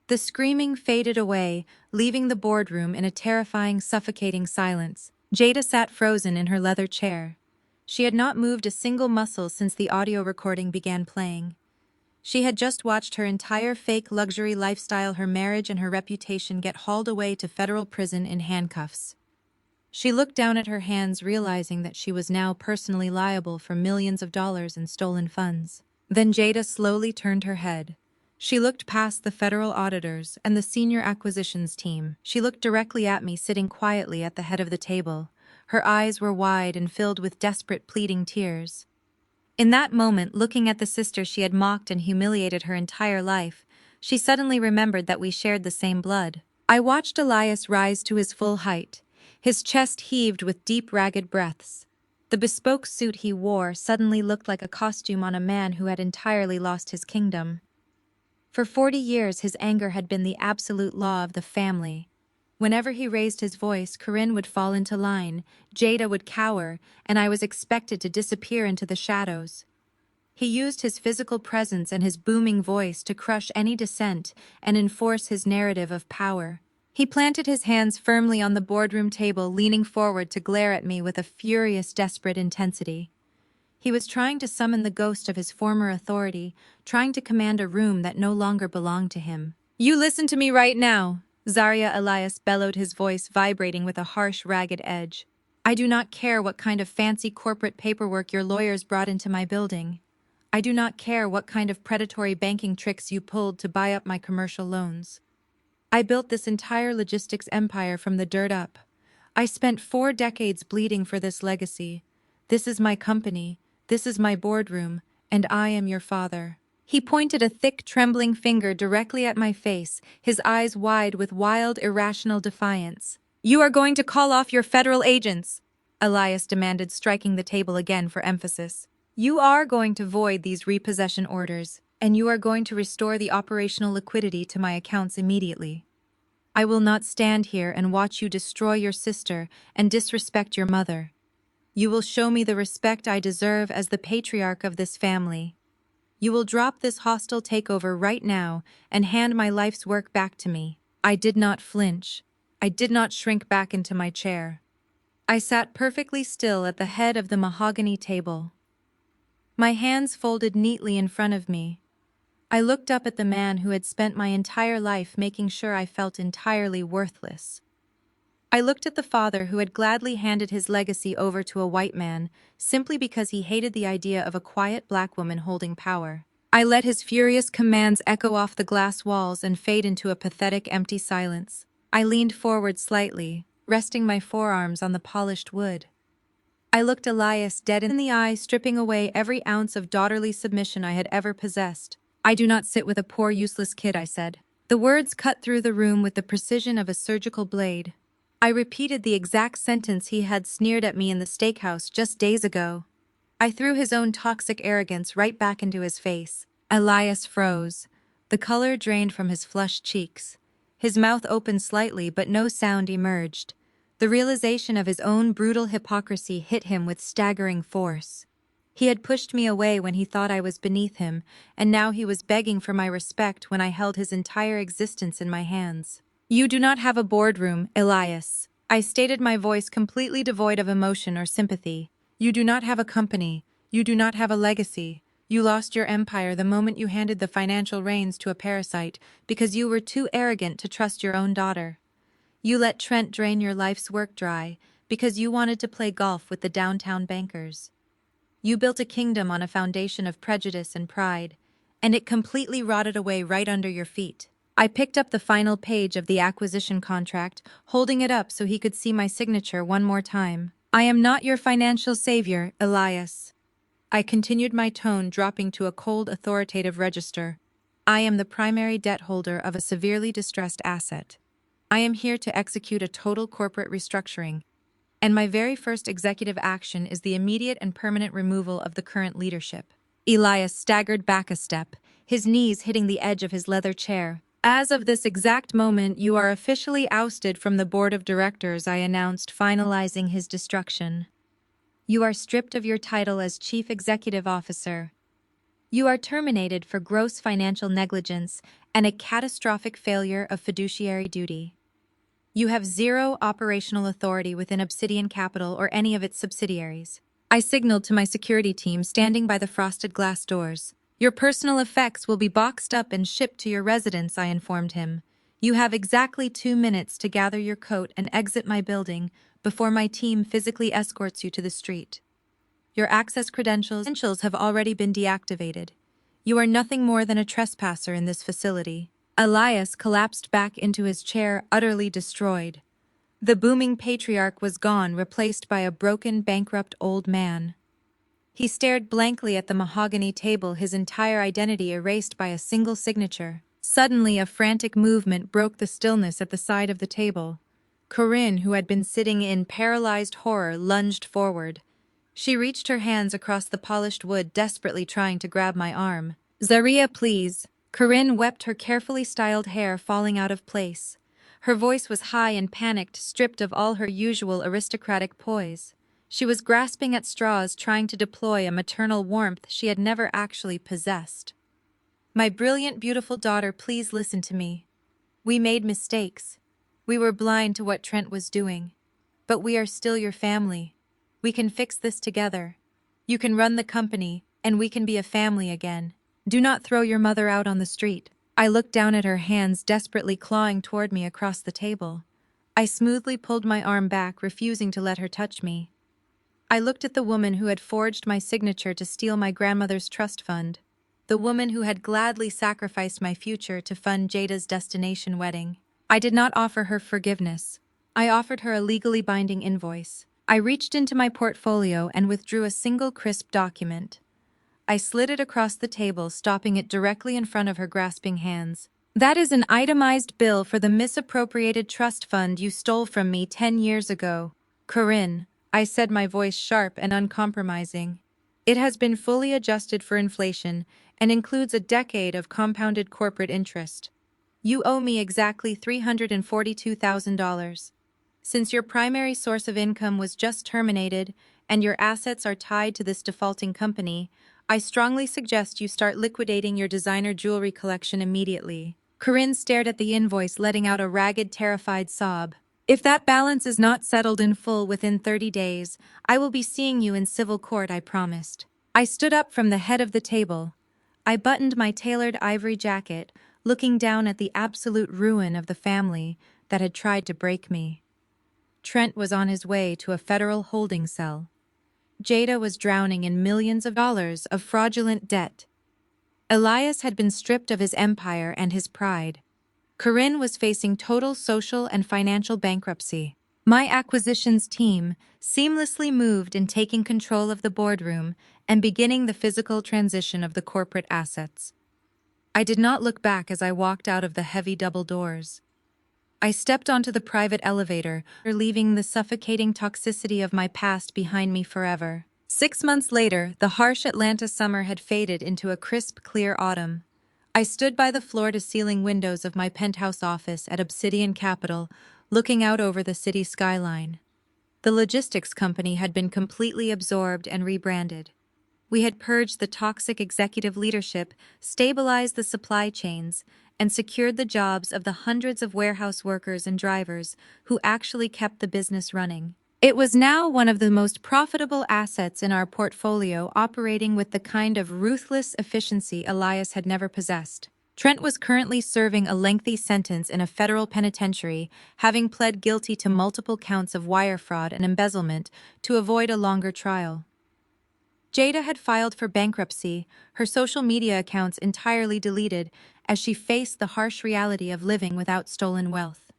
Speaker 1: The screaming faded away, leaving the boardroom in a terrifying, suffocating silence. Jada sat frozen in her leather chair. She had not moved a single muscle since the audio recording began playing. She had just watched her entire fake luxury lifestyle, her marriage and her reputation get hauled away to federal prison in handcuffs. She looked down at her hands, realizing that she was now personally liable for millions of dollars in stolen funds. Then Jada slowly turned her head. She looked past the federal auditors and the senior acquisitions team. She looked directly at me, sitting quietly at the head of the table. Her eyes were wide and filled with desperate, pleading tears. In that moment, looking at the sister she had mocked and humiliated her entire life, she suddenly remembered that we shared the same blood. I watched Elias rise to his full height. His chest heaved with deep, ragged breaths. The bespoke suit he wore suddenly looked like a costume on a man who had entirely lost his kingdom. For 40 years, his anger had been the absolute law of the family. Whenever he raised his voice, Corinne would fall into line, Jada would cower, and I was expected to disappear into the shadows. He used his physical presence and his booming voice to crush any dissent and enforce his narrative of power. He planted his hands firmly on the boardroom table, leaning forward to glare at me with a furious, desperate intensity. He was trying to summon the ghost of his former authority, trying to command a room that no longer belonged to him. "You listen to me right now," Zaria Elias bellowed, his voice vibrating with a harsh, ragged edge. "I do not care what kind of fancy corporate paperwork your lawyers brought into my building. I do not care what kind of predatory banking tricks you pulled to buy up my commercial loans. I built this entire logistics empire from the dirt up. I spent 4 decades bleeding for this legacy. This is my company. This is my boardroom, and I am your father." He pointed a thick, trembling finger directly at my face, his eyes wide with wild, irrational defiance. "You are going to call off your federal agents," Elias demanded, striking the table again for emphasis. "You are going to void these repossession orders, and you are going to restore the operational liquidity to my accounts immediately. I will not stand here and watch you destroy your sister and disrespect your mother. You will show me the respect I deserve as the patriarch of this family. You will drop this hostile takeover right now and hand my life's work back to me." I did not flinch. I did not shrink back into my chair. I sat perfectly still at the head of the mahogany table. My hands folded neatly in front of me. I looked up at the man who had spent my entire life making sure I felt entirely worthless. I looked at the father who had gladly handed his legacy over to a white man simply because he hated the idea of a quiet black woman holding power. I let his furious commands echo off the glass walls and fade into a pathetic, empty silence. I leaned forward slightly, resting my forearms on the polished wood. I looked Elias dead in the eye, stripping away every ounce of daughterly submission I had ever possessed. "I do not sit with a poor, useless kid," I said. The words cut through the room with the precision of a surgical blade. I repeated the exact sentence he had sneered at me in the steakhouse just days ago. I threw his own toxic arrogance right back into his face. Elias froze. The color drained from his flushed cheeks. His mouth opened slightly, but no sound emerged. The realization of his own brutal hypocrisy hit him with staggering force. He had pushed me away when he thought I was beneath him, and now he was begging for my respect when I held his entire existence in my hands. "You do not have a boardroom, Elias." I stated, my voice completely devoid of emotion or sympathy. "You do not have a company. You do not have a legacy. You lost your empire the moment you handed the financial reins to a parasite because you were too arrogant to trust your own daughter. You let Trent drain your life's work dry because you wanted to play golf with the downtown bankers. You built a kingdom on a foundation of prejudice and pride, and it completely rotted away right under your feet." I picked up the final page of the acquisition contract, holding it up so he could see my signature one more time. "I am not your financial savior, Elias. I continued my tone, dropping to a cold, authoritative register. I am the primary debt holder of a severely distressed asset. I am here to execute a total corporate restructuring, and my very first executive action is the immediate and permanent removal of the current leadership. Elias staggered back a step, his knees hitting the edge of his leather chair. As of this exact moment, you are officially ousted from the board of directors, I announced, finalizing his destruction. You are stripped of your title as Chief Executive Officer. You are terminated for gross financial negligence and a catastrophic failure of fiduciary duty. You have zero operational authority within Obsidian Capital or any of its subsidiaries. I signaled to my security team standing by the frosted glass doors. Your personal effects will be boxed up and shipped to your residence, I informed him. You have exactly 2 minutes to gather your coat and exit my building before my team physically escorts you to the street. Your access credentials have already been deactivated. You are nothing more than a trespasser in this facility. Elias collapsed back into his chair, utterly destroyed. The booming patriarch was gone, replaced by a broken, bankrupt old man. He stared blankly at the mahogany table, his entire identity erased by a single signature. Suddenly, a frantic movement broke the stillness at the side of the table. Corinne, who had been sitting in paralyzed horror, lunged forward. She reached her hands across the polished wood, desperately trying to grab my arm. "Zaria, please." Corinne wept, her carefully styled hair falling out of place. Her voice was high and panicked, stripped of all her usual aristocratic poise. She was grasping at straws, trying to deploy a maternal warmth she had never actually possessed. "My brilliant, beautiful daughter, please listen to me. We made mistakes. We were blind to what Trent was doing. But we are still your family. We can fix this together. You can run the company, and we can be a family again. Do not throw your mother out on the street." I looked down at her hands, desperately clawing toward me across the table. I smoothly pulled my arm back, refusing to let her touch me. I looked at the woman who had forged my signature to steal my grandmother's trust fund. The woman who had gladly sacrificed my future to fund Jada's destination wedding. I did not offer her forgiveness. I offered her a legally binding invoice. I reached into my portfolio and withdrew a single crisp document. I slid it across the table, stopping it directly in front of her grasping hands. "That is an itemized bill for the misappropriated trust fund you stole from me 10 years ago. Corinne," I said, my voice sharp and uncompromising. "It has been fully adjusted for inflation and includes a decade of compounded corporate interest. You owe me exactly $342,000. Since your primary source of income was just terminated and your assets are tied to this defaulting company, I strongly suggest you start liquidating your designer jewelry collection immediately." Corinne stared at the invoice, letting out a ragged, terrified sob. "If that balance is not settled in full within 30 days, I will be seeing you in civil court," I promised. I stood up from the head of the table. I buttoned my tailored ivory jacket, looking down at the absolute ruin of the family that had tried to break me. Trent was on his way to a federal holding cell. Jada was drowning in millions of dollars of fraudulent debt. Elias had been stripped of his empire and his pride. Corinne was facing total social and financial bankruptcy. My acquisitions team seamlessly moved in taking control of the boardroom and beginning the physical transition of the corporate assets. I did not look back as I walked out of the heavy double doors. I stepped onto the private elevator, leaving the suffocating toxicity of my past behind me forever. 6 months later, the harsh Atlanta summer had faded into a crisp, clear autumn. I stood by the floor-to-ceiling windows of my penthouse office at Obsidian Capital, looking out over the city skyline. The logistics company had been completely absorbed and rebranded. We had purged the toxic executive leadership, stabilized the supply chains, and secured the jobs of the hundreds of warehouse workers and drivers who actually kept the business running. It was now one of the most profitable assets in our portfolio, operating with the kind of ruthless efficiency Elias had never possessed. Trent was currently serving a lengthy sentence in a federal penitentiary, having pled guilty to multiple counts of wire fraud and embezzlement to avoid a longer trial. Jada had filed for bankruptcy, her social media accounts entirely deleted, as she faced the harsh reality of living without stolen wealth.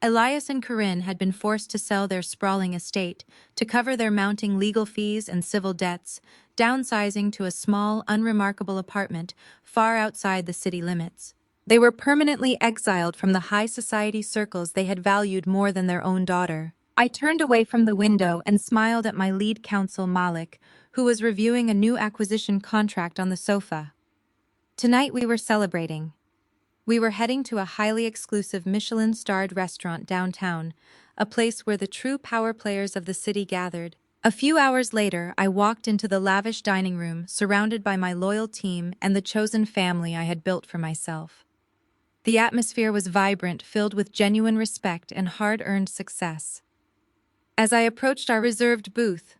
Speaker 1: Elias and Corinne had been forced to sell their sprawling estate to cover their mounting legal fees and civil debts, downsizing to a small, unremarkable apartment far outside the city limits. They were permanently exiled from the high society circles they had valued more than their own daughter. I turned away from the window and smiled at my lead counsel, Malik, who was reviewing a new acquisition contract on the sofa. Tonight we were celebrating. We were heading to a highly exclusive Michelin-starred restaurant downtown, a place where the true power players of the city gathered. A few hours later, I walked into the lavish dining room, surrounded by my loyal team and the chosen family I had built for myself. The atmosphere was vibrant, filled with genuine respect and hard-earned success. As I approached our reserved booth,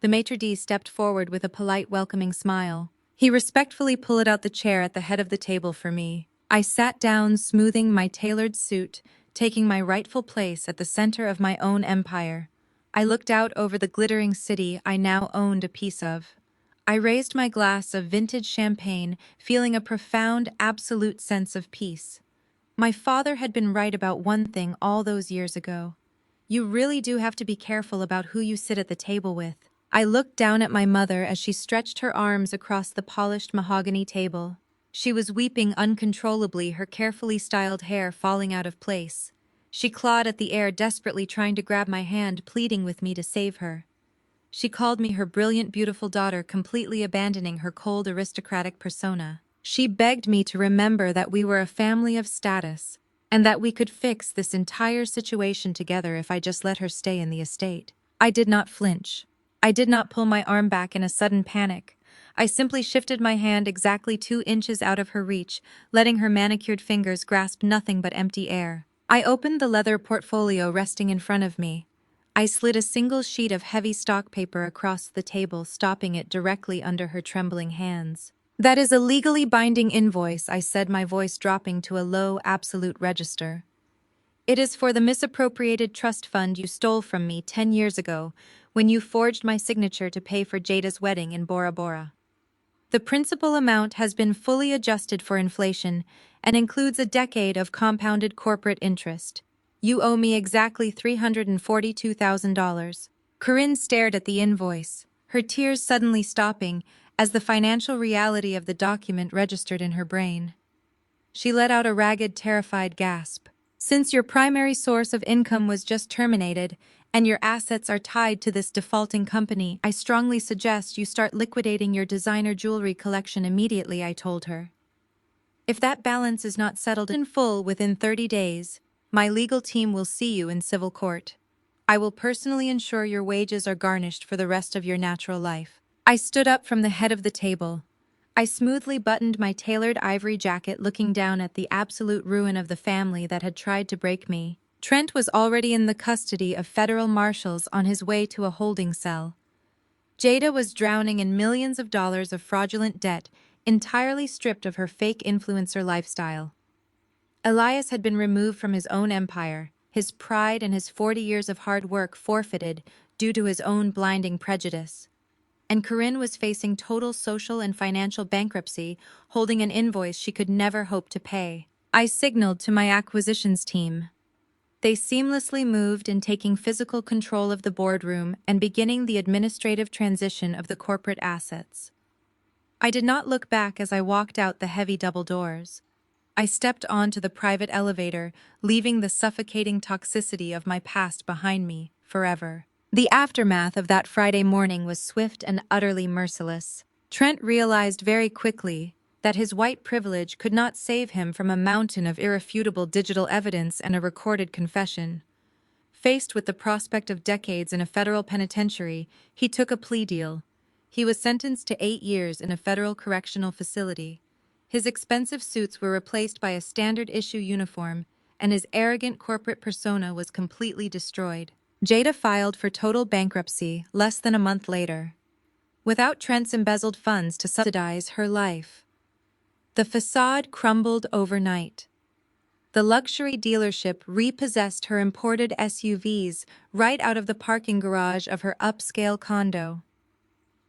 Speaker 1: the maitre d' stepped forward with a polite, welcoming smile. He respectfully pulled out the chair at the head of the table for me. I sat down, smoothing my tailored suit, taking my rightful place at the center of my own empire. I looked out over the glittering city I now owned a piece of. I raised my glass of vintage champagne, feeling a profound, absolute sense of peace. My father had been right about one thing all those years ago. You really do have to be careful about who you sit at the table with. I looked down at my mother as she stretched her arms across the polished mahogany table. She was weeping uncontrollably, her carefully styled hair falling out of place. She clawed at the air, desperately trying to grab my hand, pleading with me to save her. She called me her brilliant, beautiful daughter, completely abandoning her cold, aristocratic persona. She begged me to remember that we were a family of status, and that we could fix this entire situation together if I just let her stay in the estate. I did not flinch. I did not pull my arm back in a sudden panic. I simply shifted my hand exactly 2 inches out of her reach, letting her manicured fingers grasp nothing but empty air. I opened the leather portfolio resting in front of me. I slid a single sheet of heavy stock paper across the table, stopping it directly under her trembling hands. "That is a legally binding invoice," I said, my voice dropping to a low, absolute register. "It is for the misappropriated trust fund you stole from me 10 years ago, when you forged my signature to pay for Jada's wedding in Bora Bora. The principal amount has been fully adjusted for inflation and includes a decade of compounded corporate interest. You owe me exactly $342,000. Corinne stared at the invoice, her tears suddenly stopping as the financial reality of the document registered in her brain. She let out a ragged, terrified gasp. "Since your primary source of income was just terminated, and your assets are tied to this defaulting company, I strongly suggest you start liquidating your designer jewelry collection immediately," I told her. "If that balance is not settled in full within 30 days, my legal team will see you in civil court. I will personally ensure your wages are garnished for the rest of your natural life." I stood up from the head of the table. I smoothly buttoned my tailored ivory jacket, looking down at the absolute ruin of the family that had tried to break me. Trent was already in the custody of federal marshals on his way to a holding cell. Jada was drowning in millions of dollars of fraudulent debt, entirely stripped of her fake influencer lifestyle. Elias had been removed from his own empire, his pride and his 40 years of hard work forfeited due to his own blinding prejudice. And Corinne was facing total social and financial bankruptcy, holding an invoice she could never hope to pay. I signaled to my acquisitions team. They seamlessly moved in, taking physical control of the boardroom and beginning the administrative transition of the corporate assets. I did not look back as I walked out the heavy double doors. I stepped onto the private elevator, leaving the suffocating toxicity of my past behind me forever. The aftermath of that Friday morning was swift and utterly merciless. Trent realized very quickly that his white privilege could not save him from a mountain of irrefutable digital evidence and a recorded confession. Faced with the prospect of decades in a federal penitentiary, he took a plea deal. He was sentenced to 8 years in a federal correctional facility. His expensive suits were replaced by a standard-issue uniform, and his arrogant corporate persona was completely destroyed. Jada filed for total bankruptcy less than a month later, without Trent's embezzled funds to subsidize her life. The facade crumbled overnight. The luxury dealership repossessed her imported SUVs right out of the parking garage of her upscale condo.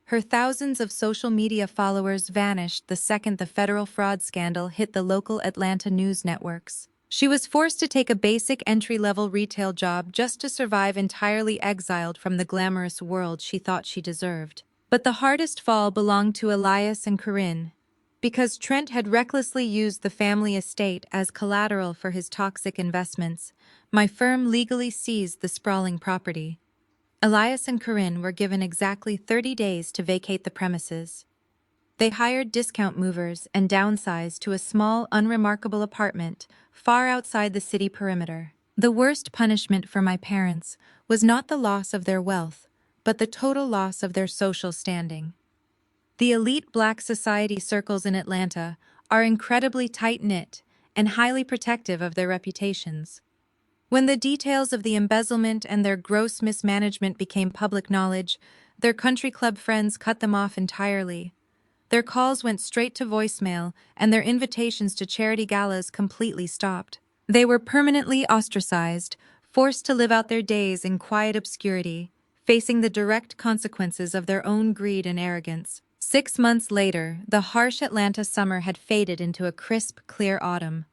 Speaker 1: Her thousands of social media followers vanished the second the federal fraud scandal hit the local Atlanta news networks. She was forced to take a basic entry-level retail job just to survive, entirely exiled from the glamorous world she thought she deserved. But the hardest fall belonged to Elias and Corinne. Because Trent had recklessly used the family estate as collateral for his toxic investments, my firm legally seized the sprawling property. Elias and Corinne were given exactly 30 days to vacate the premises. They hired discount movers and downsized to a small, unremarkable apartment far outside the city perimeter. The worst punishment for my parents was not the loss of their wealth, but the total loss of their social standing. The elite Black society circles in Atlanta are incredibly tight-knit and highly protective of their reputations. When the details of the embezzlement and their gross mismanagement became public knowledge, their country club friends cut them off entirely. Their calls went straight to voicemail, and their invitations to charity galas completely stopped. They were permanently ostracized, forced to live out their days in quiet obscurity, facing the direct consequences of their own greed and arrogance. 6 months later, the harsh Atlanta summer had faded into a crisp, clear autumn.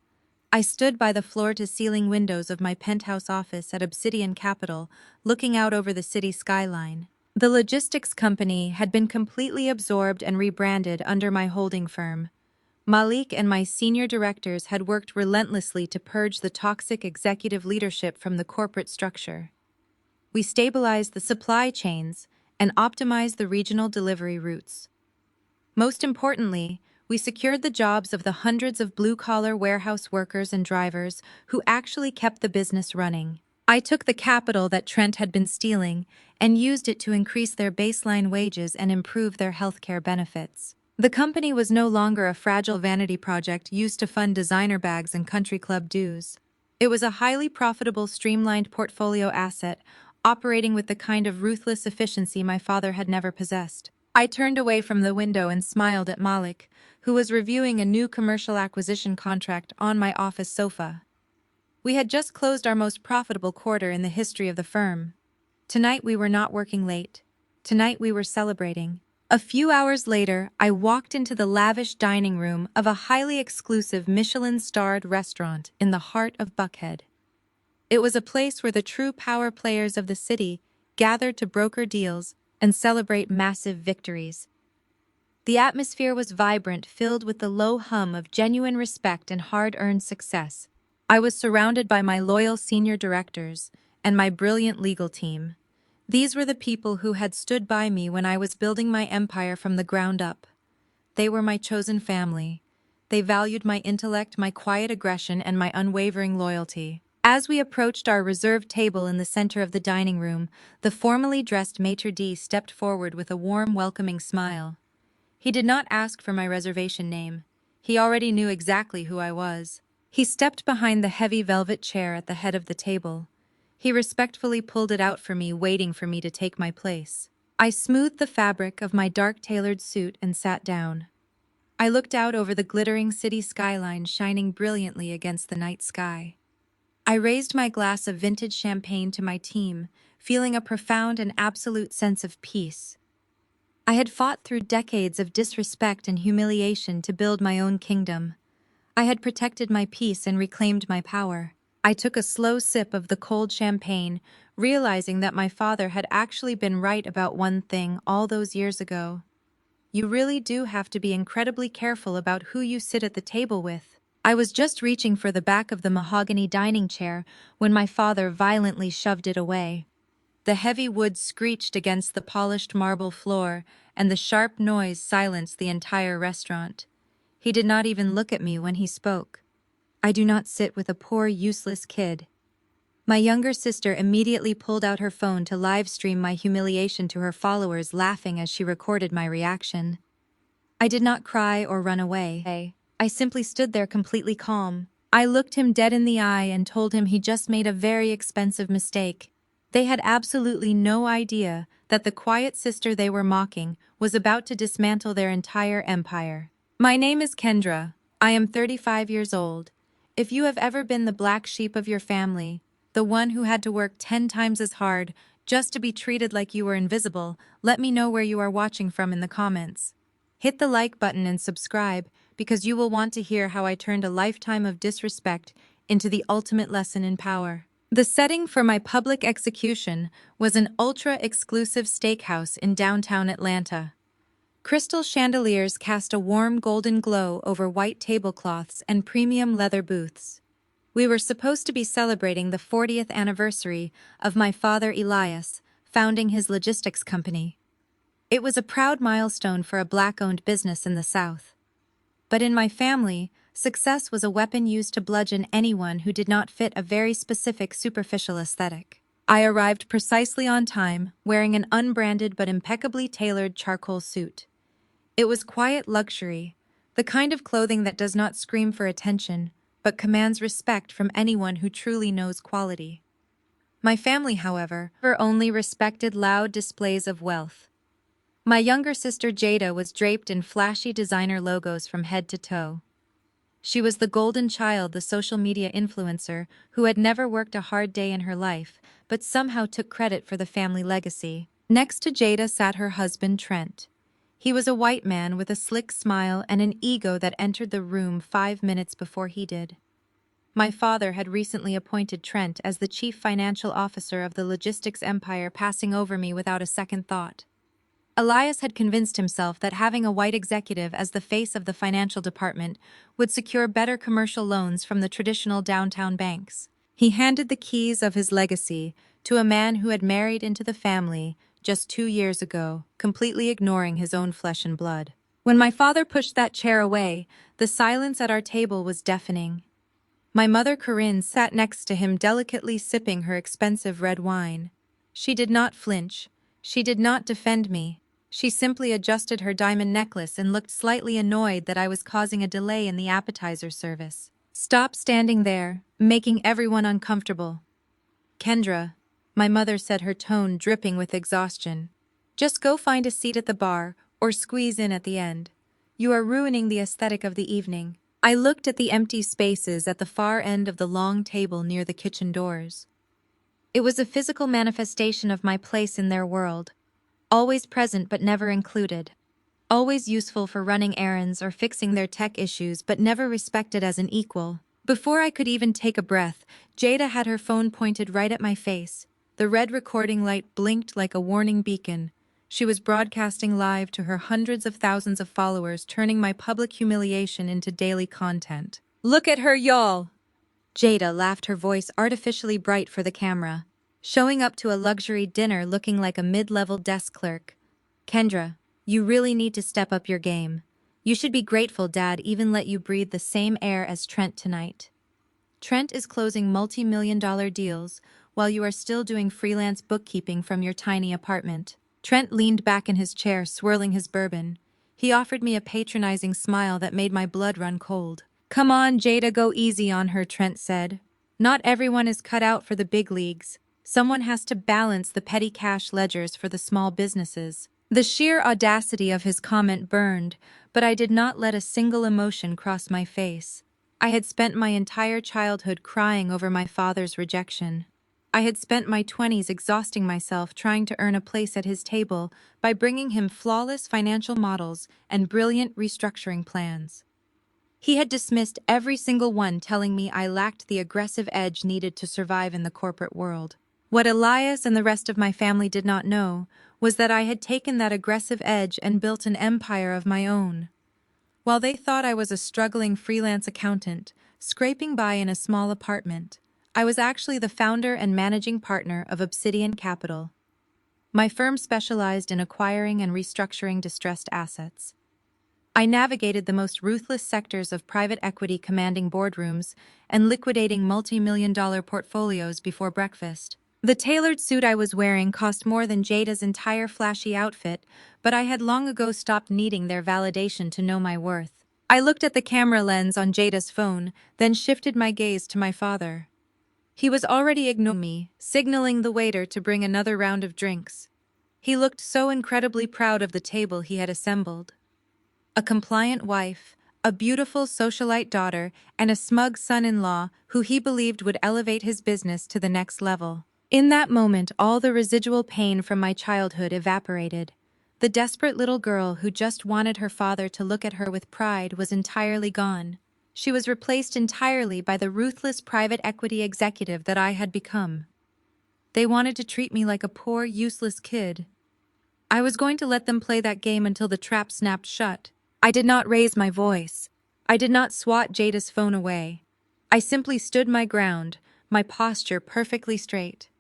Speaker 1: I stood by the floor-to-ceiling windows of my penthouse office at Obsidian Capital, looking out over the city skyline. The logistics company had been completely absorbed and rebranded under my holding firm. Malik and my senior directors had worked relentlessly to purge the toxic executive leadership from the corporate structure. We stabilized the supply chains and optimized the regional delivery routes. Most importantly, we secured the jobs of the hundreds of blue-collar warehouse workers and drivers who actually kept the business running. I took the capital that Trent had been stealing and used it to increase their baseline wages and improve their healthcare benefits. The company was no longer a fragile vanity project used to fund designer bags and country club dues. It was a highly profitable, streamlined portfolio asset, operating with the kind of ruthless efficiency my father had never possessed. I turned away from the window and smiled at Malik, who was reviewing a new commercial acquisition contract on my office sofa. We had just closed our most profitable quarter in the history of the firm. Tonight we were not working late. Tonight we were celebrating. A few hours later, I walked into the lavish dining room of a highly exclusive Michelin-starred restaurant in the heart of Buckhead. It was a place where the true power players of the city gathered to broker deals and celebrate massive victories. The atmosphere was vibrant, filled with the low hum of genuine respect and hard-earned success. I was surrounded by my loyal senior directors and my brilliant legal team. These were the people who had stood by me when I was building my empire from the ground up. They were my chosen family. They valued my intellect, my quiet aggression, and my unwavering loyalty. As we approached our reserved table in the center of the dining room, the formally dressed maitre d' stepped forward with a warm, welcoming smile. He did not ask for my reservation name. He already knew exactly who I was. He stepped behind the heavy velvet chair at the head of the table. He respectfully pulled it out for me, waiting for me to take my place. I smoothed the fabric of my dark tailored suit and sat down. I looked out over the glittering city skyline shining brilliantly against the night sky. I raised my glass of vintage champagne to my team, feeling a profound and absolute sense of peace. I had fought through decades of disrespect and humiliation to build my own kingdom. I had protected my peace and reclaimed my power. I took a slow sip of the cold champagne, realizing that my father had actually been right about one thing all those years ago. You really do have to be incredibly careful about who you sit at the table with. I was just reaching for the back of the mahogany dining chair when my father violently shoved it away. The heavy wood screeched against the polished marble floor, and the sharp noise silenced the entire restaurant. He did not even look at me when he spoke. I do not sit with a poor, useless kid. My younger sister immediately pulled out her phone to live stream my humiliation to her followers, laughing as she recorded my reaction. I did not cry or run away. I simply stood there completely calm. I looked him dead in the eye and told him he just made a very expensive mistake. They had absolutely no idea that the quiet sister they were mocking was about to dismantle their entire empire. My name is Kendra. I am 35 years old. If you have ever been the black sheep of your family, the one who had to work 10 times as hard just to be treated like you were invisible, let me know where you are watching from in the comments. Hit the like button and subscribe, because you will want to hear how I turned a lifetime of disrespect into the ultimate lesson in power. The setting for my public execution was an ultra-exclusive steakhouse in downtown Atlanta. Crystal chandeliers cast a warm golden glow over white tablecloths and premium leather booths. We were supposed to be celebrating the 40th anniversary of my father Elias founding his logistics company. It was a proud milestone for a Black-owned business in the South. But in my family, success was a weapon used to bludgeon anyone who did not fit a very specific superficial aesthetic. I arrived precisely on time, wearing an unbranded but impeccably tailored charcoal suit. It was quiet luxury, the kind of clothing that does not scream for attention, but commands respect from anyone who truly knows quality. My family, however, only respected loud displays of wealth. My younger sister Jada was draped in flashy designer logos from head to toe. She was the golden child, the social media influencer, who had never worked a hard day in her life, but somehow took credit for the family legacy. Next to Jada sat her husband, Trent. He was a white man with a slick smile and an ego that entered the room 5 minutes before he did. My father had recently appointed Trent as the chief financial officer of the logistics empire, passing over me without a second thought. Elias had convinced himself that having a white executive as the face of the financial department would secure better commercial loans from the traditional downtown banks. He handed the keys of his legacy to a man who had married into the family just 2 years ago, completely ignoring his own flesh and blood. When my father pushed that chair away, the silence at our table was deafening. My mother Corinne sat next to him, delicately sipping her expensive red wine. She did not flinch. She did not defend me. She simply adjusted her diamond necklace and looked slightly annoyed that I was causing a delay in the appetizer service. "Stop standing there, making everyone uncomfortable." "Kendra," my mother said, her tone dripping with exhaustion. "Just go find a seat at the bar or squeeze in at the end. You are ruining the aesthetic of the evening." I looked at the empty spaces at the far end of the long table near the kitchen doors. It was a physical manifestation of my place in their world. Always present but never included. Always useful for running errands or fixing their tech issues but never respected as an equal. Before I could even take a breath, Jada had her phone pointed right at my face. The red recording light blinked like a warning beacon. She was broadcasting live to her hundreds of thousands of followers, turning my public humiliation into daily content. "Look at her, y'all!" Jada laughed, her voice artificially bright for the camera, showing up to a luxury dinner looking like a mid-level desk clerk. "Kendra, you really need to step up your game. You should be grateful Dad even let you breathe the same air as Trent tonight. Trent is closing multi-million-dollar deals while you are still doing freelance bookkeeping from your tiny apartment." Trent leaned back in his chair, swirling his bourbon. He offered me a patronizing smile that made my blood run cold. "Come on, Jada, go easy on her," Trent said. "Not everyone is cut out for the big leagues. Someone has to balance the petty cash ledgers for the small businesses." The sheer audacity of his comment burned, but I did not let a single emotion cross my face. I had spent my entire childhood crying over my father's rejection. I had spent my 20s exhausting myself trying to earn a place at his table by bringing him flawless financial models and brilliant restructuring plans. He had dismissed every single one, telling me I lacked the aggressive edge needed to survive in the corporate world. What Elias and the rest of my family did not know was that I had taken that aggressive edge and built an empire of my own. While they thought I was a struggling freelance accountant, scraping by in a small apartment, I was actually the founder and managing partner of Obsidian Capital. My firm specialized in acquiring and restructuring distressed assets. I navigated the most ruthless sectors of private equity, commanding boardrooms and liquidating multi-million-dollar portfolios before breakfast. The tailored suit I was wearing cost more than Jada's entire flashy outfit, but I had long ago stopped needing their validation to know my worth. I looked at the camera lens on Jada's phone, then shifted my gaze to my father. He was already ignoring me, signaling the waiter to bring another round of drinks. He looked so incredibly proud of the table he had assembled. A compliant wife, a beautiful socialite daughter, and a smug son-in-law who he believed would elevate his business to the next level. In that moment, all the residual pain from my childhood evaporated. The desperate little girl who just wanted her father to look at her with pride was entirely gone. She was replaced entirely by the ruthless private equity executive that I had become. They wanted to treat me like a poor, useless kid. I was going to let them play that game until the trap snapped shut. I did not raise my voice. I did not swat Jada's phone away. I simply stood my ground, my posture perfectly straight.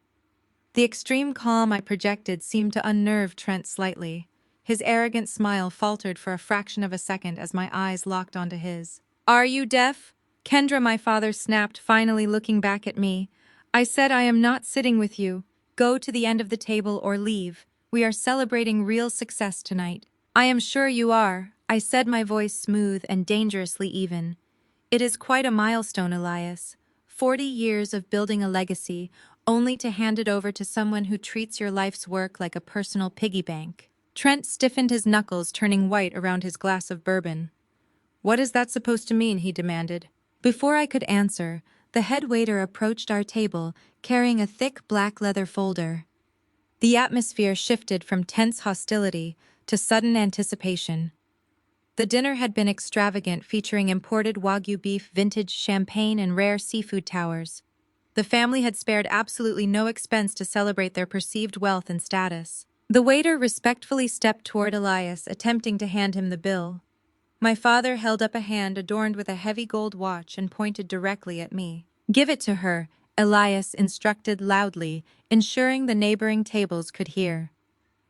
Speaker 1: The extreme calm I projected seemed to unnerve Trent slightly. His arrogant smile faltered for a fraction of a second as my eyes locked onto his. "Are you deaf?" Kendra, my father, snapped, finally looking back at me. "I said I am not sitting with you. Go to the end of the table or leave. We are celebrating real success tonight." "I am sure you are," I said, my voice smooth and dangerously even. "It is quite a milestone, Elias. 40 years of building a legacy, only to hand it over to someone who treats your life's work like a personal piggy bank." Trent stiffened his knuckles, turning white around his glass of bourbon. "What is that supposed to mean?" he demanded. Before I could answer, the head waiter approached our table, carrying a thick black leather folder. The atmosphere shifted from tense hostility to sudden anticipation. The dinner had been extravagant, featuring imported Wagyu beef, vintage champagne, and rare seafood towers. The family had spared absolutely no expense to celebrate their perceived wealth and status. The waiter respectfully stepped toward Elias, attempting to hand him the bill. My father held up a hand adorned with a heavy gold watch and pointed directly at me. "Give it to her," Elias instructed loudly, ensuring the neighboring tables could hear.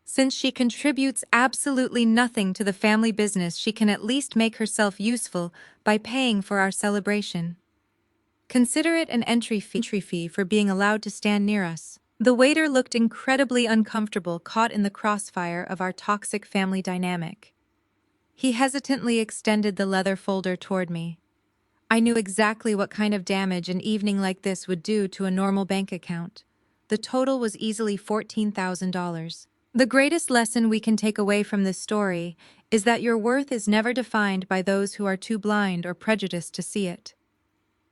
Speaker 1: "Since she contributes absolutely nothing to the family business, she can at least make herself useful by paying for our celebration. Consider it an entry fee for being allowed to stand near us." The waiter looked incredibly uncomfortable, caught in the crossfire of our toxic family dynamic. He hesitantly extended the leather folder toward me. I knew exactly what kind of damage an evening like this would do to a normal bank account. The total was easily $14,000. The greatest lesson we can take away from this story is that your worth is never defined by those who are too blind or prejudiced to see it.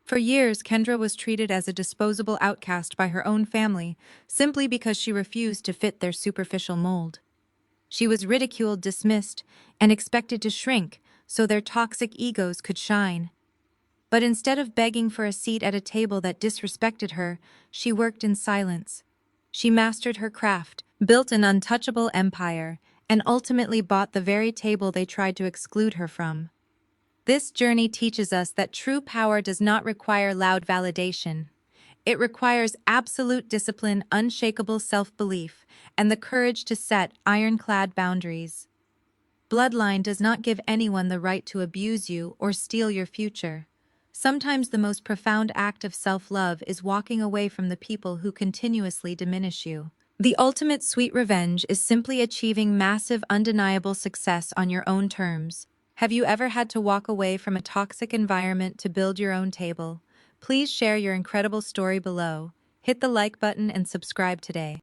Speaker 1: For years, Kendra was treated as a disposable outcast by her own family, simply because she refused to fit their superficial mold. She was ridiculed, dismissed, and expected to shrink so their toxic egos could shine. But instead of begging for a seat at a table that disrespected her, she worked in silence. She mastered her craft, built an untouchable empire, and ultimately bought the very table they tried to exclude her from. This journey teaches us that true power does not require loud validation. It requires absolute discipline, unshakable self-belief, and the courage to set ironclad boundaries. Bloodline does not give anyone the right to abuse you or steal your future. Sometimes the most profound act of self-love is walking away from the people who continuously diminish you. The ultimate sweet revenge is simply achieving massive, undeniable success on your own terms. Have you ever had to walk away from a toxic environment to build your own table? Please share your incredible story below. Hit the like button and subscribe today.